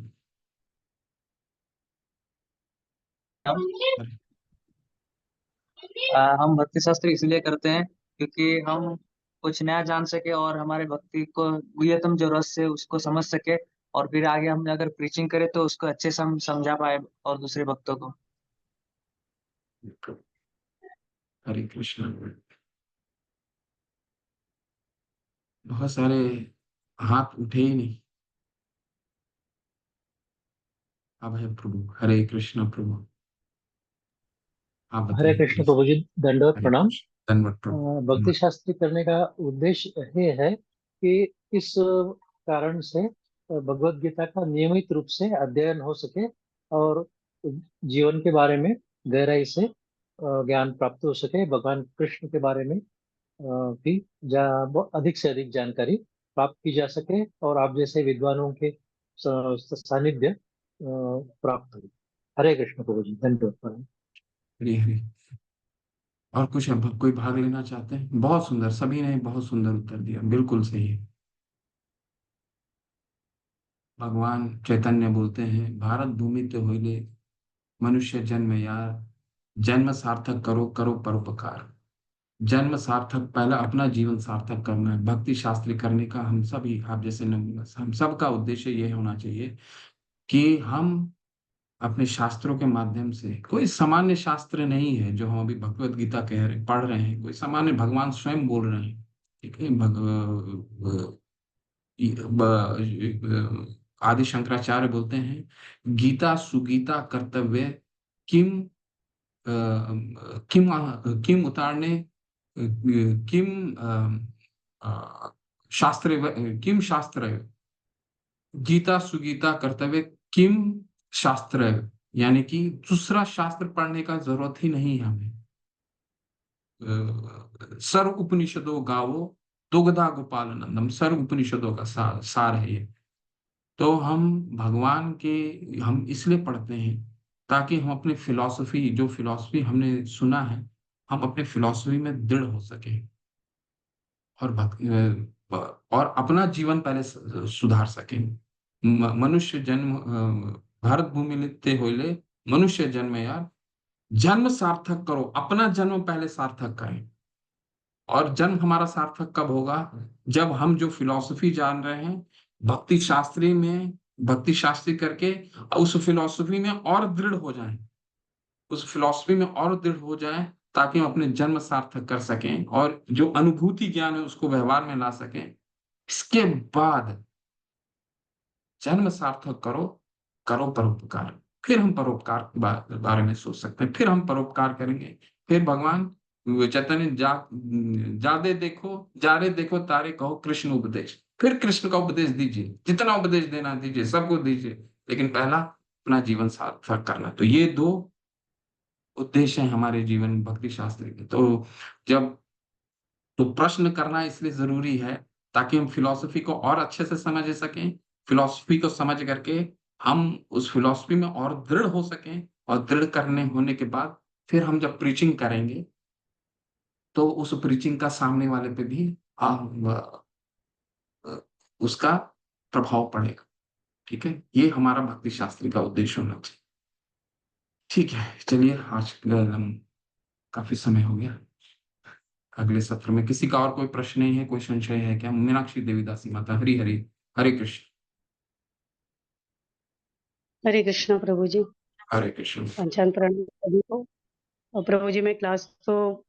हरे। हम भक्ति शास्त्र इसलिए करते हैं क्योंकि हम कुछ नया जान सके और हमारे भक्ति को गुह्यतम जो रस है उसको समझ सके, और फिर आगे हम अगर प्रीचिंग करें तो उसको अच्छे से हम समझा पाए और दूसरे भक्तों को। हरे कृष्ण। बहुत सारे हाथ उठे ही नहीं। अब है प्रभु, हरे कृष्ण प्रभु, आप हरे बताइए कृष्ण प्लीज। प्रभु जी, दंडवत हरे प्रणाम। कृष्ण, धन्यवाद प्रभु। भक्ति शास्त्री करने का उद्देश्य ये है कि इस कारण से भगवत गीता का नियमित रूप से अध्ययन हो सके और जीवन के बारे में गहराई से ज्ञान प्राप्त हो सके, भगवान कृष्ण के बारे में भी अधिक से अधिक जानकारी प्राप्त की जा सके और आप जैसे विद्वानों के सानिध्य प्राप्त हो। हरे कृष्ण प्रभु जी, धन्यवाद प्रणाम। हरे हरे। और कुछ अब कोई भाग लेना चाहते हैं? बहुत सुंदर, सभी ने बहुत सुंदर उत्तर दिया, बिल्कुल सही है। भगवान चैतन्य बोलते हैं, भारत भूमि ते होइले मनुष्य जन्म यार, जन्म सार्थक करो करो परोपकार। जन्म सार्थक, पहला अपना जीवन सार्थक करना है। भक्ति शास्त्री करने का हम सभी, आप जैसे हम सबका उद्देश्य यह होना चाहिए कि हम अपने शास्त्रों के माध्यम से, कोई सामान्य शास्त्र नहीं है जो हम अभी भगवत गीता पढ़ रहे हैं, कोई सामान्य, भगवान स्वयं बोल रहे हैं। ठीक है, आदि शंकराचार्य बोलते हैं, गीता सुगीता कर्तव्य किम किम किम उतारने किम शास्त्र किम शास्त्र, गीता सुगीता कर्तव्य किम शास्त्र, यानी कि दूसरा शास्त्र पढ़ने का जरूरत ही नहीं है हमें। सर्व उपनिषदों गावो दुग्धा गोपाल नंदम, सर्व उपनिषदों का सार है ये। तो हम भगवान के, हम इसलिए पढ़ते हैं ताकि हम अपनी फिलॉसफी, जो फिलॉसफी हमने सुना है, हम अपने फिलॉसफी में दृढ़ हो सके और और अपना जीवन पहले सुधार सके। मनुष्य जन्म भारत भूमि लिखते होइले मनुष्य जन्म यार, जन्म सार्थक करो, अपना जन्म पहले सार्थक करें। और जन्म हमारा सार्थक कब होगा? जब हम जो फिलॉसफी जान रहे हैं भक्ति शास्त्री में, भक्ति शास्त्री करके उस फिलॉसफी में और दृढ़ हो जाएं, उस फिलॉसफी में और दृढ़ हो जाएं, ताकि हम अपने जन्म सार्थक कर सकें और जो अनुभूति ज्ञान है उसको व्यवहार में ला सकें। इसके बाद जन्म सार्थक करो, करो परोपकार, फिर हम परोपकार के बारे में सोच सकते हैं, फिर हम परोपकार करेंगे। फिर भगवान चैतन्य जादे देखो, जारे देखो तारे कहो कृष्ण उपदेश, फिर कृष्ण का उपदेश दीजिए, जितना उपदेश देना दीजिए, सबको दीजिए, लेकिन पहला अपना जीवन सार्थक करना। तो ये दो उद्देश्य हैं हमारे जीवन भक्ति शास्त्र के। तो जब, तो प्रश्न करना इसलिए जरूरी है ताकि हम फिलॉसफी को और अच्छे से समझ सकें, फिलॉसफी को समझ करके हम उस फिलॉसफी में और दृढ़ हो सकें, और दृढ़ करने होने के बाद फिर हम जब प्रीचिंग करेंगे तो उस प्रीचिंग का सामने वाले पे भी उसका प्रभाव पड़ेगा। ठीक है, ये हमारा भक्ति शास्त्री का उद्देश्य होना चाहिए। ठीक है, चलिए आज काफी समय हो गया। अगले सत्र में किसी का और कोई प्रश्न नहीं है, कोई संशय है क्या? मीनाक्षी देवीदासी माता, हरि हरि, हरे कृष्ण। हरे कृष्णा प्रभु जी। हरे कृष्ण। पंचांग प्रणाम सभी को। और प्रभु जी मैं क्लास तो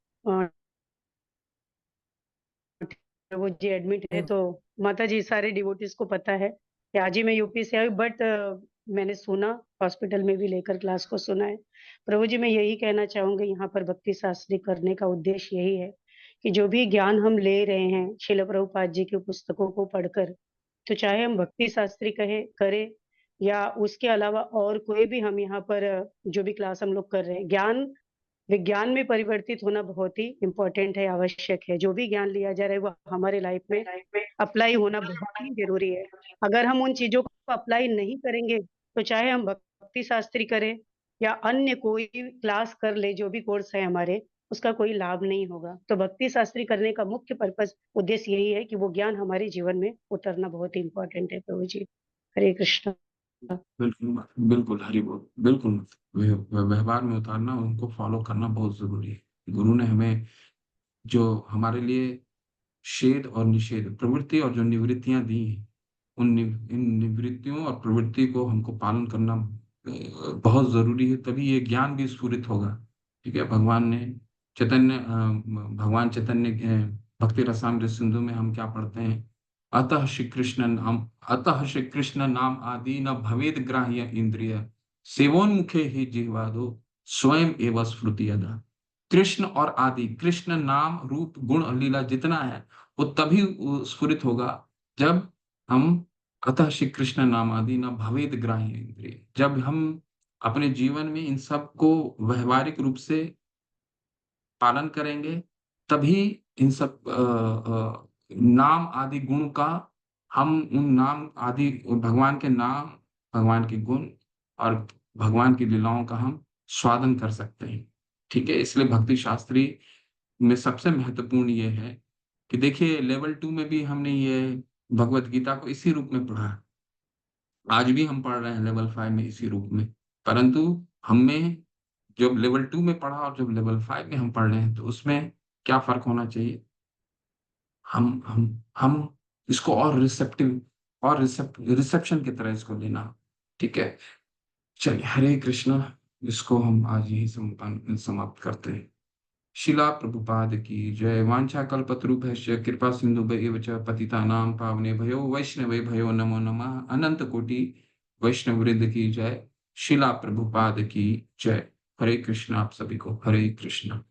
प्रभु जी एडमिट है, तो माता जी सारे डिवोटीज को पता है कि आज ही मैं यूपी से आई, बट मैंने सुना, हॉस्पिटल में भी लेकर क्लास को सुना है। प्रभु जी मैं यही कहना चाहूंगी, यहाँ पर भक्ति शास्त्री करने का उद्देश्य यही है कि जो भी ज्ञान हम ले रहे हैं श्रील प्रभुपाद जी की पुस्तकों को पढ़कर, तो चाहे हम भक्ति शास्त्री करें या उसके अलावा और कोई भी, हम यहाँ पर जो भी क्लास हम लोग कर रहे हैं, ज्ञान विज्ञान में परिवर्तित होना बहुत ही इम्पोर्टेंट है, आवश्यक है। जो भी ज्ञान लिया जा रहा है वो हमारे लाइफ में अप्लाई होना बहुत ही जरूरी है। अगर हम उन चीजों को अप्लाई नहीं करेंगे तो चाहे हम भक्ति शास्त्री करें या अन्य कोई क्लास कर ले, जो भी कोर्स है हमारे, उसका कोई लाभ नहीं होगा। तो भक्ति शास्त्री करने का मुख्य पर्पस, उद्देश्य यही है कि वो ज्ञान हमारे जीवन में उतरना बहुत ही इम्पोर्टेंट है। प्रभु जी हरे कृष्ण। बिल्कुल बिल्कुल, हरि बोल, बिल्कुल व्यवहार में उतारना, उनको फॉलो करना बहुत जरूरी है। गुरु ने हमें जो हमारे लिए शेद और निषेध, प्रवृत्ति और जो निवृत्तियां दी हैं, इन निवृत्तियों और प्रवृत्ति को हमको पालन करना बहुत जरूरी है, तभी ये ज्ञान भी स्फुरित होगा। ठीक है, भगवान चैतन्य भक्ति रसामृत सिंधु में हम क्या पढ़ते हैं? अतः श्री कृष्ण नाम आदि न भवेद ग्राह्य इंद्रिय, सेवोन्मुखे ही जिह्वादो स्वयं एवं स्फुरति यदा। कृष्ण और आदि, कृष्ण नाम रूप गुण और लीला जितना है वो तभी स्फुरित होगा जब हम, अतः श्री कृष्ण नाम आदि न भवेद ग्राह्य इंद्रिय, जब हम अपने जीवन में इन सब को व्यवहारिक रूप से पालन करेंगे, तभी इन सब नाम आदि गुण का, हम उन नाम आदि भगवान के नाम, भगवान के गुण और भगवान की लीलाओं का हम स्वादन कर सकते हैं। ठीक है, इसलिए भक्ति शास्त्री में सबसे महत्वपूर्ण ये है कि देखिए लेवल 2 में भी हमने ये भगवत गीता को इसी रूप में पढ़ा, आज भी हम पढ़ रहे हैं लेवल 5 में इसी रूप में। परंतु हमें जब लेवल 2 में पढ़ा और जब लेवल 5 में हम पढ़ रहे हैं, तो उसमें क्या फर्क होना चाहिए? हम इसको और रिसेप्शन की तरह इसको लेना, ठीक है, चलिए, हरे कृष्णा। इसको हम आज यही समाप्त करते हैं। शिला प्रभुपाद की जय। वांछा कल्पतरुभ्यश्च कृपा सिंधुभ्यैव च पतितानां पावनेभ्यो वैष्णवेभ्यो नमो नमः। अनंत कोटि वैष्णव वृंद की जय। शिला प्रभुपाद की जय। हरे कृष्णा। आप सभी को हरे कृष्णा।